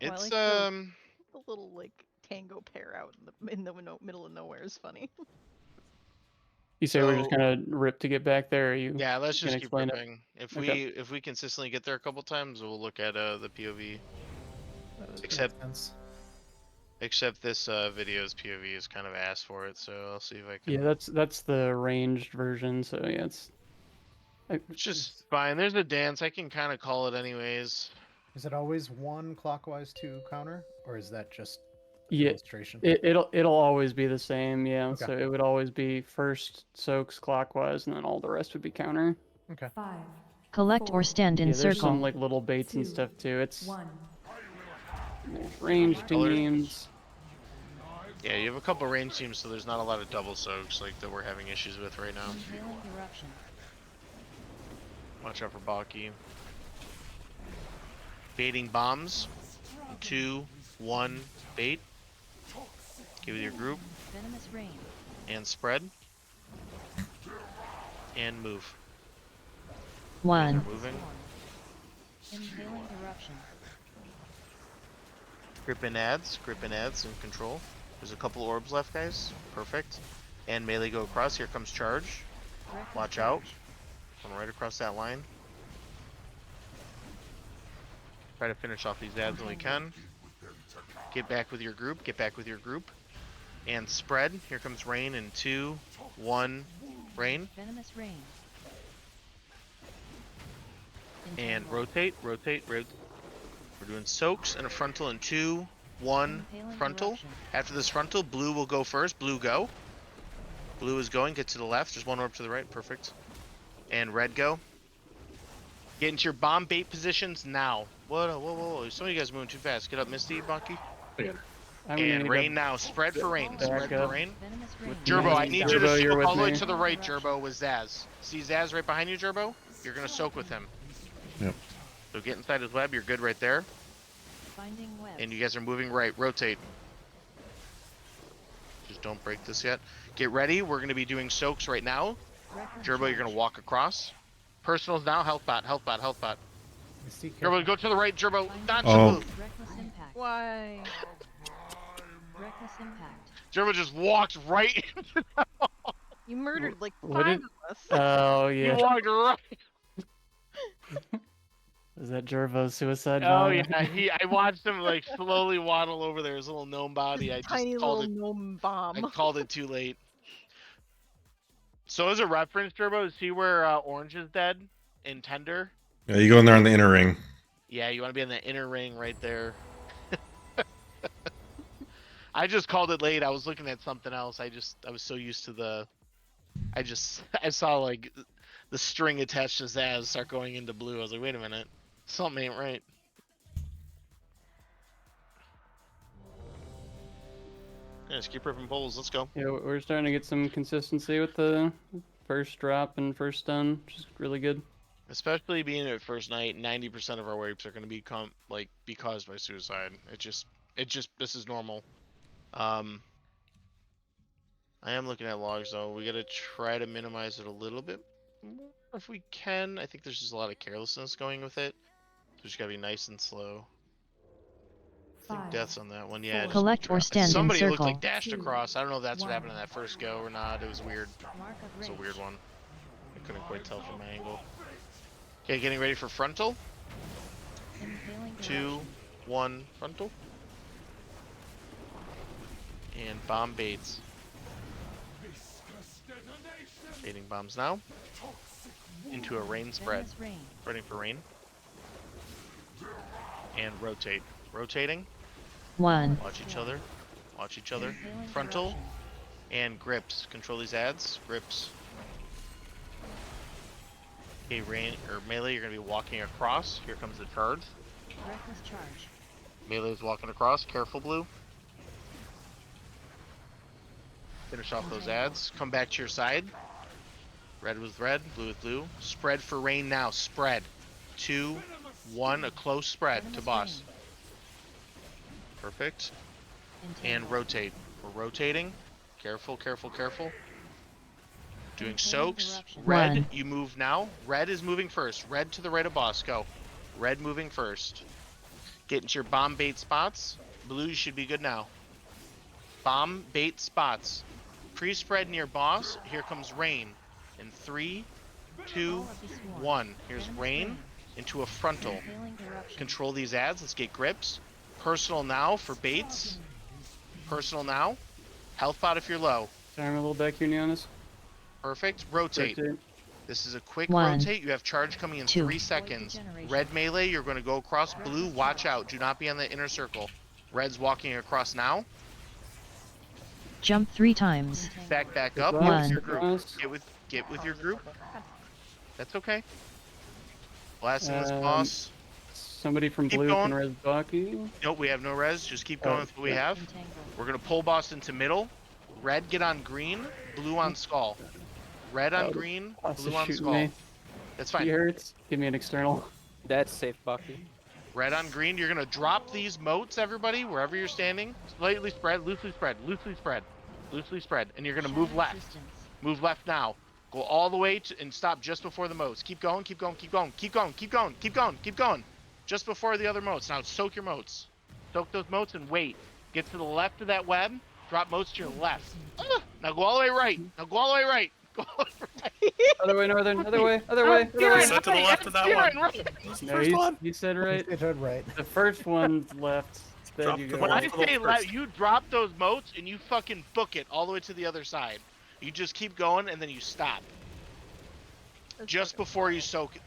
Well, I It's like the little like tango pair out in the middle of nowhere is funny. you say we're just gonna rip to get back there? Or are you? Yeah, let's gonna just keep explain it? ripping. If Okay. we consistently get there a couple times, we'll look at the POV. Except this video's POV is kind of asked for it, so I'll see if I can. Yeah, that's the ranged version. So yeah, it's just fine. There's a dance. I can kind of call it anyways. Is it always one clockwise, two counter, or is that just yeah. illustration? It'll always be the same. Yeah. Okay. So it would always be first soaks clockwise, and then all the rest would be counter. Okay. 5. Collect or stand in Yeah, there's circle. some like little baits and 2, stuff too. It's 1. range Color. teams. Yeah, you have a couple range teams, so there's not a lot of double soaks like that we're having issues with right now. Watch out for Baki. Baiting bombs. 2, 1, bait. Give it your group. Venomous rain. And spread. And move. 1. Moving. Impaling eruption. Grip in ads and control. There's a couple orbs left, guys. Perfect. And melee go across. Here comes charge. Watch out. Going right across that line. Try to finish off these ads when we can. Get back with your group. Get back with your group. And spread. Here comes rain in 2, 1, rain. Venomous rain. And rotate. We're doing soaks and a frontal in 2, 1, frontal. After this frontal, blue will go first. Blue go. Blue is going. Get to the left. There's one orb to the right. Perfect. And red go. Get into your bomb bait positions now. Whoa. Some of you guys are moving too fast. Get up, Misty, Bucky. And rain now. Spread for rain. Spread for rain. Gerbo, I need you to soak all the way to the right, Gerbo, with Zaz. See Zaz right behind you, Gerbo? You're going to soak with him. Yep. So get inside his web. You're good right there. Finding web. And you guys are moving right. Rotate. Just don't break this yet. Get ready. We're going to be doing soaks right now. Gerbo, you're going to walk across. Personals now. Health bot. Gerbo, go to the right, Gerbo. Not Oh. Reckless impact. Why? Reckless impact. Gerbo just walked right into the wall. You murdered like What 5 did- of us. Oh You yeah. walked right. Is that Jervo's suicide Oh bomb? yeah, I watched him like slowly waddle over there, his little gnome body. I just Tiny called little it. gnome bomb. I called it too late. So as a reference, Turbo, see where Orange is dead in Tender? Yeah, you go in there on the inner ring. Yeah, you want to be in the inner ring right there. I just called it late. I was looking at something else. I was so used to the. I saw like the string attached to Zaz start going into blue. I was like, wait a minute, something ain't right. Yeah, just keep ripping bowls. Let's go. Yeah, we're starting to get some consistency with the first drop and first stun, which is really good. Especially being at first night, 90% of our wipes are going to be caused by suicide. This is normal. I am looking at logs though. We got to try to minimize it a little bit more if we can. I think there's just a lot of carelessness going with it. So just got to be nice and slow. I think 5. deaths on that one. Yeah. just Collect or stand in somebody looked circle. like dashed across. I don't know if that's what 1. happened in that first go or not. It was weird. Mark of It's a race. weird one. I couldn't quite tell from my angle. Okay, getting ready for frontal. Impaling 2, eruption. 1, frontal. And bomb baits. Baiting bombs now. Into a rain spread. Spreading for rain. And rotate. Rotating. 1. Watch each other. Watch each other. Frontal. And grips. Control these ads. Grips. Okay, rain or melee, you're gonna be walking across. Here comes the charge. Reckless charge. Melee is walking across. Careful, blue. Finish off those ads. Come back to your side. Red with red, blue with blue. Spread for rain now. Spread. 2, 1. A close spread to boss. Perfect. And rotate. We're rotating. Careful, careful, careful. Doing soaks. Red, 1. you move now. Red is moving first. Red to the right of boss. Go. Red moving first. Get into your bomb bait spots. Blue, you should be good now. Bomb bait spots. Pre-spread near boss. Here comes rain. In 3, 2, 1. Here's rain into a frontal. Control these ads. Let's get grips. Personal now for baits. Personal now. Health pot if you're low. Sorry, I'm a little back here, Neonis. Perfect. Rotate. This is a quick 1, rotate. You have charge coming in 2. 3 seconds. Red melee, you're going to go across. Blue, watch out. Do not be on the inner circle. Red's walking across now. Jump 3 times. Back up. Get 1. with your group. Get with your group. That's okay. Blasting this boss. Somebody from Keep blue going. can res Bucky. Nope, we have no res. Just keep going with what we have. We're going to pull boss into middle. Red, get on green. Blue on skull. Red on green. Boss Blue is on shooting skull. me. That's fine. He hurts. Give me an external. That's safe, Bucky. Red on green. You're going to drop these moats, everybody, wherever you're standing. Slightly spread, loosely spread, loosely spread, loosely spread. And you're going to move left. Move left now. Go all the way to, and stop just before the moats. Keep going, keep going, keep going, keep going, keep going, keep going, keep going. Just before the other moats. Now soak your moats. Soak those moats and wait. Get to the left of that web. Drop moats to your left. Now go all the way right. Now go all the way right. Go all the way right. Other way, northern. Other way. Other way. Other way. Set to the left of that one. No, he said right. It said right. The first one's left. Then Drop you the go. When I Follow say first. left, you drop those moats and you fucking book it all the way to the other side. You just keep going and then you stop. Just before you soak it.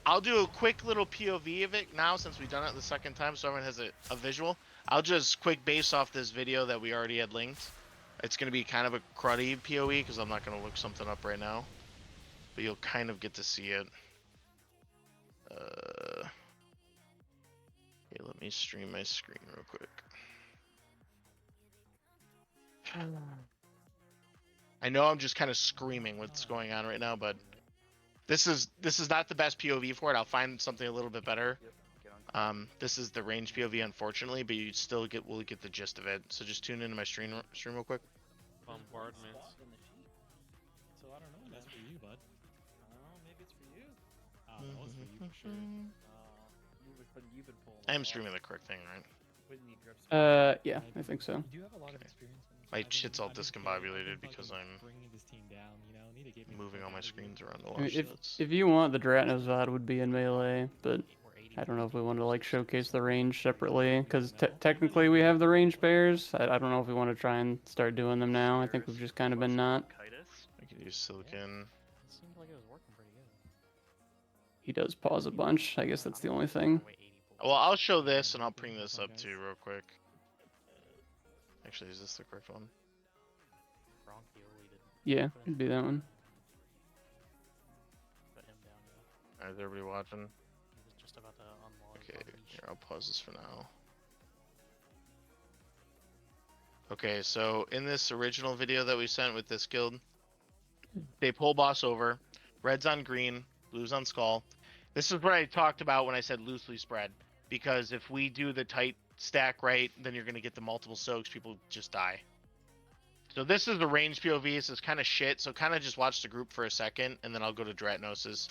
I'll do a quick little POV of it now since we've done it the second time so everyone has a visual. I'll just quick base off this video that we already had linked. It's going to be kind of a cruddy POE because I'm not going to look something up right now. But you'll kind of get to see it. Okay, let me stream my screen real quick. I know I'm just kind of screaming what's going on right now, but this is not the best POV for it. I'll find something a little bit better. This is the range POV, unfortunately, but you still will get the gist of it. So just tune into my stream real quick. Bombardments. So I don't know. That's for you, bud. Maybe it's for you. No, it's for you for sure. You've been pulling. I am streaming the correct thing, right? Yeah, I think so. You do have a lot of experience. My shit's all discombobulated because I'm bringing this team down. You know, need to get moving all my screens around a I lot. mean, if you want, the Dratnos VOD would be in melee, but I don't know if we want to like showcase the range separately because technically we have the range pairs. I don't know if we want to try and start doing them now. I think we've just kind of been not. I could use Silken. It seemed like it was working pretty good. He does pause a bunch. I guess that's the only thing. Well, I'll show this and I'll bring this up too real quick. Actually, is this the correct one? Yeah, it'd be that one. Alright, is everybody watching? Just about to unlock. Okay, here, I'll pause this for now. Okay, so in this original video that we sent with this guild, they pull boss over, red's on green, blue's on skull. This is what I talked about when I said loosely spread, because if we do the tight stack right, then you're going to get the multiple soaks, people just die. So this is the range POV, this is kind of shit, so kind of just watch the group for a second, and then I'll go to Dratnos's.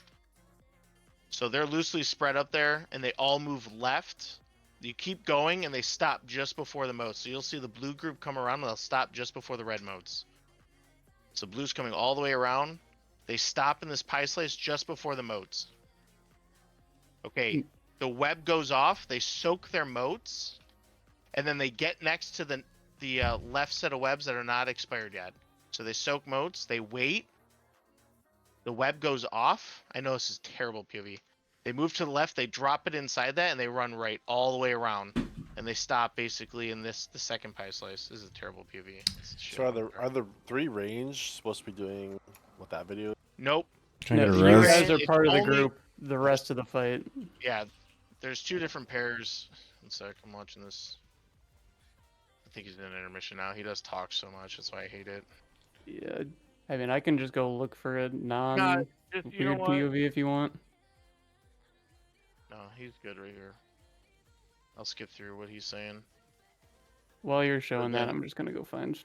So they're loosely spread up there, and they all move left. You keep going, and they stop just before the moats. So you'll see the blue group come around, and they'll stop just before the red moats. So blue's coming all the way around. They stop in this pie slice just before the moats. Okay, the web goes off. They soak their moats, and then they get next to the left set of webs that are not expired yet. So they soak moats. They wait. the web goes off. I know this is terrible POV. They move to the left, they drop it inside that, and they run right all the way around. And they stop basically in the second pie slice. This is a terrible POV. So are the 3 range supposed to be doing what that video? Nope. Can I No, get a you res? guys are It's part of the only- group the rest of the fight. Yeah, there's 2 different pairs. One sec, I'm watching this. I think he's in an intermission now. He does talk so much, that's why I hate it. Yeah, I mean, I can just go look for a you know non-weird what? POV if you want. No, he's good right here. I'll skip through what he's saying. While you're showing that, then- I'm just gonna go find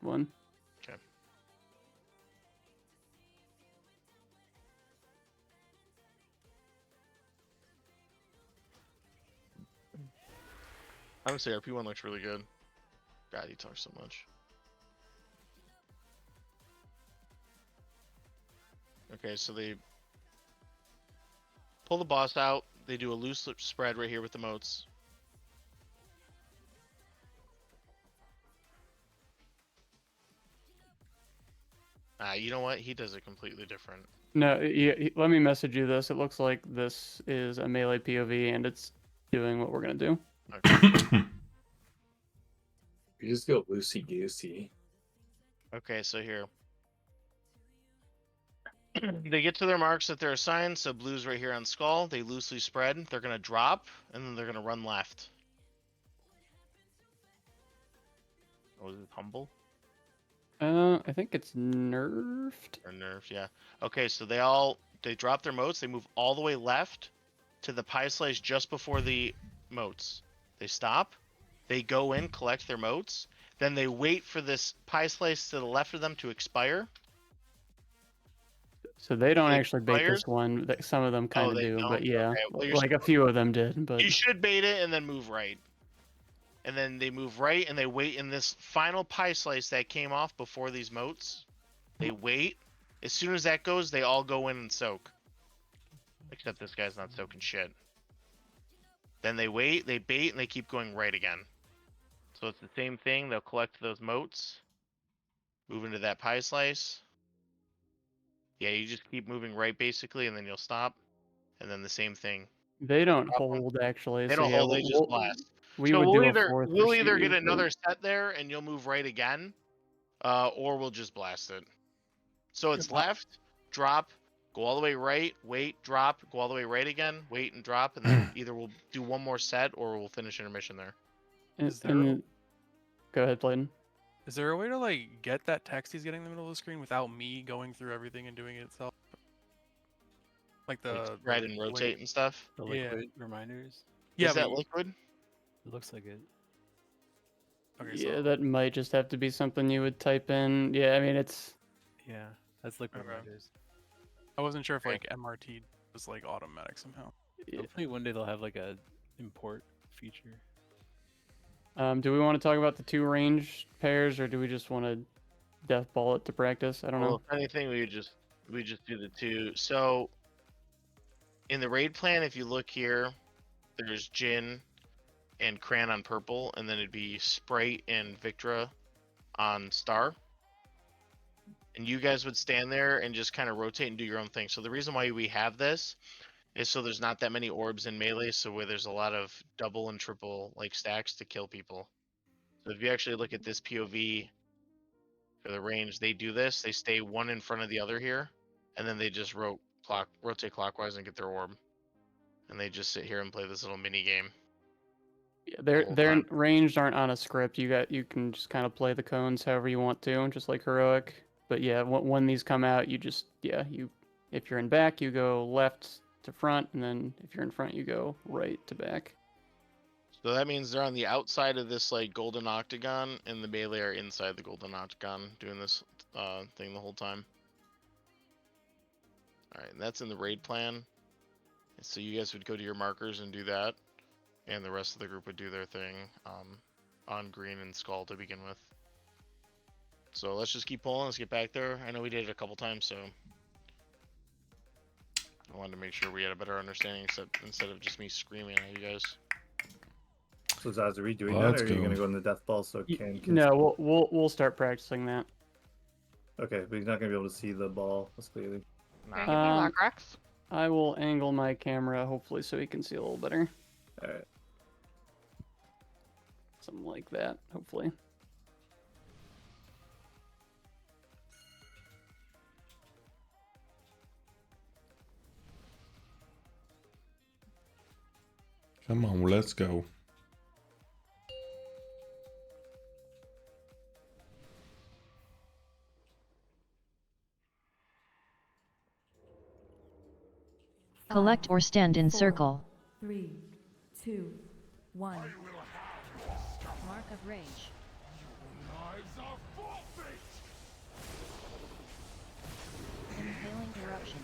one. Okay. Honestly, RP1 looks really good. God, he talks so much. Okay, so they pull the boss out. They do a loose lip spread right here with the moats. You know what? He does it completely different. No, let me message you this. It looks like this is a melee POV, and it's doing what we're gonna do. Okay. You just go loosey goosey. Okay, so here. They get to their marks that they're assigned, so blue's right here on skull. They loosely spread. They're gonna drop, and then they're gonna run left. Oh, is it humble? I think it's nerfed. Or nerfed, yeah. Okay, so they drop their moats. They move all the way left to the pie slice just before the moats. They stop. They go in, collect their moats. Then they wait for this pie slice to the left of them to expire. So they don't It actually bait expires? this one. Some of them kind of they do, don't? but yeah, Okay, well, you're like a few of them did. But You should bait it and then move right. And then they move right and they wait in this final pie slice that came off before these moats. They wait. As soon as that goes, they all go in and soak. Except this guy's not soaking shit. Then they wait, they bait, and they keep going right again. So it's the same thing. They'll collect those moats. Move into that pie slice. Yeah, you just keep moving right basically, and then you'll stop. And then the same thing. they don't hold actually. They so don't yeah, hold, they just blast. We So would we'll do either a fourth. we'll for either get Shiyu, but- another set there and you'll move right again, or we'll just blast it. So it's left, drop, go all the way right, wait, drop, go all the way right again, wait and drop, and then either we'll do one more set or we'll finish intermission there. Go ahead, Bladen. Is there a way to like get that text he's getting in the middle of the screen without me going through everything and doing it itself? Like the spread and rotate and stuff. The Yeah. liquid reminders. Yeah, Is that but- liquid? It looks like it. Okay, Yeah, so that might just have to be something you would type in. Yeah, I mean it's. Yeah, that's liquid Okay. reminders. I wasn't sure if like MRT was like automatic somehow. Hopefully one day they'll have like a import feature. Do we want to talk about the 2 range pairs, or do we just want to death ball it to practice? I don't Well, know. if anything, we just do the 2. So in the raid plan, if you look here, there's Jin and Cran on purple, and then it'd be Sprite and Victra on star. And you guys would stand there and just kind of rotate and do your own thing. So the reason why we have this is so there's not that many orbs in melee, so where there's a lot of double and triple like stacks to kill people. So if you actually look at this POV for the range, they do this. They stay one in front of the other here, and then they just rotate clockwise and get their orb. And they just sit here and play this little mini game. Yeah, whole their time. ranged aren't on a script. You can just kind of play the cones however you want to, just like heroic. But yeah, when these come out, you just if you're in back, you go left to front, and then if you're in front, you go right to back. So that means they're on the outside of this like golden octagon, and the melee are inside the golden octagon, doing this thing the whole time. All right, and that's in the raid plan. And so you guys would go to your markers and do that, and the rest of the group would do their thing on green and skull to begin with. So let's just keep pulling. Let's get back there. I know we did it a couple times, so I wanted to make sure we had a better understanding, instead of just me screaming at you guys. So Zaz, are we doing Well, that, let's or are you go. gonna go in the death ball so Ken can? No, we'll start practicing that. Okay, but he's not gonna be able to see the ball as clearly. Okay, give me lock rocks. I will angle my camera, hopefully, so he can see a little better. Alright. Something like that, hopefully. Come on, let's go. Collect or stand in circle. 3, 2, 1. Mark of rage. Impaling eruption.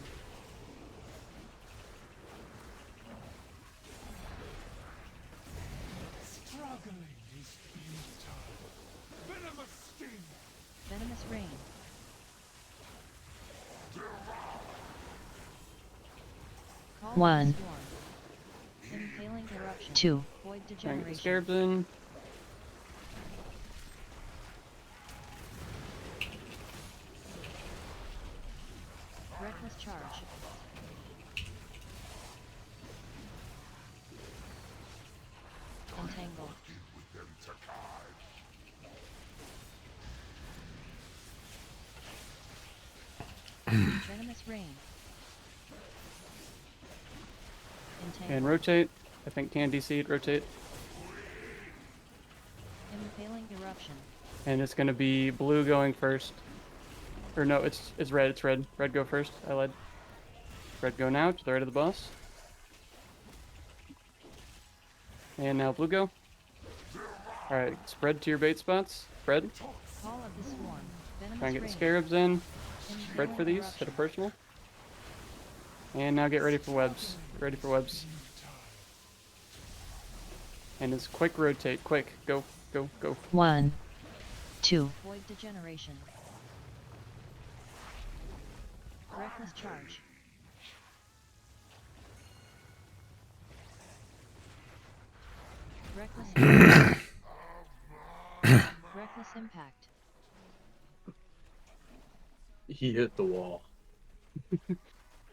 Struggling is futile. Venomous sting. Venomous rain. Call 1. Storm. Impaling eruption. 2. Void Trying to get degeneration. scarabs in. Reckless charge. Entangle. Venomous rain. Entangle. And rotate. I think Candy Seed, rotate. Impaling eruption. And it's gonna be blue going first. Or no, it's red, it's red. Red go first, I led. Red go now, to the right of the boss. And now blue go. Alright, spread to your bait spots. Spread. Call of the swarm. Venomous Try and get the rain. scarabs in. Spread Impaling for these, eruption. hit a personal. And now get ready for webs. Get ready for webs. And it's quick rotate, quick. Go, go, go. 1. 2. Void degeneration. Reckless charge. Reckless impact. Reckless impact. He hit the wall.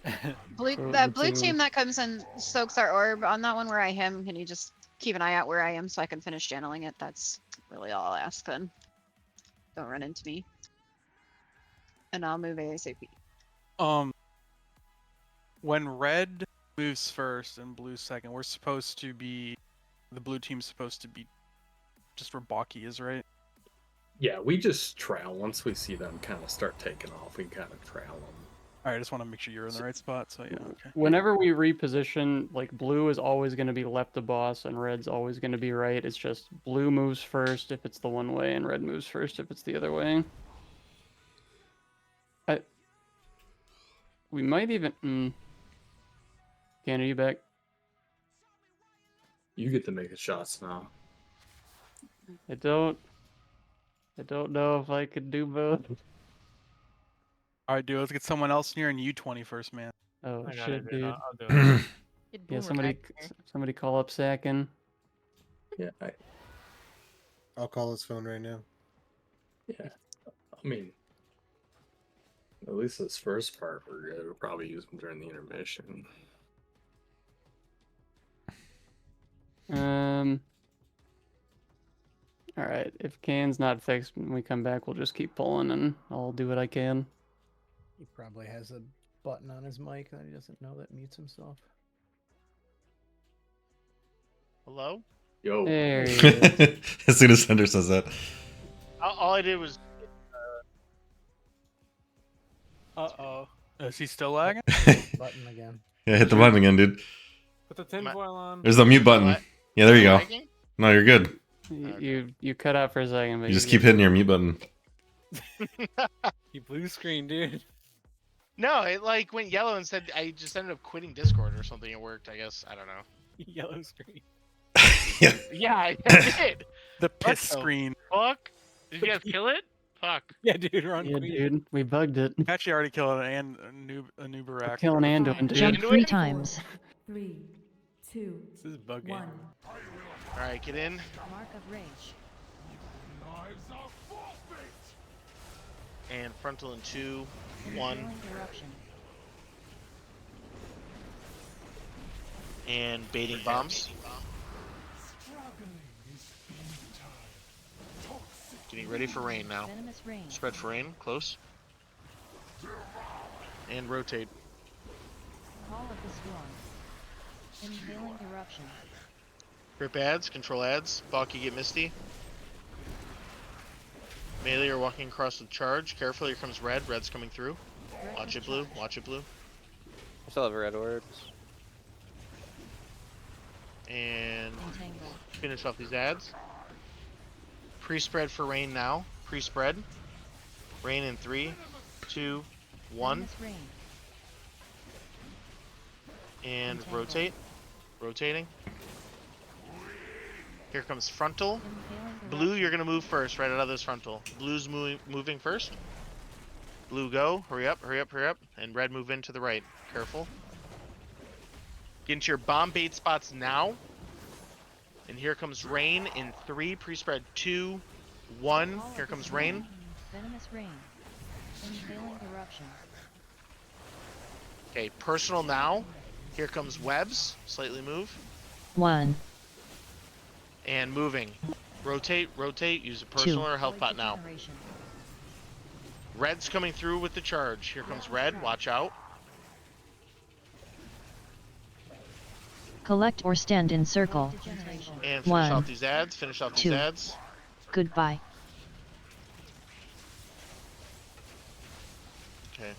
That blue team that comes and soaks our orb on that one where I am, can you just keep an eye out where I am so I can finish channeling it? That's really all I'll ask then. Don't run into me. And I'll move ASAP. When red moves first and blue second, we're supposed to be, the blue team's supposed to be just where Baki is, right? Yeah, we just trail. Once we see them kind of start taking off, we kind of trail them. Alright, I just want to make sure you're in the right spot, so yeah, okay. Whenever we reposition, like blue is always going to be left of boss and red's always going to be right. It's just blue moves first if it's the one way and red moves first if it's the other way. We might even... Ken, are you back? You get to make the shots now. I don't know if I could do both. Alright, dude, let's get someone else near and you 20 first, man. Oh I got shit, it, dude. I'll do it. Yeah, somebody call up Sakin. Yeah, I'll call his phone right now. Yeah, I mean, at least this first part we're good. We'll probably use them during the intermission. Alright, if Can's not fixed when we come back, we'll just keep pulling and I'll do what I can. He probably has a button on his mic that he doesn't know that mutes himself. Hello? Yo. There he is. As soon as Thunder says that. All I did was. Uh-oh. Is he still lagging? Button again. Yeah, hit the button again, dude. Put the tinfoil on. There's the mute button. Yeah, there you go. No, you're good. You cut out for a second, but You just keep hitting your mute button. You blue screen, dude. No, it like went yellow and said I just ended up quitting Discord or something. It worked, I guess. I don't know. Yellow screen. Yeah, I did. The What piss the screen. Fuck. Did you guys kill it? Fuck. Yeah, dude, we're on Yeah, Queen. dude, we bugged it. Actually already killed an Anubarak. Killing Anduin, dude. Jump 3 times. 3, 2, This is bug 1. game. Alright, get in. Mark of rage. And frontal in 2, 1. Impaling eruption. And baiting bombs. Getting ready for rain now. Venomous rain. Spread for rain, close. And rotate. Call of the storm. Impaling eruption. Grip ads, control ads. Balky get misty. Melee are walking across with charge. Careful, here comes red. Red's coming through. Watch it blue, watch it blue. I still have red orbs. And finish off these ads. Pre-spread for rain now. Pre-spread. Rain in 3, 2, 1. And rotate. Rotating. Here comes frontal. Blue, you're gonna move first, right out of this frontal. Blue's moving first. Blue go. Hurry up, hurry up, hurry up. And red move into the right. Careful. Get into your bomb bait spots now. And here comes rain in 3. Pre-spread 2, 1. Here comes rain. Venomous rain. Impaling eruption. Okay, personal now. Here comes webs. Slightly move. 1. And moving. Rotate, rotate. Use a personal or health pot now. Red's coming through with the charge. Here comes red. Watch out. Collect or stand in circle. And finish 1. off these ads. Finish off these 2. ads. Goodbye. Okay.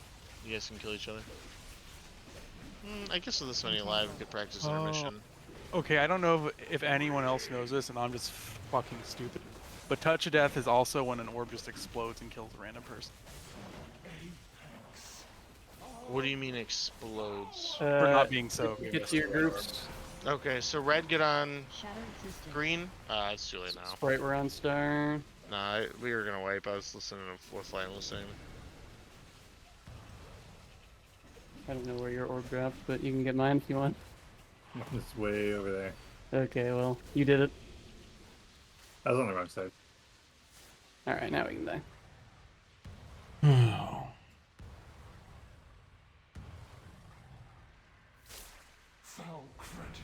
You guys can kill each other. I guess with this many alive, we could practice intermission. Okay, I don't know if anyone else knows this, and I'm just fucking stupid. But touch of death is also when an orb just explodes and kills a random person. What do you mean explodes? For not being soaked. Get to your groups. Okay, so red get on green. It's too late now. Sprite we're on star. Nah, we were gonna wipe. I was listening to what Flight was saying. I don't know where your orb dropped, but you can get mine if you want. It's way over there. Okay, well, you did it. I was on the wrong side. Alright, now we can die. Oh. Foul cretin.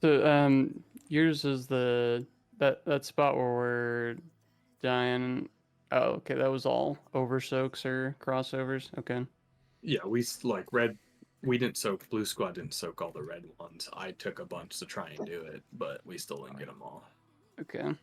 So, yours is that spot where we're dying. Oh, okay, that was all over soaks or crossovers. Okay. Yeah, red. We didn't soak. Blue squad didn't soak all the red ones. I took a bunch to try and do it, but we still didn't get them all. Okay.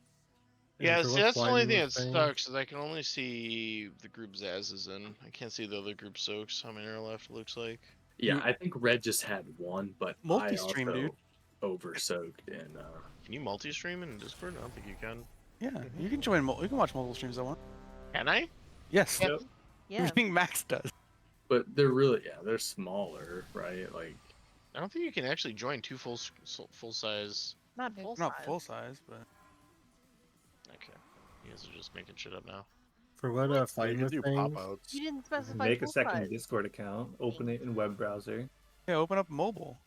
Yeah, for see, what that's the only Flying thing that was saying- sucks is I can only see the group Zaz is in. I can't see the other group soaks. How many are left? It looks like. Yeah, I think red just had one, but Multi-stream, I also dude. over soaked in. Can you multi-stream in Discord? I don't think you can. Yeah, you can join. You can watch multiple streams at once. Can I? Yes. Yep. Yeah. Everything Max does. But they're smaller, right? Like, I don't think you can actually join 2 full size. Not full Not size. full size, but. Okay. You guys are just making shit up now. For what You Fighting can was do saying, pop-outs. You didn't specify make a full second size. Discord account, open it in web browser. Yeah, open up mobile.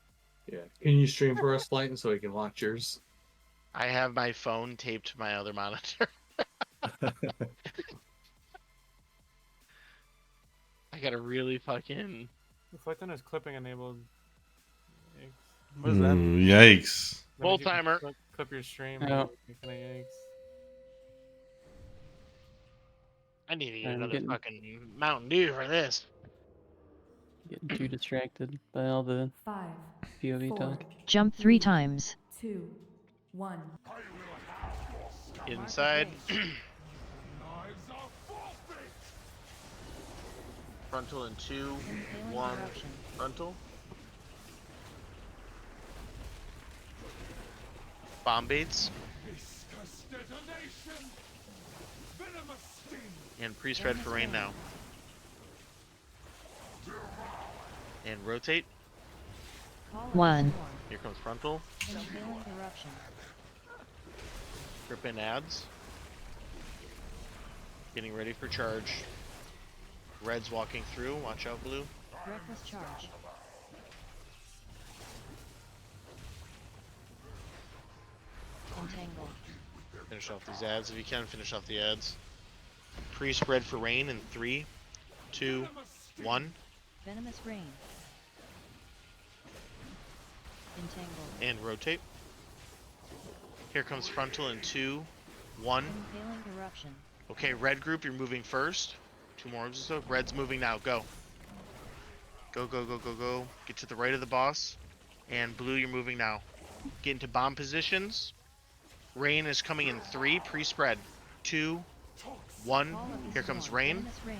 Yeah. Can you stream for us, Flight, so we can watch yours? I have my phone taped to my other monitor. I gotta really fucking. Reflecting is clipping enabled. What is that? Ooh, yikes. That Full means you can timer. Clip your stream. Oh. Yikes. I need to get I'm another getting- fucking Mountain Dew for this. Getting too distracted by all the 5, POV 4, talk. Jump 3 times. 2, 1. Get inside. Frontal in 2, 1. Frontal. Bomb baits. Viscous detonation. Venomous sting. And pre-spread for rain now. And rotate. 1. Here comes frontal. Impaling eruption. Grip in ads. Getting ready for charge. Red's walking through. Watch out, blue. Reckless charge. Entangled. finish off these ads. If you can, finish off the ads. Pre-spread for rain in 3, 2, 1. Venomous rain. Entangled. And rotate. Here comes frontal in 2, 1. Impaling eruption. Okay, red group, you're moving first. 2 more orbs or so. Red's moving now. Go. Go, go, go, go, go. Get to the right of the boss. And blue, you're moving now. Get into bomb positions. Rain is coming in 3. Pre-spread. 2, 1. Here comes rain. Venomous rain.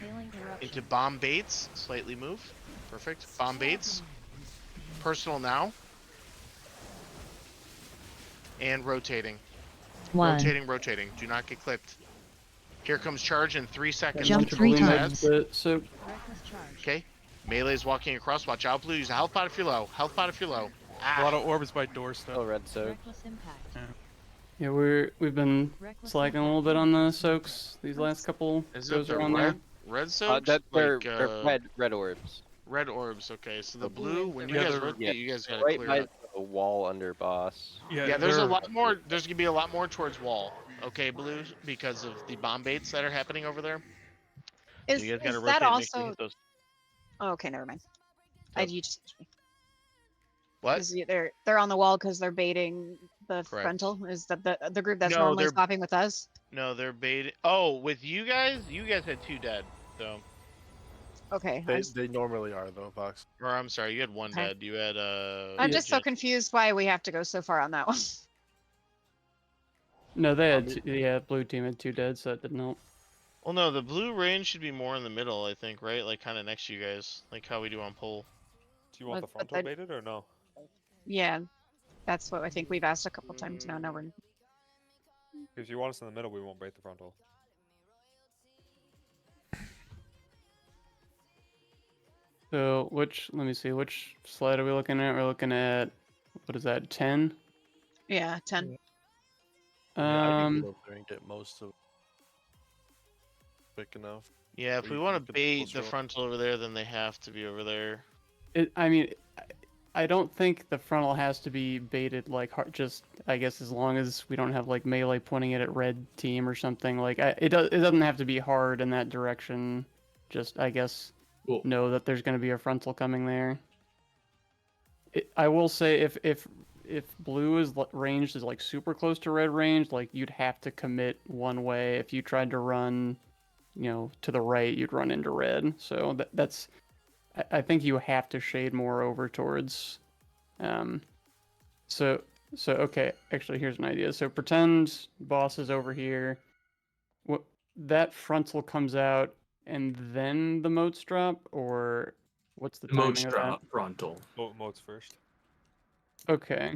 Impaling eruption. Into bomb baits. Slightly move. Perfect. Bomb baits. Personal now. And rotating. 1. Rotating, rotating. Do not get clipped. Here comes charge in 3 seconds. Jump 3 times. So Reckless charge. Okay. Melee's walking across. Watch out, blue. Use a health pot if you're low. Health pot if you're low. A lot of orbs by doorstep. Oh, red soak. Reckless impact. yeah, we've been slacking a little bit on the soaks these last couple Is goes it the around there. red soaps? They're Like, red orbs. red orbs. Okay, so the blue, when you Yeah, guys they're- rotate, you guys gotta Right clear by it. the wall under boss. Yeah, there's a lot more. There's gonna be a lot more towards wall. Okay, blue, because of the bomb baits that are happening over there. Is, So you guys gotta is rotate that and make sure you also? hit those. Oh, okay, never mind. You just What? they're on the wall because they're baiting the Correct. frontal. Is that the group that's No, normally they're- swapping with us? No, they're baiting. Oh, with you guys had 2 dead. So, Okay. They normally are though, Vox. or I'm sorry, you had 1 Okay. dead. You had I'm just so confused why we have to go so far on that one. No, they had blue team had 2 dead, so that didn't help. Well, no, the blue range should be more in the middle, I think, right? Like kind of next to you guys, like how we do on pole. Do you want the But frontal baited or no? Yeah, that's what I think we've asked a couple times now. Now we're If you want us in the middle, we won't bait the frontal. So let me see, which slide are we looking at? We're looking at, what is that, 10? 10. Yeah, I can get Um, up there and get most of quick enough. Yeah, if Or we you want can to get the bait the closer. frontal over there, then they have to be over there. I mean, I don't think the frontal has to be baited like hard, just I guess as long as we don't have like melee pointing it at red team or something. Like it doesn't have to be hard in that direction. Just I guess know that there's going to be a frontal coming there. I will say if blue is ranged is like super close to red range, like you'd have to commit one way. If you tried to run, to the right, you'd run into red. So that's. I think you have to shade more over towards, so okay, actually here's an idea. So pretend boss is over here. That frontal comes out and then the motes drop, or what's the timing Motes of drop frontal. Motes first. that? Okay.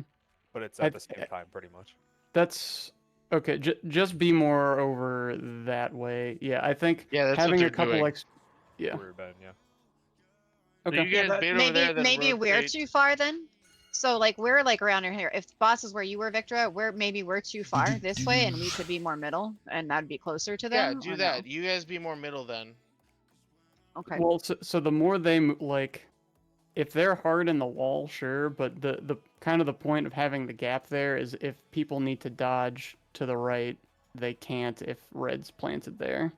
But it's at the same time, pretty much. That's okay. Just be more over that way. Yeah, I think that's having what a couple doing. yeah. We're bad, yeah. Okay. You guys bait over there, then maybe we're rotate. too far then. So like we're like around here. If the boss is where you were, Victor, we're too far this way, and we could be more middle, and that'd be closer to Yeah, them. do or that. no? You guys be more middle then. Okay. Well, so the more they like, if they're hard in the wall, sure, but the kind of the point of having the gap there is if people need to dodge to the right, they can't if red's planted there.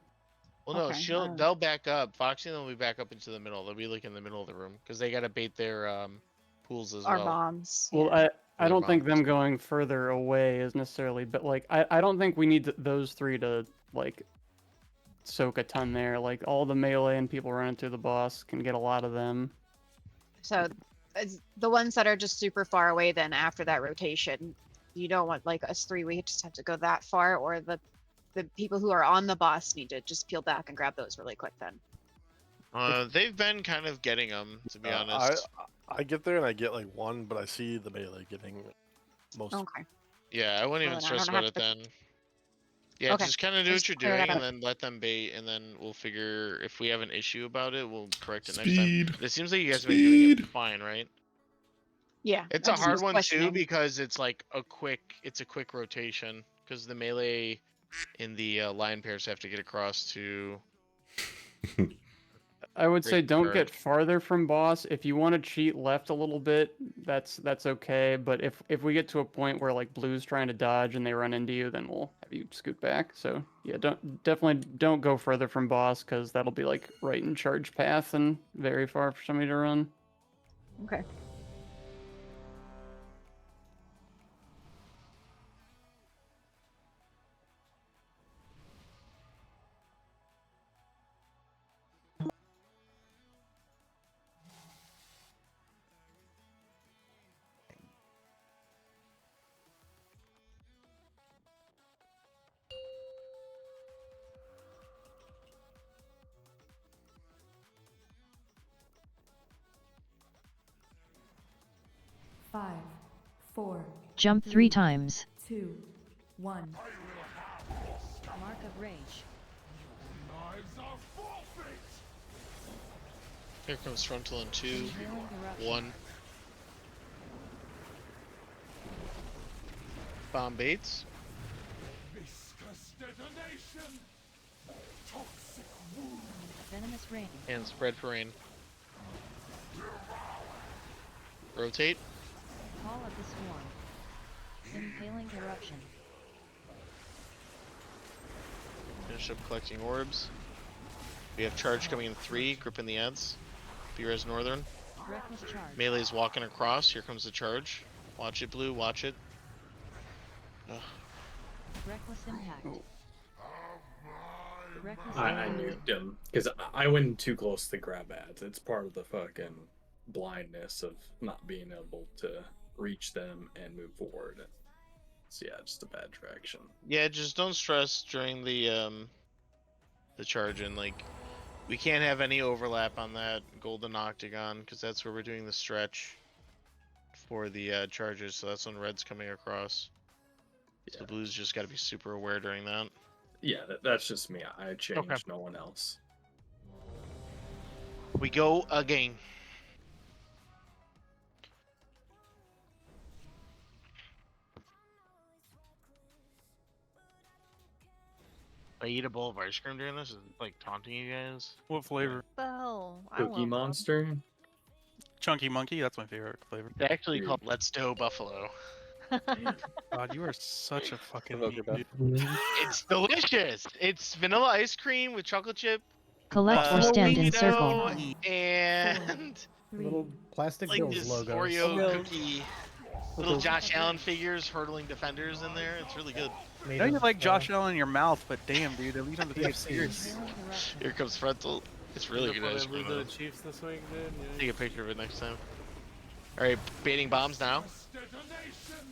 Well, no, Okay, they'll back up. Foxy and them will be back up into the middle. They'll be like in the middle of the room because they gotta bait their pools as Our well. bombs. Well, yeah. I don't think them going further away is necessarily, but like I don't think we need those 3 to like soak a ton there. Like all the melee and people running through the boss can get a lot of them. So it's the ones that are just super far away then after that rotation, you don't want like us 3, we just have to go that far, or the people who are on the boss need to just peel back and grab those really quick then. They've been kind of getting them, to be honest. I get there and I get like 1, but I see the melee getting most. Okay. Yeah, I wouldn't even Well, then I stress don't about have it to- then. Yeah, Okay, just kind of do just what you're clear that doing, and up. then let them bait, and then we'll figure if we have an issue about it, we'll correct it Speed. next time. It seems like you guys have been doing it Speed. fine, right? Yeah. It's I a just hard was one too questioning. because it's like a quick rotation because the melee in the line pairs have to get across to I would say Great don't charge. get farther from boss. If you want to cheat left a little bit, that's okay. But if we get to a point where like blue's trying to dodge and they run into you, then we'll have you scoot back. So yeah, definitely don't go further from boss because that'll be like right in charge path and very far for somebody to run. Okay. Five, four, Jump 3 times. 2, 1. Mark of Rage. Lives are forfeit! Here comes frontal in 2, Inhaling eruption. 1. Bomb baits. Viscous detonation! Toxic wound! Venomous Rain. And spread for rain. Rotate. Call of the Swarm. Impaling Eruption. Finish up collecting orbs. We have charge coming in 3, gripping the ads. B-Res Northern. Reckless Charge. Melee's walking across. Here comes the charge. Watch it, Blue. Watch it. Ugh. Reckless Impact. Reckless I Impact. nuked him because I went too close to grab ads. It's part of the fucking blindness of not being able to reach them and move forward. So yeah, just a bad traction. Yeah, just don't stress during the charge in. Like, we can't have any overlap on that golden octagon because that's where we're doing the stretch for the charges. So that's when red's coming across. Yeah. So blue's just got to be super aware during that. Yeah, that's just me. I changed, Okay. no one else. We go again. I eat a bowl of ice cream during this? Is it, like, taunting you guys? What flavor? Well, I Cookie love them. Monster? Chunky Monkey. That's my favorite flavor. It's actually called Let's Dough Buffalo. God, you are such a fucking Smoker meat, dude. It's delicious. It's vanilla ice cream with chocolate chip. Collect or stand in circle. And Little plastic like Bills this logos. Oreo cookie. Little Josh Allen figures hurtling defenders in there. It's really good. I know you like Josh Allen in your mouth, but damn, dude, at least I'm the take it serious. Here comes frontal. It's really good ice cream. The though. Chiefs this week, dude. Yeah. Take a picture of it next time. Alright, baiting bombs now.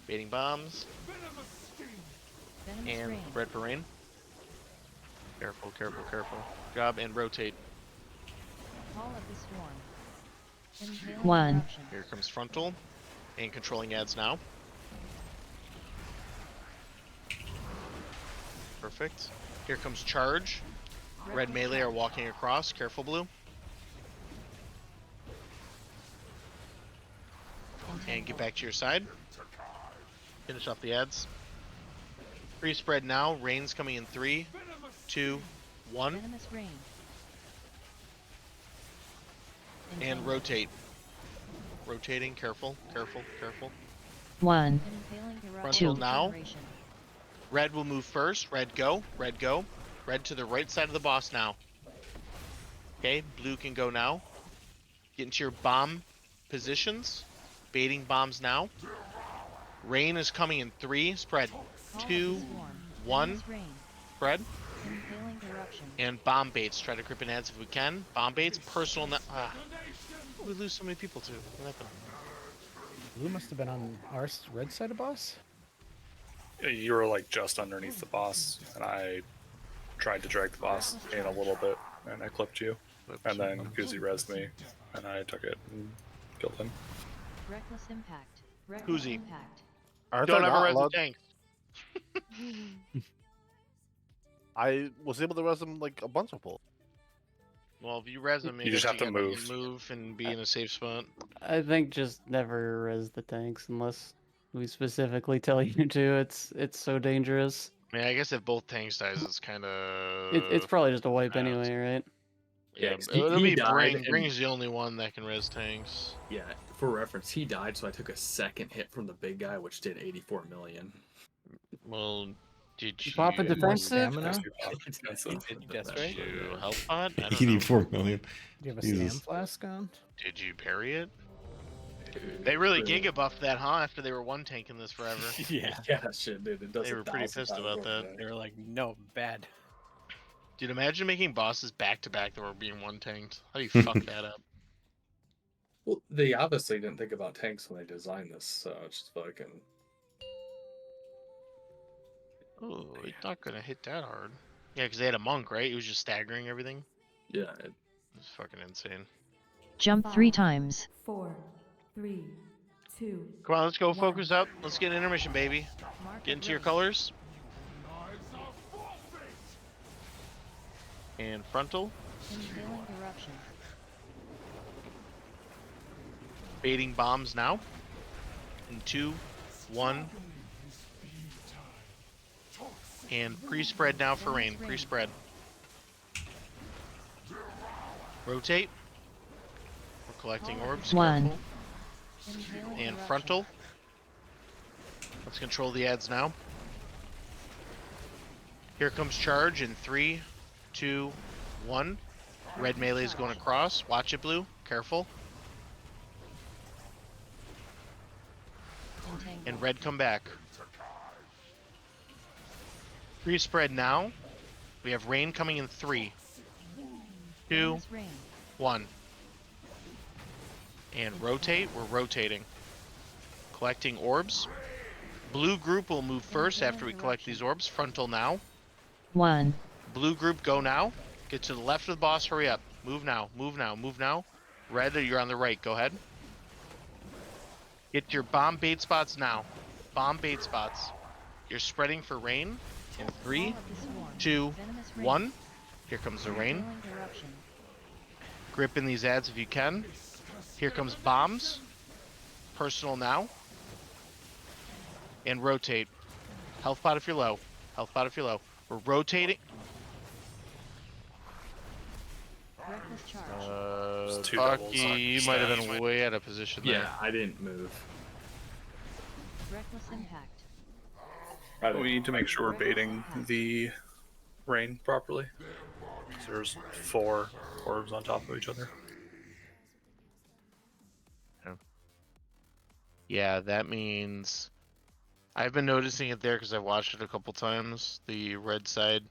Baiting bombs. Venomous And Rain. red for rain. Careful, careful, careful. Job and rotate. Call of the Swarm. Impaling 1. Eruption. Here comes frontal. And controlling ads now. Perfect. Here comes charge. Red melee are walking across. Careful, blue. And get back to your side. Finish off the ads. Free spread now. Rain's coming in 3, 2, 1. Venomous Rain. And rotate. Rotating. Careful, careful, careful. 1. Impaling Frontal Eruption. now. Generation. Red will move first. Red go. Red go. Red to the right side of the boss now. Okay, blue can go now. Get into your bomb positions. Baiting bombs now. Rain is coming in 3. Spread. Call of 2, the Swarm. 1. Venomous Rain. Spread. Impaling Eruption. And bomb baits. Try to grip in ads if we can. Bomb baits. Personal. We lose so many people too. What happened? Blue must have been on our red side of boss. You were like just underneath the boss, and I tried to drag the boss in a little bit, and I clipped you. And then Koozie rezzed me, and I took it and killed him. Reckless Impact. Reckless Koozie. Impact. Aren't Don't I ever not res the allowed- tanks. I was able to res them like a bunch of people. Well, if you res them, You just have to gotta move. Move and be in a safe spot. I think just never res the tanks unless we specifically tell you to. It's so dangerous. I mean, I guess if both tanks dies, it's kind of. It's probably just a wipe I don't anyway, right? Yeah, he it'll be died Bring. and- Bring's the only one that can res tanks. Yeah, for reference, he died, so I took a second hit from the big guy, which did 84 million. Well, did you Pop a defensive? Stamina? Did you help pot? I don't know. 84 million. Do you have a Jesus. stam flask on? Did you parry it? They really giga buffed that, huh? After they were one tanking this forever. Yeah. Yeah, shit, dude. It does They were pretty pissed about that. They were like, no, bad. Dude, imagine making bosses back to back that were being one tanked. How do you fuck that up? Well, they obviously didn't think about tanks when they designed this, so it's just fucking. Oh, it's not gonna hit that hard. Yeah, because they had a monk, right? He was just staggering everything. Yeah, It was fucking insane. Jump 3 times. 4, 3, 2. Come on, let's go. Focus up. Let's get an intermission, baby. Get into your colors. And frontal. Inhaling eruption. Baiting bombs now. In 2, 1. And pre-spread now for rain. Pre-spread. Rotate. We're collecting orbs. 1. Careful. And frontal. Let's control the ads now. Here comes charge in 3, 2, 1. Red melee is going across. Watch it, blue. Careful. And red come back. Pre-spread now. We have rain coming in 3, 2, 1. And rotate. We're rotating. Collecting orbs. Blue group will move first after we collect these orbs. Frontal now. 1. Blue group, go now. Get to the left of the boss. Hurry up. Move now. Move now. Move now. Red, you're on the right. Go ahead. Get your bomb bait spots now. Bomb bait spots. You're spreading for rain. In 3, 2, 1. Here comes the rain. Grip in these ads if you can. Here comes bombs. Personal now. And rotate. Health pot if you're low. Health pot if you're low. We're rotating. two doubles. Bucky, you might have been way out of position there. Yeah, I didn't move. Reckless impact. We need to make sure we're baiting the rain properly. So there's 4 orbs on top of each other. Yeah, that means I've been noticing it there because I've watched it a couple times. The red side,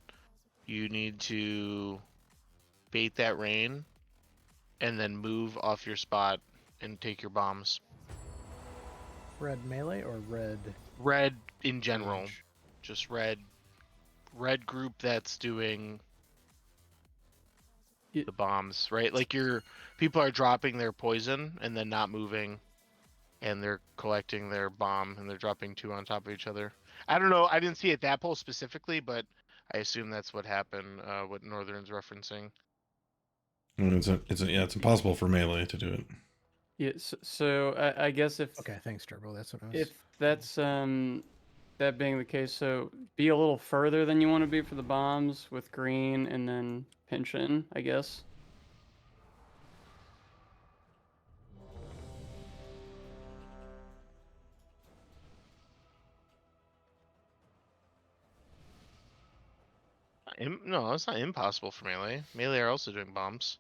you need to bait that rain and then move off your spot and take your bombs. Red melee or red? Red in general. Just red. Red group that's doing the bombs, right? Like people are dropping their poison and then not moving, and they're collecting their bomb and they're dropping 2 on top of each other. I don't know. I didn't see it that poll specifically, but I assume that's what happened. What Northern's referencing. It's impossible for melee to do it. Yeah, so I guess if Okay, thanks, Turbo. That's what I was. if that's that being the case, so be a little further than you want to be for the bombs with green, and then pinch in, I guess. No, it's not impossible for melee. Melee are also doing bombs.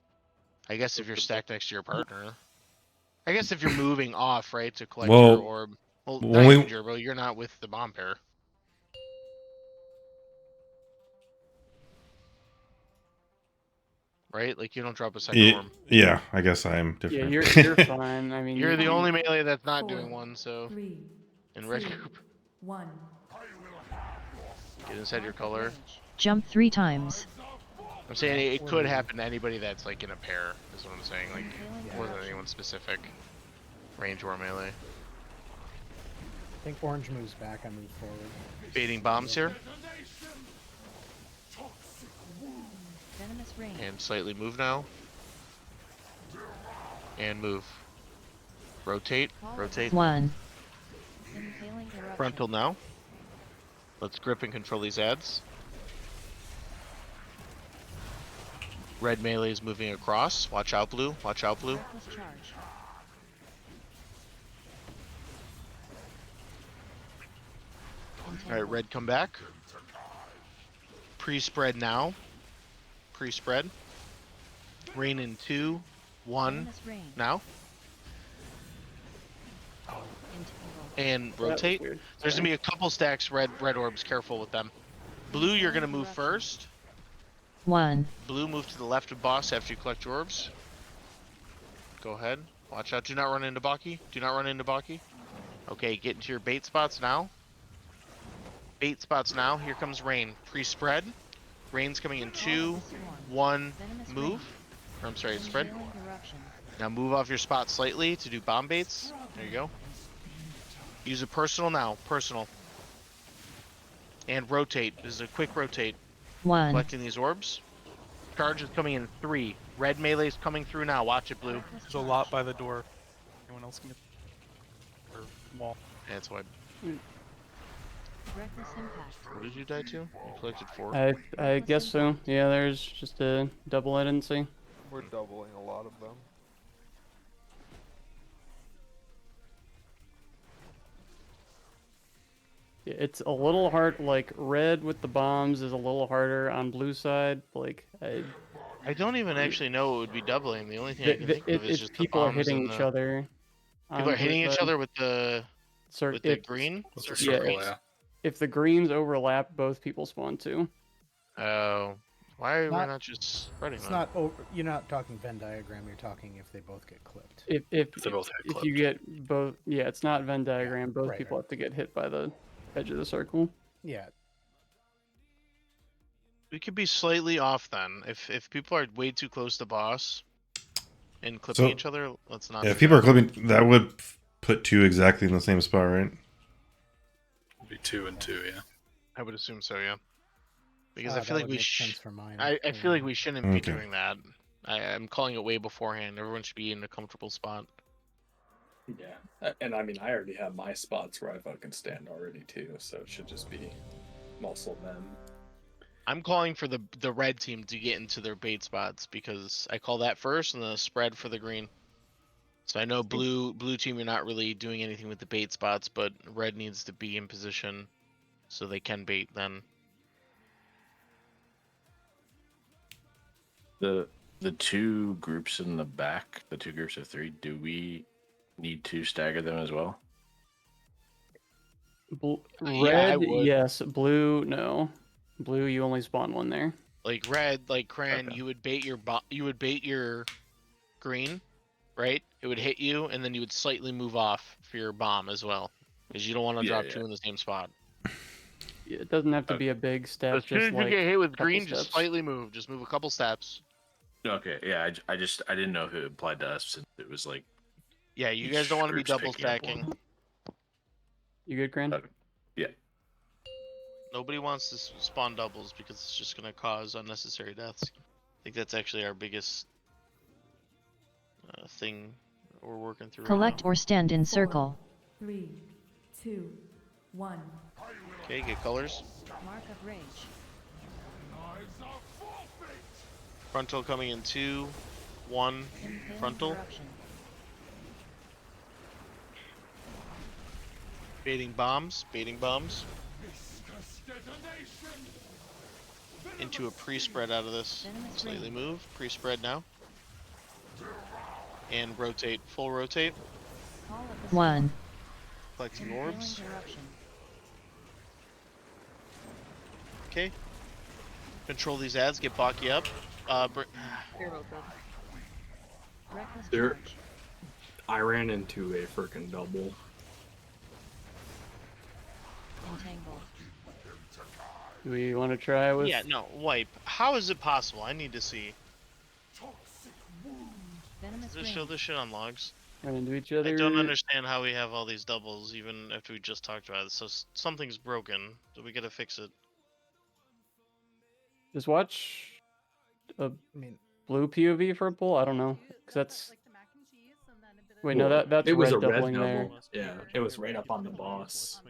I guess if you're stacked next to your partner. I guess if you're moving off, right, to collect your orb. Well, when not we- even Gerbo, you're not with the bomb pair. Right? Like you don't drop a second orb. Yeah, I guess I am different. Yeah, you're fine. I mean, You're the you- only melee that's not 4, doing one, so 3, in red 2, group. 1. Get inside your color. Jump 3 times. I'm saying it could happen to anybody that's like in a pair, is what I'm saying. Like more than anyone specific. Range or melee. I think orange moves back. I move forward. Baiting bombs here. Venomous rain. And slightly move now. And move. Rotate. Rotate. 1. Inhaling eruption. Frontal now. Let's grip and control these ads. Red melee is moving across. Watch out, blue. Watch out, blue. Reckless charge. All right, red, come back. Pre-spread now. Pre-spread. Rain in 2, 1. Venomous rain. Now. And rotate. There's gonna be a couple stacks red orbs. Careful with them. Blue, you're gonna move first. 1. Blue, move to the left of boss after you collect your orbs. Go ahead. Watch out. Do not run into Baki. Do not run into Baki. Okay, get into your bait spots now. Bait spots now. Here comes rain. Pre-spread. Rain's coming in 2, 1. Move. Or I'm sorry, spread. Now move off your spot slightly to do bomb baits. There you go. Use a personal now. Personal. And rotate. This is a quick rotate. 1. Collecting these orbs. Charge is coming in 3. Red melee is coming through now. Watch it, blue. There's a lot by the door. Anyone else can get or wall. Yeah, that's why. Reckless impact. What did you die to? You collected 4. I guess so. Yeah, there's just a double I didn't see. We're doubling a lot of them. Yeah, it's a little hard. Like red with the bombs is a little harder on blue side. Like I don't even actually know it would be doubling. The only thing I can think of is it's just people the are bombs hitting and each the... other. People are hitting each other with the green. If the greens overlap, both people spawn too. Oh, why are we Not- not just spreading It's them? not over. You're not talking Venn diagram. You're talking if they both get clipped. If they both get if you get both, yeah, it's not Venn diagram. Both right, people have to get hit by the edge of the circle. Yeah. We could be slightly off then. If people are way too close to boss and clipping each other, let's not. Yeah, if do people are that. clipping, that would put 2 exactly in the same spot, right? It'd be 2 and 2, yeah. I would assume so, yeah. Because I that feel like would we make sense for mine. I feel like we shouldn't be Okay. doing that. I'm calling it way beforehand. Everyone should be in a comfortable spot. Yeah, and I mean, I already have my spots where I fucking stand already too, so it should just be muscle them. I'm calling for the red team to get into their bait spots because I call that first and then a spread for the green. So I know blue team, you're not really doing anything with the bait spots, but red needs to be in position so they can bait then. The 2 groups in the back, the 2 groups of 3, do we need to stagger them as well? Yeah, I Red, would. yes. Blue, no. Blue, you only spawn one there. Like red, like Cran, you would bait your green, right? It would hit you, and then you would slightly move off for your bomb as well, because you don't want to drop 2 in the same spot. Yeah, it doesn't have to be a big step. As soon as Just you like get hit with couple green, just steps. slightly move. Just move a couple steps. Okay, yeah, I didn't know if it applied to us since it was like. Yeah, you each guys don't want to be group's double picking up stacking. one. You good, Gran? Yeah. Nobody wants to spawn doubles because it's just going to cause unnecessary deaths. I think that's actually our biggest thing we're working through. Collect or stand in circle. 3, 2, 1. Okay, get colors. Mark of rage. Frontal coming in 2, 1. Frontal. Baiting bombs. Into a pre-spread out of this. Slightly move. Pre-spread now. And rotate. Full rotate. 1. Collecting orbs. Okay. Control these ads. Get Baki up. There, I ran into a freaking double. Entangle. Do we want to try with? Yeah, no, wipe. How is it possible? I need to see. Venomous Just show this shit on logs. Run into each other. I don't understand how we have all these doubles, even after we just talked about it. So something's broken. So we gotta fix it. Just watch a blue POV for a pull. I don't know, because that's Wait, no, that's it was red a red doubling there. double. Yeah, it was right up on the boss.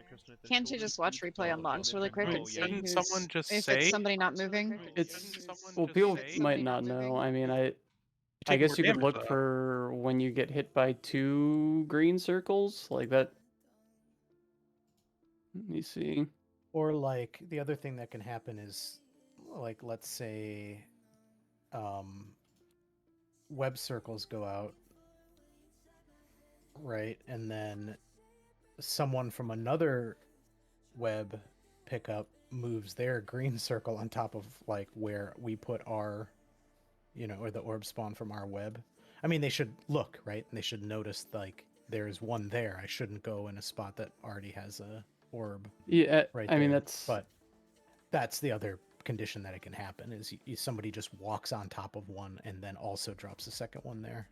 Can't you just watch replay on logs really quick and see Shouldn't who's someone just if say? it's somebody not moving? Well, people might not know. I mean, I take guess more you could damage, look though. for when you get hit by 2 green circles, like that. Let me see. Or like the other thing that can happen is, like, let's say, web circles go out, right, and then someone from another web pickup moves their green circle on top of like where we put our, or the orb spawn from our web. I mean, they should look, right, and they should notice like there's one there. I shouldn't go in a spot that already has a orb. Yeah, right I mean there. that's. But that's the other condition that it can happen is somebody just walks on top of one and then also drops the second one there,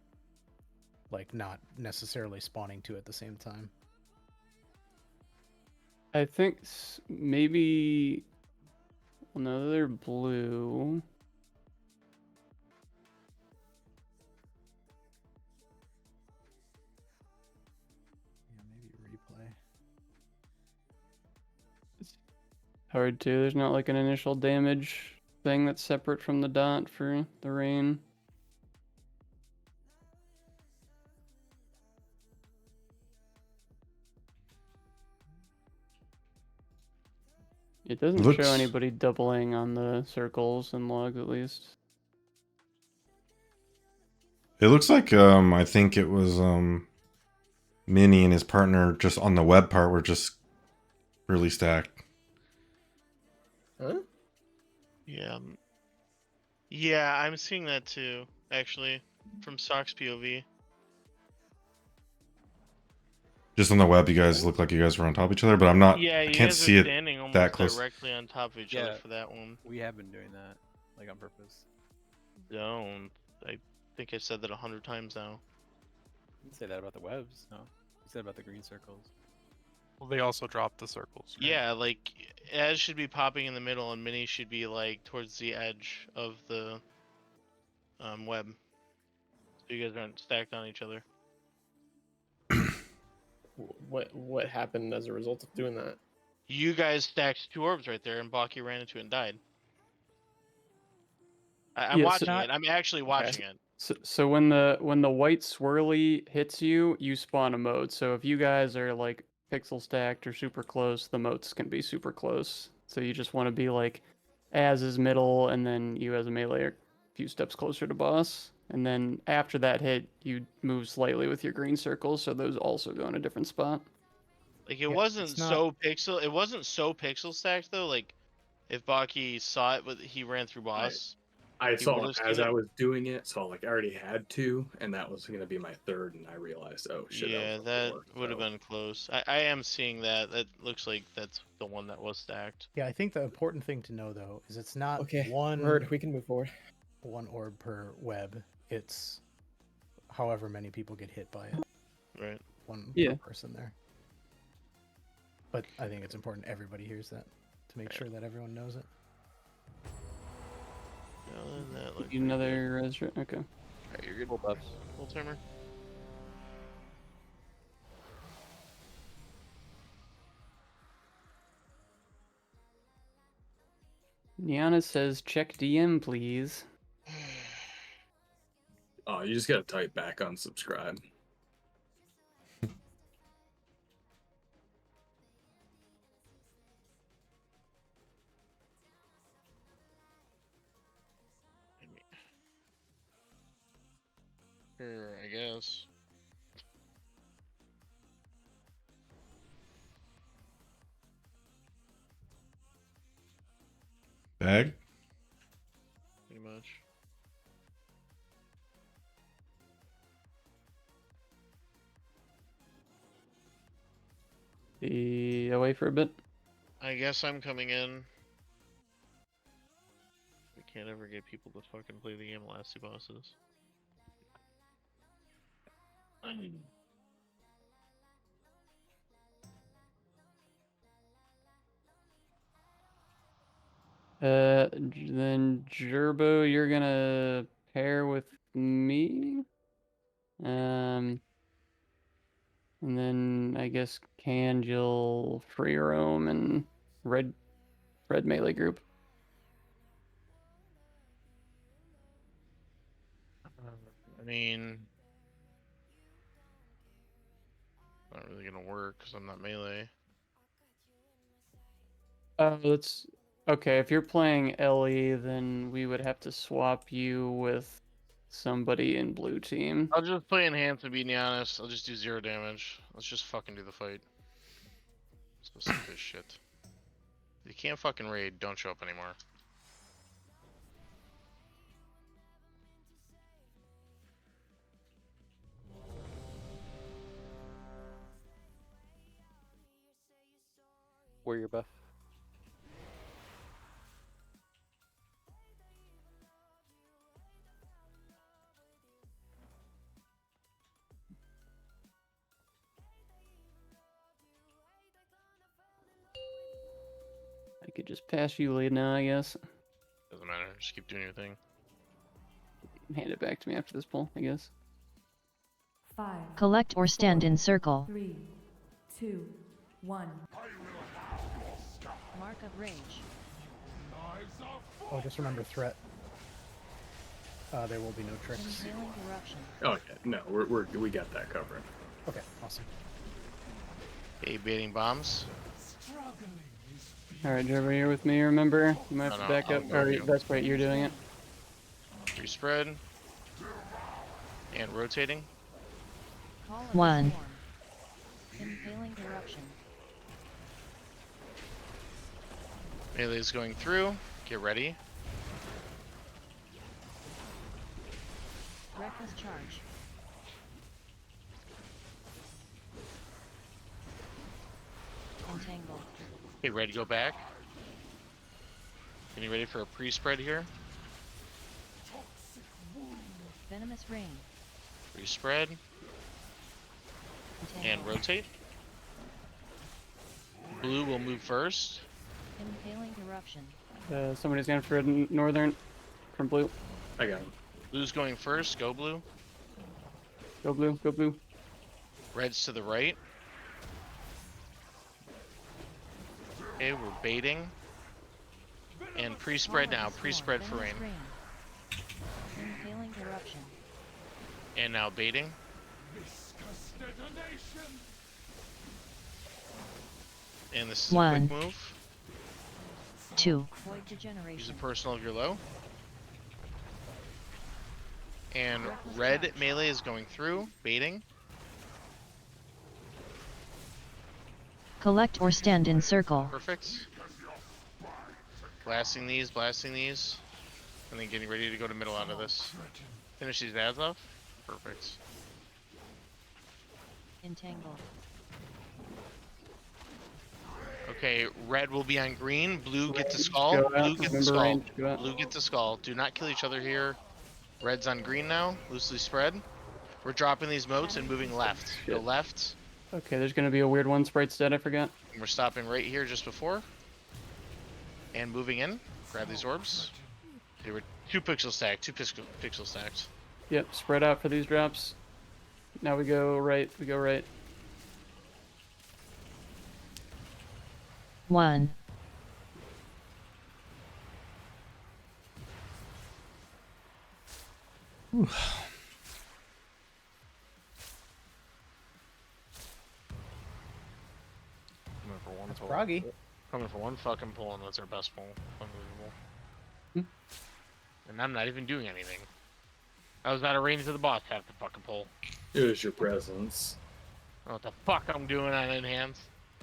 like not necessarily spawning 2 at the same time. I think maybe another blue. Yeah, maybe replay. It's hard to. There's not like an initial damage thing that's separate from the dot for the rain. It doesn't Looks- show anybody doubling on the circles and logs, at least. It looks like I think it was Minnie and his partner just on the web part were just really stacked. Huh? Yeah. Yeah, I'm seeing that too, actually, from Sock's POV. Just on the web, you guys look like you guys were on top of each other, but I'm not. Yeah, I you can't guys see are it standing that almost close. directly on top of each other for that one. We have been doing that, like on purpose. Don't. I think I said that 100 times now. You didn't say that about the webs, no. You said about the green circles. Well, they also dropped the circles. Right? Yeah, like Ez should be popping in the middle, and Mini should be like towards the edge of the web, so you guys aren't stacked on each other. What happened as a result of doing that? You guys stacked 2 orbs right there, and Baki ran into it and died. I'm Yeah, watching it. I'm actually watching it. So when the white swirly hits you, you spawn a mote. So if you guys are like pixel stacked or super close, the motes can be super close. So you just want to be like as is middle, and then you as a melee are a few steps closer to boss. And then after that hit, you move slightly with your green circles, so those also go in a different spot. Like it wasn't so pixel. It wasn't so pixel stacked though. Like if Baki saw it, but he ran through boss. I he saw would've it seen as I was doing it, so like I already had 2, and that was gonna be my 3rd, and I realized, oh shit. Yeah, that that was would have been close. I am seeing that. That looks like that's the one that was stacked. Yeah, I think the important thing to know though is it's not Okay, one heard. We can move forward. One orb per web. It's however many people get hit by it. Right. One Yeah. per person there. But I think it's important everybody hears that to make sure that everyone knows it. That looked Another resurrect. Okay. Alright, you're good. Full buffs. Full timer. Niana says, check DM, please. Oh, you just gotta type back unsubscribe. Sure, I guess. Bag? Pretty much. Be away for a bit. I guess I'm coming in. We can't ever get people to fucking play the game last 2 bosses. Then Gerbo, you're gonna pair with me. And then I guess Kanjil, free roam, and red melee group. I mean, not really gonna work because I'm not melee. Let's okay. If you're playing Ellie, then we would have to swap you with somebody in blue team. I'll just play enhanced to be honest. I'll just do 0 damage. Let's just fucking do the fight. So sick of this shit. If you can't fucking raid, don't show up anymore. Warrior buff. I could just pass you lead now, I guess. Doesn't matter. Just keep doing your thing. Hand it back to me after this pull, I guess. 5. Collect or stand in circle. 3, 2, 1. Mark of range. Oh, just remember threat. There will be no tricks. Impaling eruption. Oh yeah, no, we got that covered. Okay, awesome. Okay, baiting bombs. All right, Trevor, you're with me. Remember, you might have to back up. Or that's right, you're doing it. Free spread. And rotating. 1. Impaling eruption. Melee's going through. Get ready. Reckless charge. Entangle. Okay, ready to go back. Getting ready for a pre-spread here. Venomous rain. Pre-spread. And rotate. Blue will move first. Impaling eruption. Somebody's going for northern from blue. I got him. Blue's going first. Go blue. Go blue, go blue. Red's to the right. Okay, we're baiting. And pre-spread now. Pre-spread for rain. Impaling eruption. And now baiting. And this is a 1. quick move. 2. Void Use a degeneration. personal if you're low. And red melee is going through, baiting. Collect or stand in circle. Perfect. Blasting these, and then getting ready to go to middle out of this. Finish these ads off. Perfect. Entangle. Okay, red will be on green. Blue gets a skull. Go out. Blue gets a Remember skull. range, go out. Blue gets a skull. Do not kill each other here. Red's on green now. Loosely spread. We're dropping these moats and moving left. Go Shit. left. Okay, there's going to be a weird one. Sprite stat, I forgot. And we're stopping right here just before. And moving in. Grab these orbs. They were 2 pixel stacked. 2 pixel stacked. Yep, spread out for these drops. Now we go right. We go right. 1. Coming for one That's pull. proggy. Coming for one fucking pull, and that's our best pull. Unbelievable. Hmm. And I'm not even doing anything. I was out of range of the boss half the fucking pull. It was your presence. I don't know what the fuck I'm doing on enhance.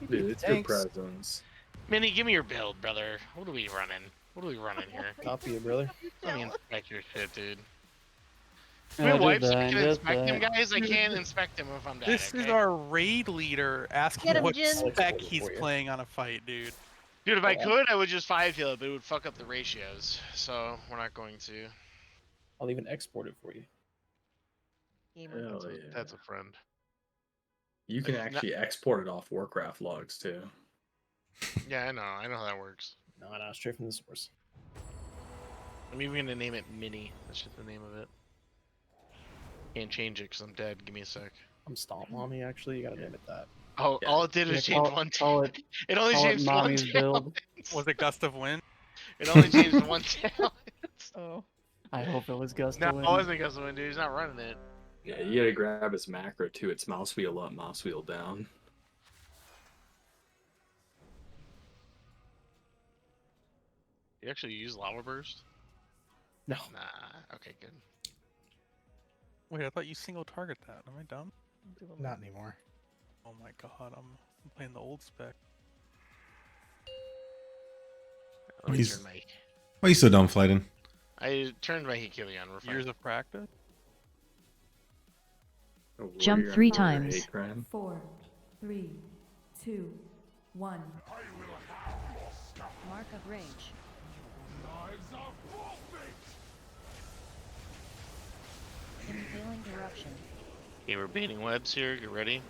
Dude, it's Thanks. your presence. Minnie, give me your build, brother. What are we running? What are we running here? Copy it, brother. Let me inspect your shit, dude. I My did wife that, said I I can did inspect him, that. guys. I can't inspect him if I'm dead. This is okay? our raid leader asking Get him, what Jin. spec he's For you. playing on a fight, dude. Dude, if I could, I would just 5-heal it, but it would fuck up the ratios. So we're not going to. I'll even export it for you. Hell yeah. That's a friend. You can If not- actually export it off Warcraft logs too. Yeah, I know. I know how that works. No, straight from the source. I'm even gonna name it Mini. That's just the name of it. Can't change it because I'm dead. Give me a sec. I'm Stomp Mommy, actually. You gotta name it that. Oh, all it did was change one talent. It only changed one Mommy's talent. build. Was it Gust of Wind? It only changed one talent. Oh. I hope it was Gust No, of it Wind. wasn't Gust of Wind, dude. He's not running it. Yeah, you gotta grab his macro too. It's mouse wheel up, mouse wheel down. You actually use Lava Burst? No. Nah. Okay, good. Wait, I thought you single target that. Am I dumb? Not anymore. Oh my god, I'm playing the old spec. Let me turn my... Why are you so dumb, Flyden? I turned my Hikili on. We're fine. Years of practice? Jump 3 times. 4, 3, 2, 1. Mark of Rage. Lives are forfeit! Impaling Eruption. Okay, we're baiting webs here. Get ready.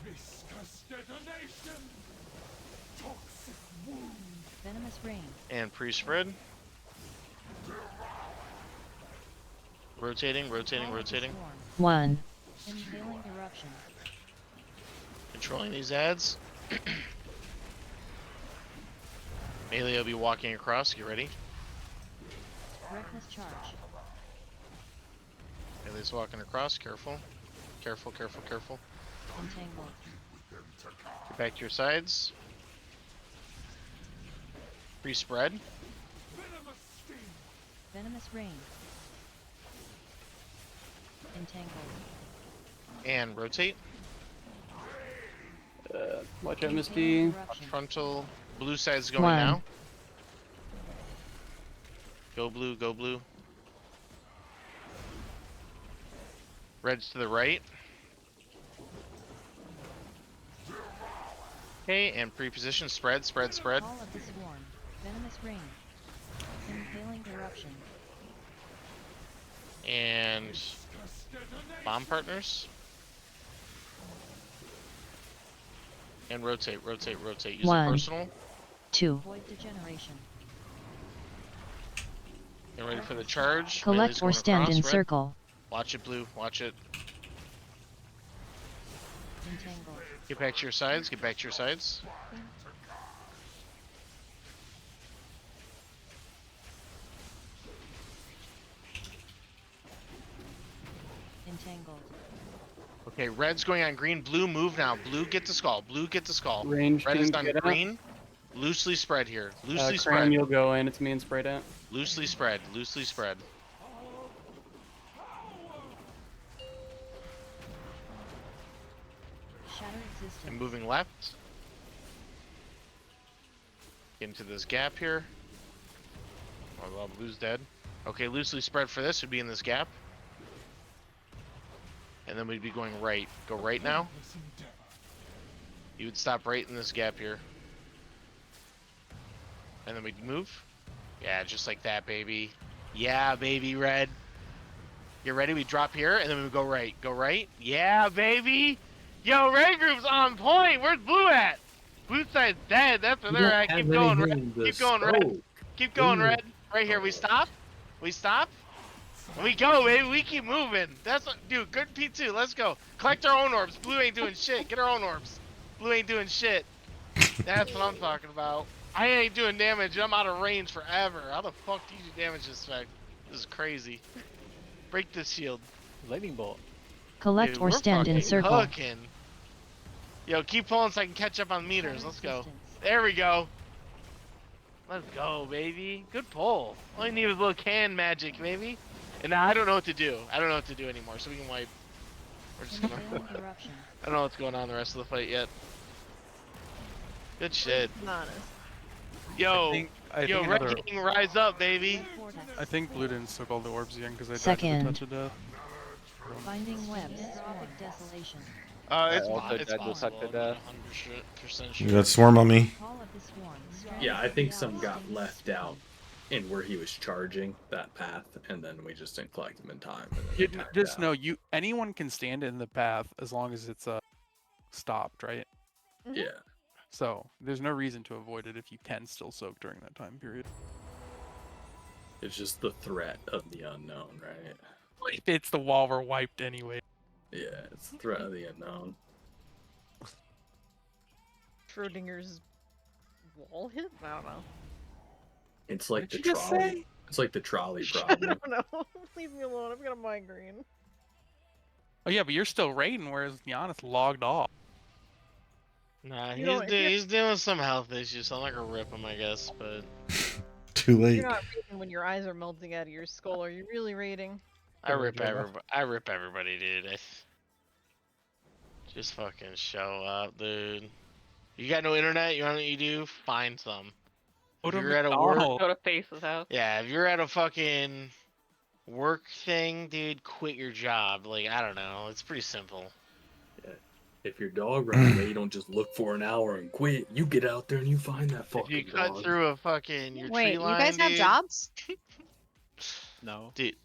Viscous detonation! Toxic wound! Venomous Rain. And pre-spread. Rotating, rotating, rotating. 1. Impaling Eruption. Controlling these ads. Melee will be walking across. Get ready. Reckless Charge. Melee's walking across. Careful. Careful, careful, careful. Entangled. Get back to your sides. Pre-spread. Venomous Rain. Entangled. And rotate. Watch out, Misty. Watch frontal. Blue side's going 1. now. Go blue, go blue. Red's to the right. Okay, and pre-position. Spread, spread, spread. Call of the Swarm. Venomous Rain. Impaling Eruption. And bomb partners. And rotate, rotate, rotate. Use 1. a personal. 2. Void Degeneration. Get ready for the charge. Collect Melee's or going stand across, in red. circle. Watch it, blue. Watch it. Entangled. Get back to your sides. Get back to your sides. Entangled. Okay, red's going on green. Blue, move now. Blue, get the skull. Blue, get the skull. Range Red is team, on get up. green. Loosely spread here. Loosely Cran, spread. you'll go in. It's me and Sprayed Out. Loosely spread. Loosely spread. Shatter Existence. And moving left. Into this gap here. Oh, well, blue's dead. Okay, loosely spread for this would be in this gap. And then we'd be going right. Go right now. You would stop right in this gap here. And then we'd move. Yeah, just like that, baby. Yeah, baby, red. Get ready, we drop here, and then we go right. Go right. Yeah, baby. Yo, red group's on point. Where's blue at? Blue side's dead. That's where they're at. Keep going, red. Keep going, red. Keep going, red. Right here. We stop. We stop. We go, baby. We keep moving. That's what, dude. Good P2. Let's go. Collect our own orbs. Blue ain't doing shit. Get our own orbs. Blue ain't doing shit. That's what I'm talking about. I ain't doing damage. I'm out of range forever. How the fuck do you do damage this spec? This is crazy. Break this shield. Lightning bolt. Collect Dude, or we're stand in fucking circle. Cooking. Yo, keep pulling so I can catch up on meters. Let's go. There we go. Let's go, baby. Good pull. All you need was a little can magic, baby. And now I don't know what to do. I don't know what to do anymore, so we can wipe. We're just gonna... Eruption. I don't know what's going on the rest of the fight yet. Good shit. Honest. Yo, I yo, think Red another- King, rise up, baby. I think blue didn't soak all the orbs again because I died Second. to the touch of death. Finding webs. Tropic Desolation. It's I also it's died to possible. suck to I'm death. not 100% You sure. got swarm on me. Call of the Swarm. Yeah, I think some got left out in where he was charging that path, and then we just didn't collect them in time. And then You, they timed just out. know anyone can stand in the path as long as it's stopped, right? Yeah. So there's no reason to avoid it if you can still soak during that time period. It's just the threat of the unknown, right? If it's the wall, we're wiped anyway. Yeah, it's threat of the unknown. Schrodinger's wall hit? I don't know. It's like the did you just trolley. say? It's like the trolley I problem. don't know. Leave me alone. I've got a migraine. Oh yeah, but you're still raiding, whereas Giannis logged off. Nah, You know, if you're- he's dealing with some health issues, so I'm not gonna rip him, I guess. But Too late. You're not raiding when your eyes are melting out of your skull. Are you really raiding? I rip everybody, dude. Just fucking show up, dude. You got no internet? You know what you do? Find some. Go If to you're at a work, McDonald's. Go to Face's house. yeah. If you're at a fucking work thing, dude, quit your job. Like, I don't know. It's pretty simple. Yeah. If your dog runs away, you don't just look for an hour and quit. You get out there and you find that If fucking you cut dog. through a fucking your Wait, tree line, you guys have dude, jobs? No. dude.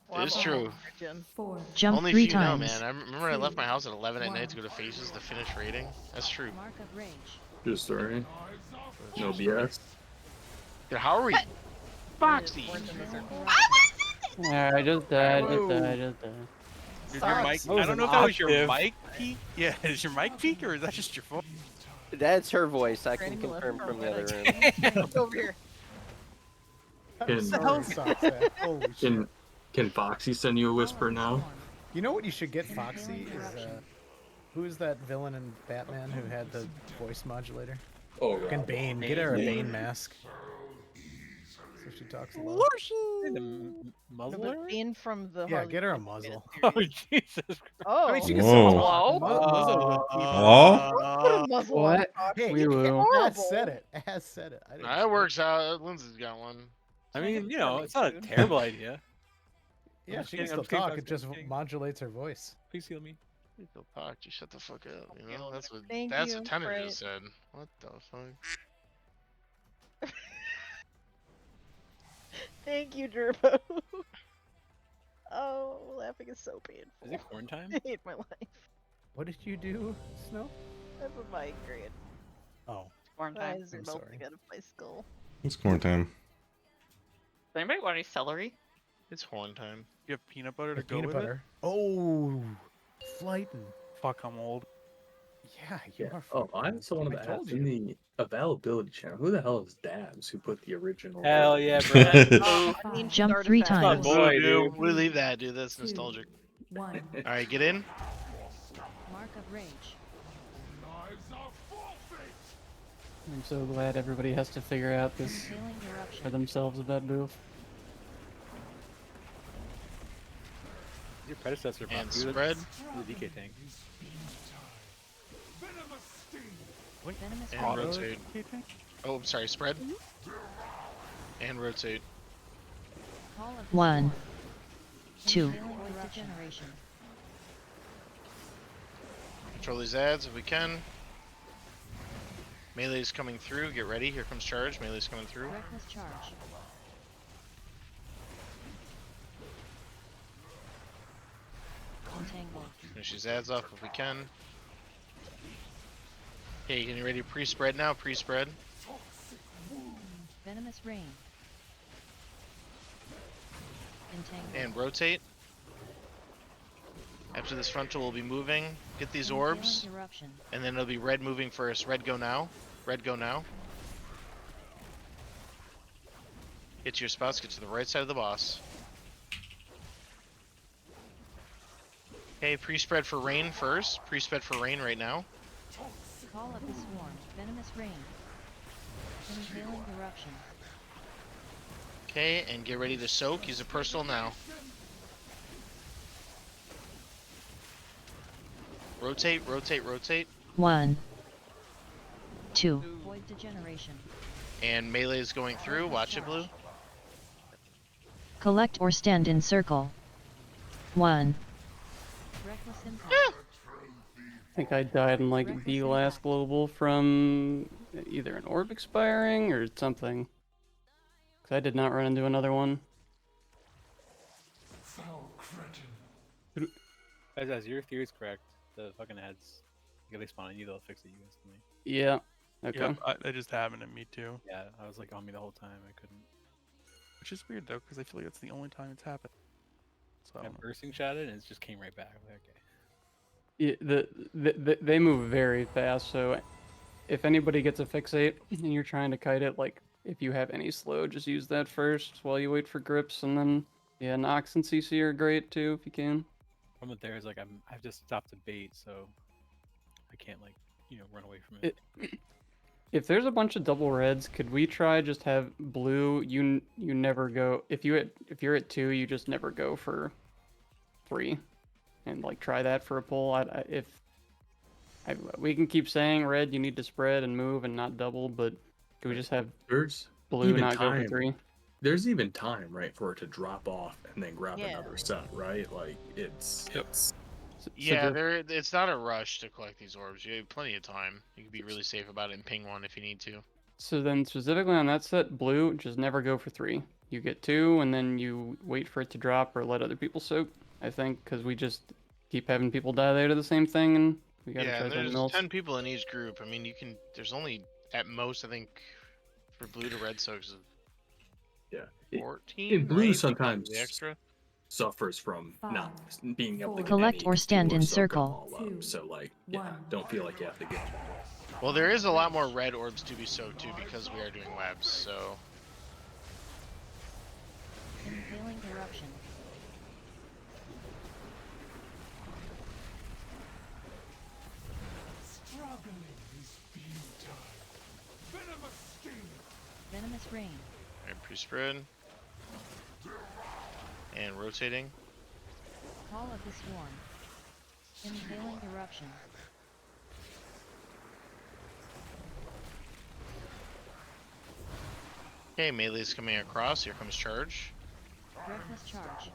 Well, It's I'm true. all Jim. 4, Jump Only 3 if you know, times. man. I remember I left my two, house at 11 at night to go to one. Faces to finish raiding. That's true. Mark of rage. Just sorry. No BS. Dude, how are we? Foxy. Yeah, I just died. Whoa. I just died. Did your mic? That was I don't an know if that was your octave. mic peak. Yeah, is your mic peak or is that just your phone? That's her voice. I can Granny left confirm for from a the other minute. room. Over here. Can, Sorry, Socks, man. Holy shit. can Foxy send you a whisper now? You know what you should get, Foxy? Is who is that villain in Batman who had the voice modulator? Oh, Fucking God. Bane. Get her a Bane mask. So she talks low. The muzzler? In from the Yeah, Harley get her a Quinn muzzle. Oh, Jesus Christ. Oh. I mean, she can Whoa. still talk. Whoa. Muzzle. Put a muzzle on What? Foxy. Hey, We will. As said it. As said it. I didn't That works out. Lindsay's got one. I mean, you know, it's not a terrible idea. Yeah, just she can kidding, I'm still just kidding, talk. Foxy, It just I'm kidding. modulates her voice. Please heal me. You go talk. You shut the fuck up. You know that's what Thank that's you, what Tanner right. just said. What the fuck? Thank you, Durbo. Oh, laughing is so painful. Is it corn time? I hate my life. What did you do, Snow? I have a migraine. Oh, Corn My time. eyes are I'm melting sorry. out of my skull. It's corn time. Does anybody want any celery? It's horn time. You have peanut butter to with go peanut with butter. Oh, flighting. it? Fuck, I'm old. Yeah, you Yeah. are. Oh, I fucking- also wanted I to told ask in the availability channel, who the hell is Dabs who put the original? Hell yeah, bro. I mean, Jump start 3 us back. times. Boy, we dude. we leave that, dude. That's 2, nostalgic. 1. All right, get in. Mark of rage. Lives are forfeit! I'm so glad everybody has to figure out this Healing for eruption. themselves about Boof. Your predecessor, And Bob, spread. the DK tank. Venomous sting! Venomous And rage. rotate. Oh, I'm sorry. Spread. And rotate. Call of 1, Storm. 2. Healing void degeneration. Control these ads if we can. Melee's coming through. Get ready. Here comes charge. Melee's coming through. Reckless charge. Entangle. Finish these ads off if we can. Okay, getting ready to pre-spread now. Pre-spread. Venomous rain. Entangle. And rotate. After this frontal, we'll be moving. Get these orbs. Healing eruption. And then it'll be red moving first. Red go now. Red go now. Get to your spots. Get to the right side of the boss. Okay, pre-spread for rain first. Pre-spread for rain right now. Call of the swarm. Venomous rain. Healing eruption. Okay, and get ready to soak. Use a personal now. Rotate, rotate, rotate. 1, 2. Void degeneration. And melee is going through. Watch it, Blue. Collect or stand in circle. 1. Reckless impact. I think I died in like the last global from either an orb expiring or something. Cause I did not run into another one. Foul cretin! As your theory is correct, the fucking ads, if they spawn on you, they'll fix it instantly. Yeah. Okay. Yep, that just happened to me too. Yeah, I was like on me the whole time. I couldn't. Which is weird though, because I feel like that's the only time it's happened. So I don't know. bursting shot it and it just came right back. I'm like, okay. They move very fast, so if anybody gets a fixate and you're trying to kite it, like if you have any slow, just use that first while you wait for grips, and then yeah, Nox and CC are great too if you can. Problem there is like I've just stopped the bait, so I can't like run away from it. If there's a bunch of double reds, could we try just have blue? You never go if you're at 2, you just never go for 3, and like try that for a pull. We can keep saying red, you need to spread and move and not double, but can we just have There's blue even not go for time. 3? There's even time, right, for it to drop off and then grab Yeah. another set, right? Like it's Yeah, it's not a rush to collect these orbs. You have plenty of time. You can be really safe about it and ping one if you need to. So then specifically on that set, blue, just never go for 3. You get 2, and then you wait for it to drop or let other people soak, I think, because we just keep having people die there to the same thing, and we gotta Yeah, try and something there's else. 10 people in each group. I mean, there's only, at most, I think, for blue to red soaks, yeah. 14, In blue right? Because sometimes of the extra. suffers from not being able to get Collect any or stand people in to soak them circle. all up. So like, yeah, don't feel like you have to get. Well, there is a lot more red orbs to be soaked too because we are doing webs, so. Impaling eruption. Struggling is futile. Venomous sting. Venomous rain. Alright, pre-spread. And rotating. Call of the swarm. Impaling eruption. Okay, melee's coming across. Here comes charge. Reckless charge.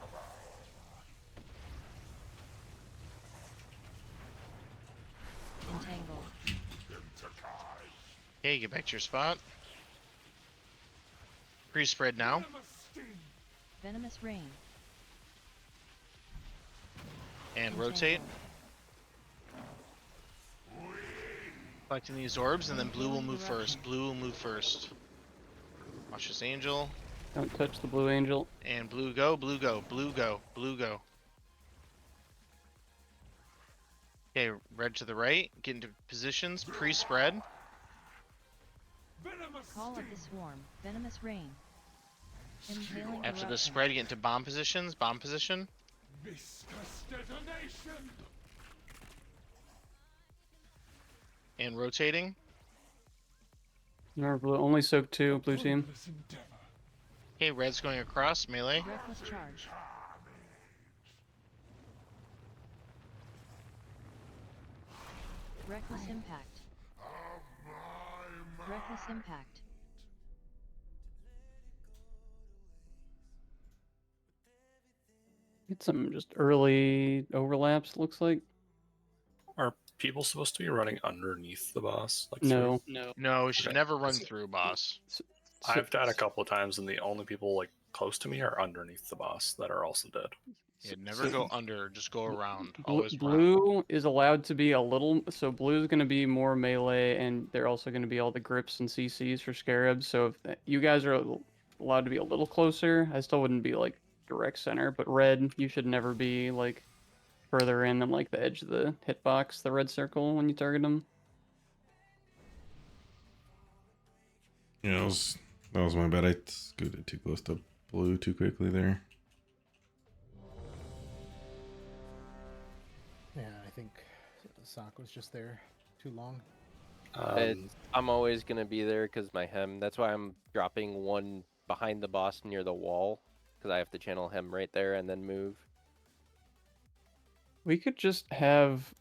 Entangle. Okay, get back to your spot. Pre-spread now. Venomous rain. And rotate. Collecting these orbs, and then blue will move first. Blue will move first. Watch this angel. Don't touch the blue angel. And blue go, blue go, blue go, blue go. Okay, red to the right. Get into positions. Pre-spread. Call of the swarm. Venomous rain. Impaling After the eruption. spread, get into bomb positions. Bomb position. Viscous detonation. And rotating. Remember, blue only soak 2, blue team. Okay, red's going across. Melee. Reckless charge. Reckless impact. Reckless impact. Get some just early overlaps, looks like. Are people supposed to be running underneath the boss? Like No. through? No, we should Okay. never run through, boss. I've died a couple of times, and the only people like close to me are underneath the boss that are also dead. Yeah, never go under. Just go around. Bl- Always round. blue is allowed to be a little, so blue is going to be more melee, and they're also going to be all the grips and CCs for scarabs. So if you guys are allowed to be a little closer, I still wouldn't be like direct center. But red, you should never be like further in than like the edge of the hitbox, the red circle when you target them. Yeah, that was my bad. I scooted too close to blue too quickly there. Yeah, I think Sock was just there too long. I'm always gonna be there because my hem. That's why I'm dropping one behind the boss near the wall, because I have to channel hem right there and then move. We could just have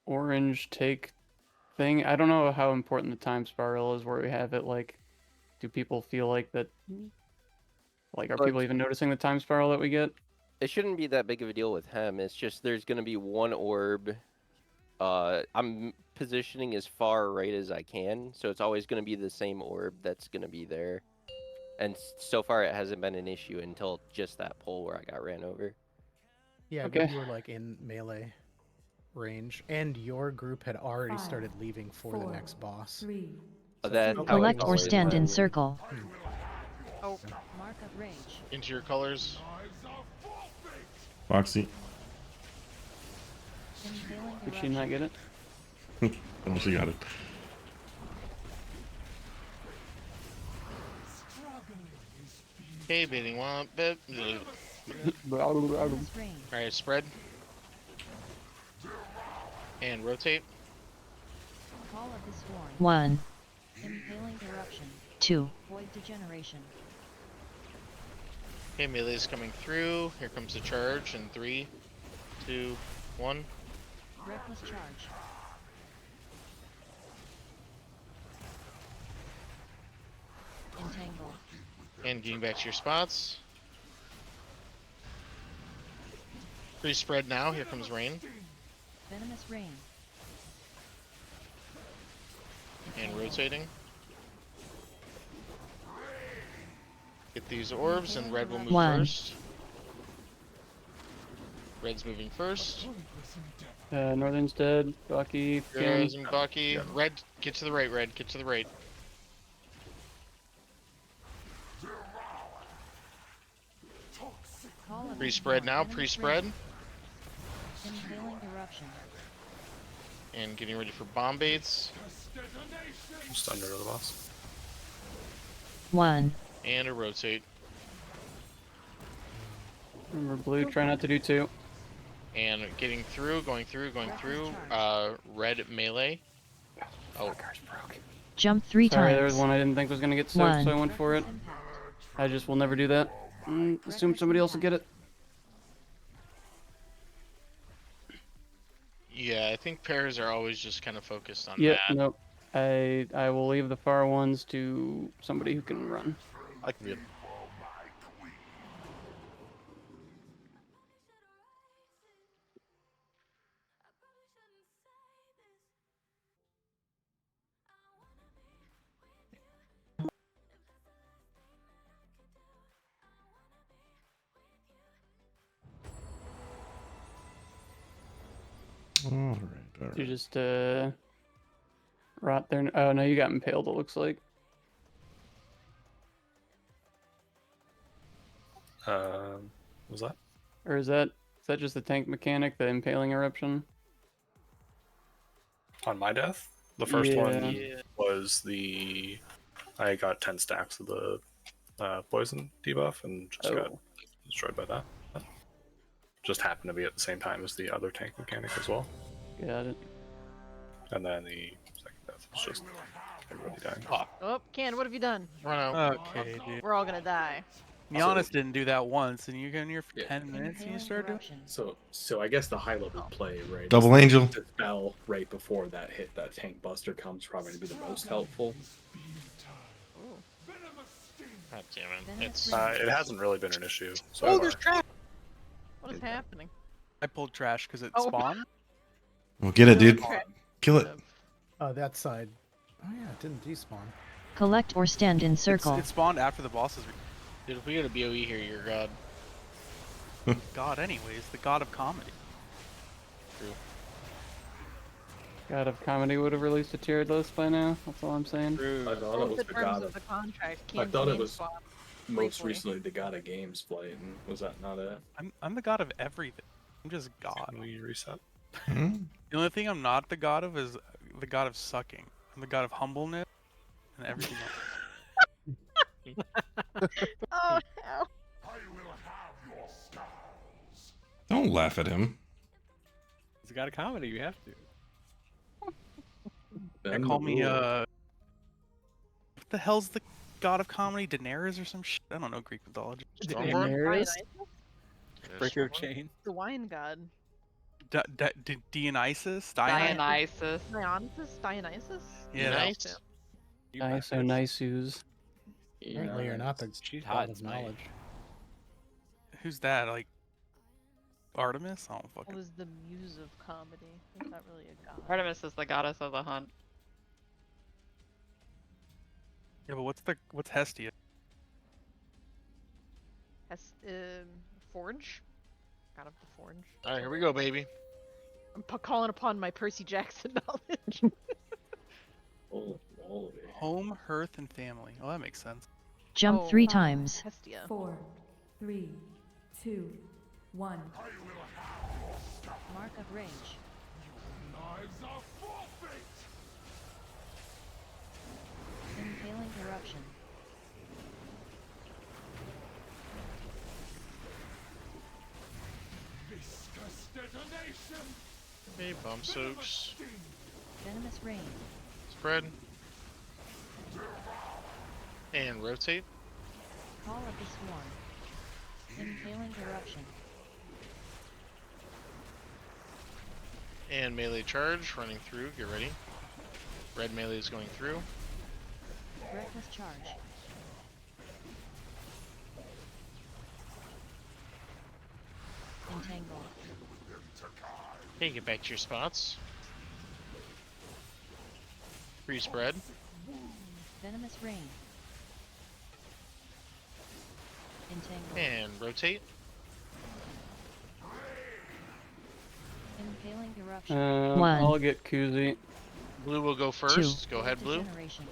orange take thing. I don't know how important the time spiral is where we have it. Like, do people feel like that? Like, are people even noticing the time spiral that we get? It shouldn't be that big of a deal with hem. It's just there's gonna be one orb. I'm positioning as far right as I can, so it's always gonna be the same orb that's gonna be there. And so far, it hasn't been an issue until just that pull where I got ran over. Yeah, Okay. you were like in melee range, and your group had already started leaving for the next boss. 3. That's how it Collect or always stand in was. circle. Oh, Mark of rage. Into your colors. Foxy. Did she not get it? Oh, she got it. Okay, bidding one bit. Alright, spread. And rotate. Call of the Swarm. 1. Impaling Eruption. 2. Void Degeneration. Okay, melee is coming through. Here comes the charge in 3, 2, 1. Reckless Charge. Entangle. And getting back to your spots. Pretty spread now. Here comes rain. Venomous Rain. And rotating. Get these orbs, and red will move 1. first. Red's moving first. Northern's dead. Bucky. Heroes and Bucky. Red, get to the right, Red. Get to the right. Pre-spread now, pre-spread. Impaling Eruption. And getting ready for bomb baits. Just under the boss. 1. And a rotate. Remember blue, try not to do 2. And getting through, going through. Red melee. Oh. Jump 3 Sorry, times. there was one I didn't think was gonna get soaked, so I went for it. I just will never do that. Assume somebody else will get it. Yeah, I think pairs are always just kind of focused on Yep, that. nope. I will leave the far ones to somebody who can run. I can get. Alright. You just rot there. Oh no, you got impaled. It looks like. What was that? Or is that just the tank mechanic, the impaling eruption? On my death? The first one Yeah. was I got 10 stacks of the poison debuff and just got destroyed by that. Just happened to be at the same time as the other tank mechanic as well. Got it. And then the second death was just everybody dying. Oh, Ken, what have you done? Run out. Okay, dude. We're all gonna die. Giannis didn't do that once, and you got in here for 10 minutes and you started doing. So I guess the high level play, right? Double is angel. The spell right before that hit, that tank buster comes, probably going to be the most helpful. God damn it. It's It hasn't really been an issue. So Oh, there's trash! What is happening? I pulled trash because it Oh. spawned. Well, get it, dude. Kill it. That side. Oh yeah, it didn't despawn. Collect or stand in circle. It spawned after the bosses. Dude, if we get a BOE here, you're god. God, anyways, the god of comedy. True. God of Comedy would have released a tiered list by now. That's all I'm saying. I thought it Both was the the terms god of of. the contract. I Ken thought it Games was bought most briefly. recently the god of games played, and was that not it? I'm the god of everything. I'm just God. Can we reset? The only thing I'm not the god of is the god of sucking. I'm the god of humbleness and everything else. Oh hell! Don't laugh at him. He's got a comedy. You have to. They call me what the hell's the god of comedy? Daenerys or some shit? I don't know Greek mythology. Daenerys? Breaker of chain. The wine god. Dionysus? Dionysus. Dionysus? Yeah, Nice. Dionysus. Apparently, you're not the god of knowledge. Who's that? Like Artemis? I don't What fucking. was the muse of comedy? Is that really a god? Artemis is the goddess of the hunt. Yeah, but what's Hestia? Forge? God of the Forge. Alright, here we go, baby. I'm calling upon my Percy Jackson knowledge. Home, hearth, and family. Oh, that makes sense. Jump 3 times. Hestia. 4, 3, 2, 1. Mark of Rage. Lives are forfeit! Impaling Eruption. Viscous detonation! Hey, bump soaks. Venomous Rain. Spread. And rotate. Call of the Swarm. Impaling Eruption. And melee charge running through. Get ready. Red melee is going through. Reckless Charge. Entangle. Hey, get back to your spots. Free spread. Venomous Rain. Entangle. And rotate. Impaling Eruption. I'll get Koozie. Blue will go first. Go ahead, Blue. Degeneration.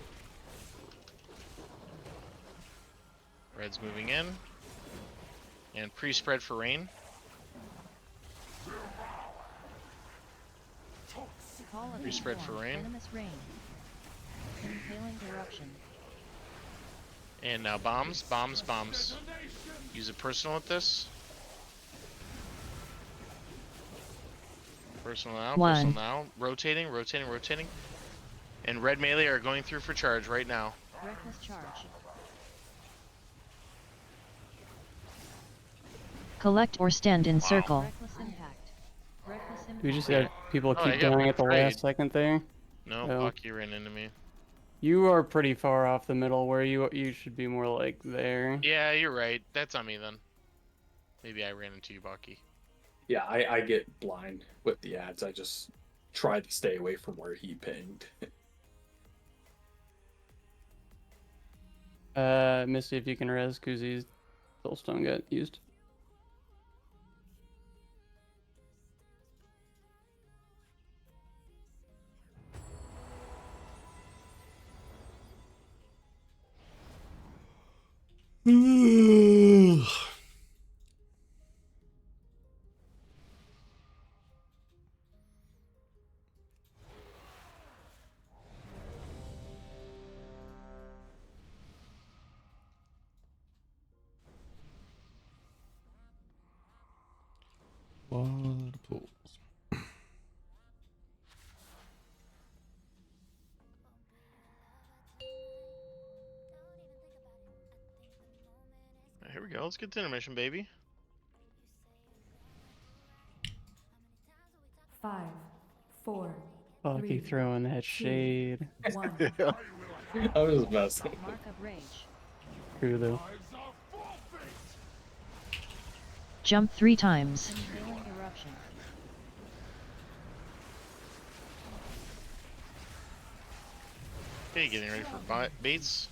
Red's moving in. And pre-spread for rain. Call of the Pre-spread for Swarm. rain. Venomous Rain. Impaling Eruption. And now bombs, bombs, bombs. Use a personal with this. Personal now, personal now. Rotating, rotating, rotating. And red melee are going through for charge right now. Reckless Charge. Collect or stand in circle. Reckless Impact. Reckless Impact. We just had people Oh, I keep got dying at the betrayed. last second there. No, Oh. Bucky ran into me. You are pretty far off the middle where you should be more like there. Yeah, you're right. That's on me then. Maybe I ran into you, Bucky. Yeah, I get blind with the ads. I just try to stay away from where he pinged. Misty, if you can res, Koozie's Soulstone got used. What pools? Here we go. Let's get to intermission, baby. 5, 4, Bucky 3, throwing that 2, shade. 1. I was messing. Mark of Rage. True though. Jump 3 times. Impaling Eruption. Okay, getting ready for baits.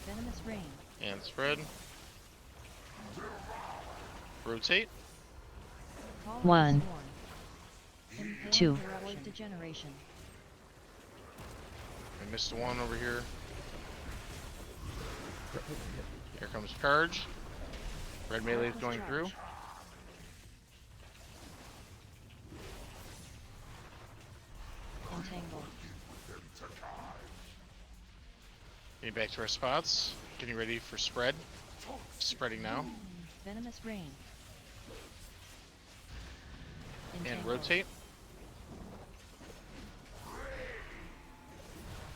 Venomous Rain. And spread. Rotate. Call of the 1, Swarm. 2. Impaling Eruption. Degeneration. I missed the one over here. Here comes charge. Red melee is going through. Entangle. Getting back to our spots. Getting ready for spread. Spreading now. Venomous Rain. And Entangle. rotate.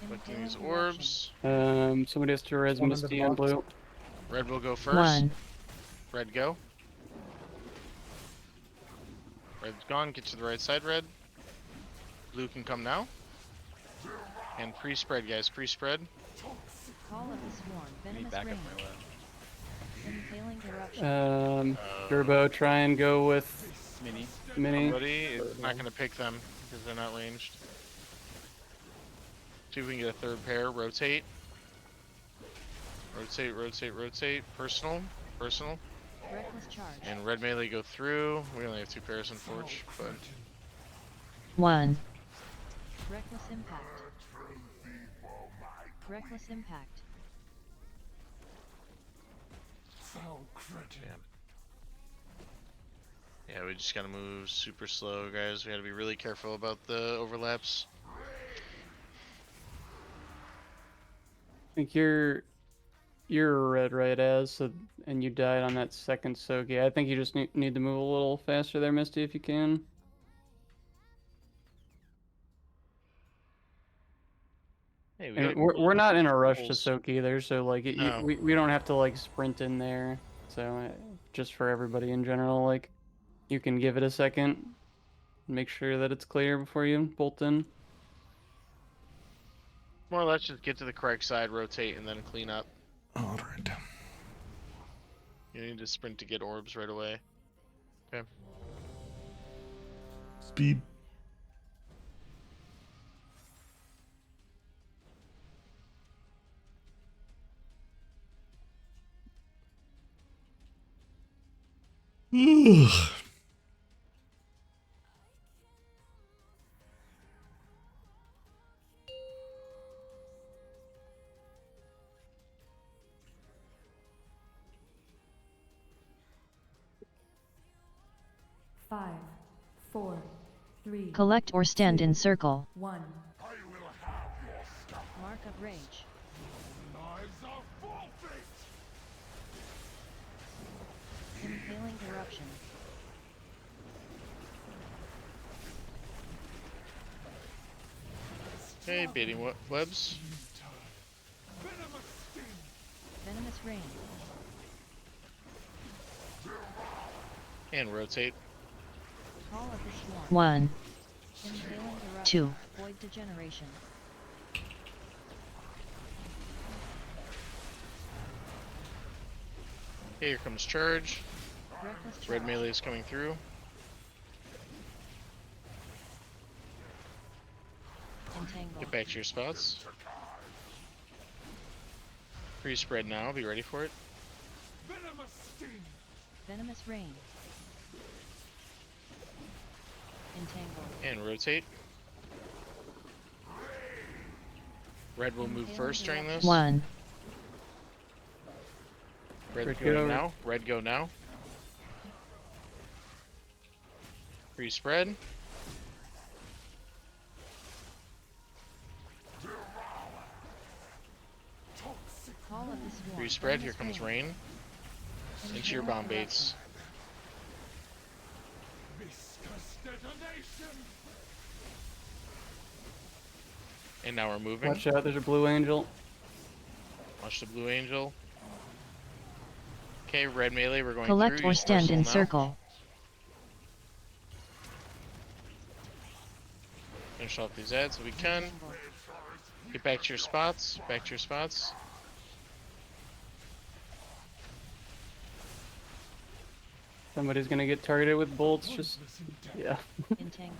Collecting these Impaling orbs. Somebody has to res One in the Misty and box. blue. Red will go first. 1, Red go. Red's gone. Get to the right side, Red. Blue can come now. And pre-spread, guys. Pre-spread. Call of the Swarm. Venomous back up Rain. my left. Impaling Eruption. Turbo, try and go with Mini. Mini. Somebody is not going to pick them because they're not ranged. See if we can get a third pair. Rotate. Rotate, rotate, rotate. Personal. Personal. Reckless Charge. And red melee go through. We only have 2 pairs, unfortunately, but 1, Reckless Impact. Reckless Impact. Damn. Yeah, we just gotta move super slow, guys. We gotta be really careful about the overlaps. I think you're red, right, as so, and you died on that second soak. Yeah, I think you just need to move a little faster there, Misty, if you can. Hey, And we're not in a rush to soak either, so like we don't have to like sprint in there. So just for everybody in general, like you can give it a second, make sure that it's clear before you bolt in. More or less just get to the correct side, rotate, and then clean up. Alright. You need to sprint to get orbs right away. Okay. Speed. Ugh. Five, four, three. Collect or stand in circle. 1. Mark of rage. Lives are forfeit! Impaling eruption. Hey, baiting webs. Venomous rain. And rotate. Call of the Swarm. 1. Impaling eruption. 2. Void degeneration. Okay, here comes charge. Reckless Red charge. melee is coming through. Entangle. Get back to your spots. Free spread now. Be ready for it. Venomous sting! Venomous rain. Entangle. And rotate. Red will move first during this. 1. Red go now. Red go now. Free spread. Call of the Swarm. Free spread. Here comes rain. Into your bomb baits. Viscous detonation! And now we're moving. Watch out, there's a blue angel. Watch the blue angel. Okay, red melee, we're going Collect through. or Use stand in parcel now. circle. Finish off these ads if we can. Get back to your spots. Back to your spots. Somebody's gonna get targeted with bolts. Just yeah. Entangle.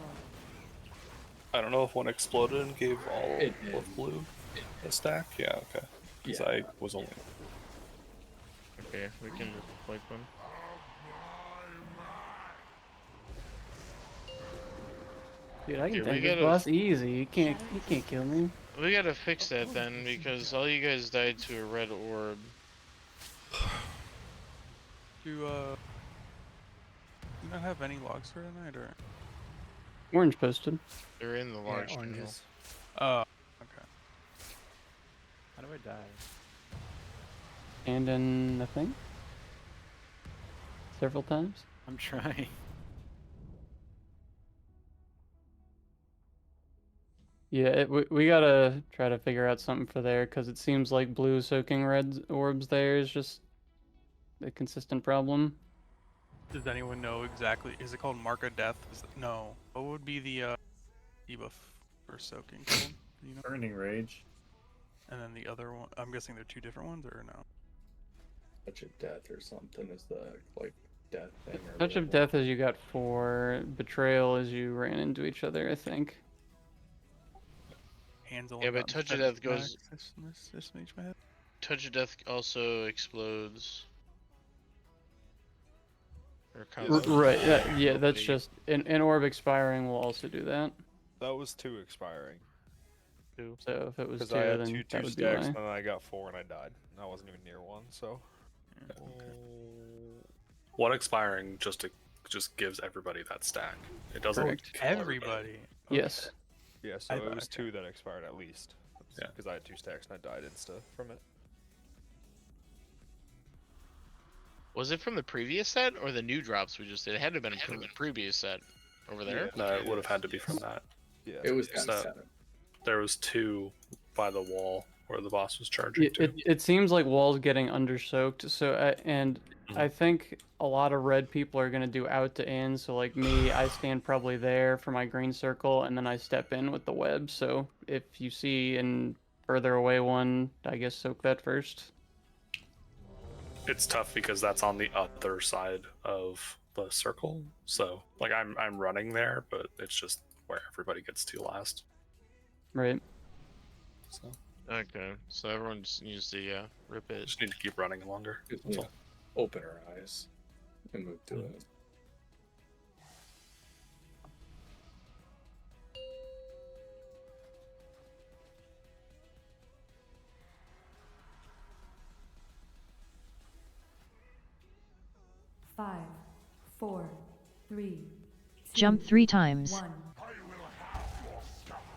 I don't know if one exploded and gave all of blue a stack. Yeah, okay. Because I was only. Okay, we can just wipe one. Dude, I can Here, we take this gotta- boss easy. You can't kill me. We gotta fix that then, because all you guys died to a red orb. Do you not have any logs for tonight, or? Orange posted. They're in the large channel. oranges. Oh, okay. How do I die? And in the thing. Several times. I'm trying. Yeah, we gotta try to figure out something for there, because it seems like blue soaking red orbs there is just a consistent problem. Does anyone know exactly? Is it called Mark of Death? No. What would be the debuff for soaking called? Do you know? Burning Rage. And then the other one, I'm guessing they're two different ones, or no? Touch of Death or something is the like death thing. Or Touch of whatever. Death as you got 4. Betrayal as you ran into each other, I think. Hands Yeah, but Touch of Death goes. This mage my head. Touch of Death also explodes. Or Right, yeah, that's just an orb expiring will also do that. That was 2 expiring. 2. So if it was 2, Because I had then two that would be stacks, why. and then I got 4 and I died. And I wasn't even near 1, so. One expiring just gives everybody that stack. It doesn't Correct. kill Everybody. Yes. Yeah, so it was 2 that expired at least. Yeah. Because I had 2 stacks and I died insta from it. Was it from the previous set or the new drops we just did? It had to have been from the previous set over there. No, it would have had to be from that. Yeah. It was So, that. there was 2 by the wall where the boss was charging It seems like wall's getting undersoaked. So I think a lot of red people are gonna do out to in. So like me, I stand probably there for my green circle, and then I step in with the web. So if you see an further away one, I guess soak that first. It's tough because that's on the other side of the circle. So like I'm running there, but it's just where everybody gets to last. Right. So Okay, so everyone just needs to rip it. just need to keep running longer. Just That's need all. to open our eyes and move to it. Five, four, three. Jump 3 times. 1.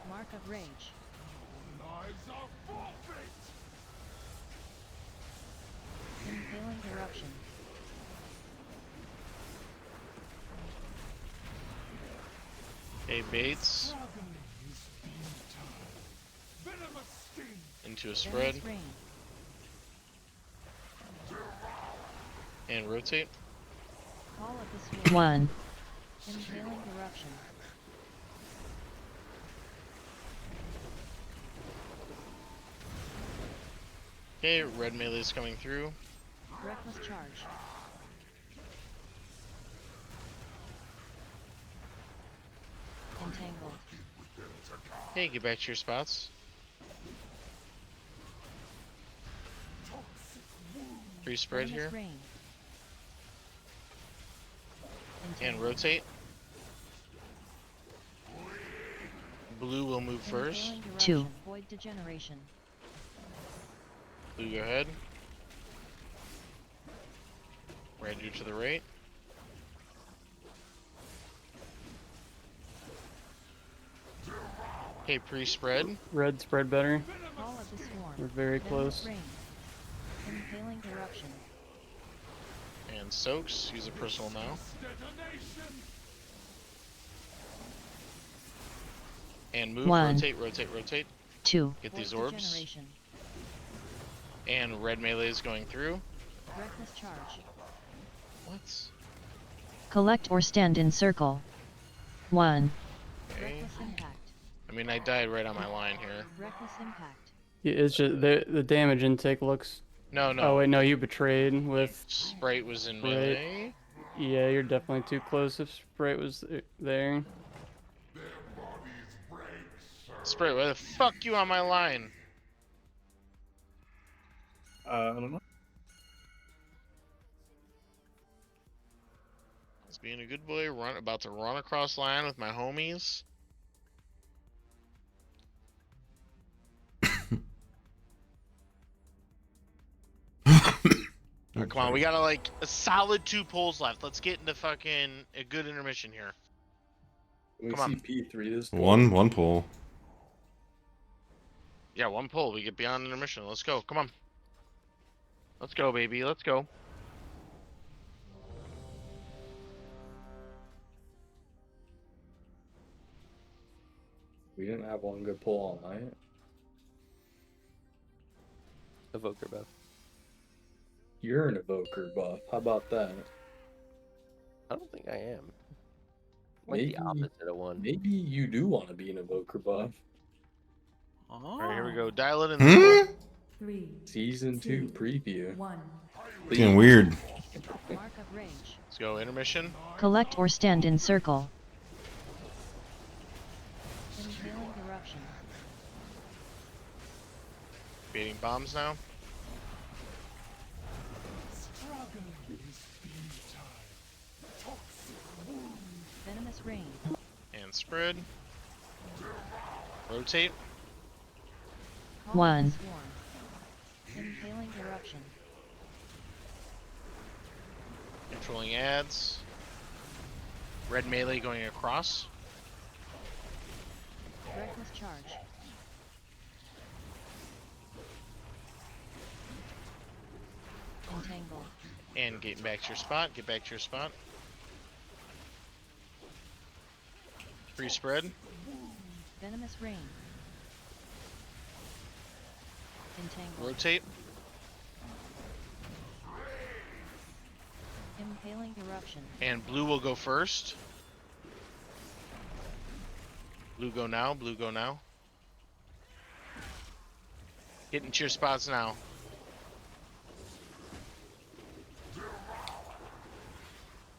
Mark of rage. Lives are forfeit! Impaling eruption. Hey, Bates. Struggling is futile. Venomous sting! Into a spread. Venomous rain. And rotate. Call of the Swarm. 1. Impaling eruption. Okay, red melee's coming through. Reckless charge. Entangled. Hey, get back to your spots. Free spread here. Venomous rain. And rotate. Blue will move first. Impaling eruption. 2. Void degeneration. Blue, go ahead. Red, you to the right. Okay, pre-spread. Red spread better. Call of the Swarm. We're very Venomous close. rain. Impaling eruption. And soaks. Use a personal now. Detonation! And move, 1. rotate, rotate, rotate. 2. Get these Void orbs. degeneration. And red melee is going through. Reckless charge. What? Collect or stand in circle. 1. Okay. Reckless impact. I mean, I died right on my line here. Reckless impact. Yeah, it's just the damage intake looks. No, no. Oh wait, no, you betrayed with. Sprite was in Sprite. melee. Yeah, you're definitely too close if Sprite was there. Sprite, why the fuck you on my line? I don't know. I was being a good boy, about to run across line with my homies. Oh, come on, we got like a solid 2 pulls left. Let's get into fucking a good intermission here. We Come see on. P3 this One pull. Yeah, 1 pull. We get beyond intermission. Let's go. Come on. Let's go, baby. Let's go. We didn't have one good pull all night. Evoker buff. You're an evoker buff. How about that? I don't think I am. Like the opposite of one. Maybe you do want to be an evoker buff. Alright, here we go. Dial it in the 3. Season 2 preview. 1. It's getting weird. Mark of rage. Let's go. Intermission. Collect or stand in circle. Impaling eruption. Beating bombs now. Struggling is futile. Toxic wound. Venomous rain. And spread. Rotate. Call of the Swarm. Impaling eruption. Controlling ads. Red melee going across. Reckless charge. Entangle. And getting back to your spot. Get back to your spot. Free spread. Venomous rain. Entangle. Rotate. Impaling eruption. And blue will go first. Blue go now. Blue go now. Get into your spots now.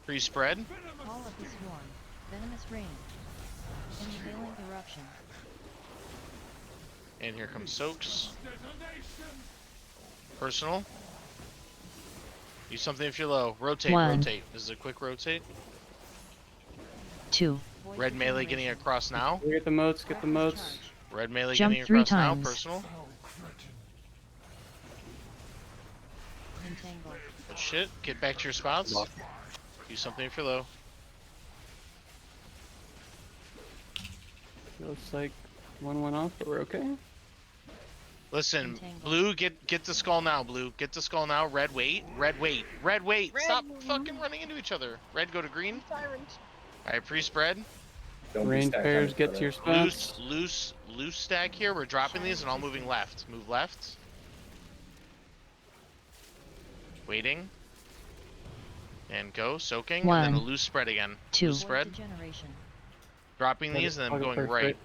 Free spread. Call of the swarm. Venomous rain. Impaling eruption. And here comes soaks. Personal. Do something if you're low. Rotate, One. rotate. This is a quick rotate. 2. Red melee getting across now. Get the moats, get the moats. Red melee Jump getting 3 across now. times. Personal. Entangle. Good shit. Get back to your spots. Do something if you're low. Looks like one went off, but we're okay. Listen, Entangle. blue, get the skull now. Blue, get the skull now. Red, wait. Red, wait. Red, wait. Stop fucking running into each other. Red, go to green. Alright, pre-spread. Don't be Range stacked pairs, on get each to your other. spots. Loose stack here. We're dropping these and all moving left. Move left. Waiting. And go, soaking, and then a 1. loose spread again. 2. Loose spread. Degeneration. Dropping these and then I'll go going first, right.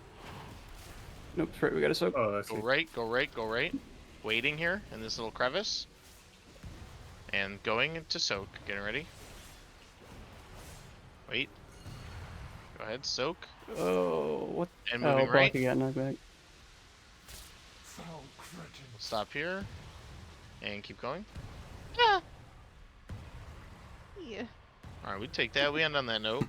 Nope, straight, we got a soak. Oh, that's Go right, go right, go right. Waiting here in this little crevice. And going into soak. Getting ready. Wait. Go ahead, soak. Oh, what? And Oh, moving block right. again, knockback. Stop here. And keep going. Yeah. Yeah. Alright, we take that. We end on that note.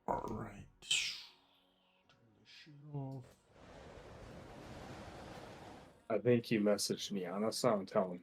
Alright. I think he messaged me on. That's not telling.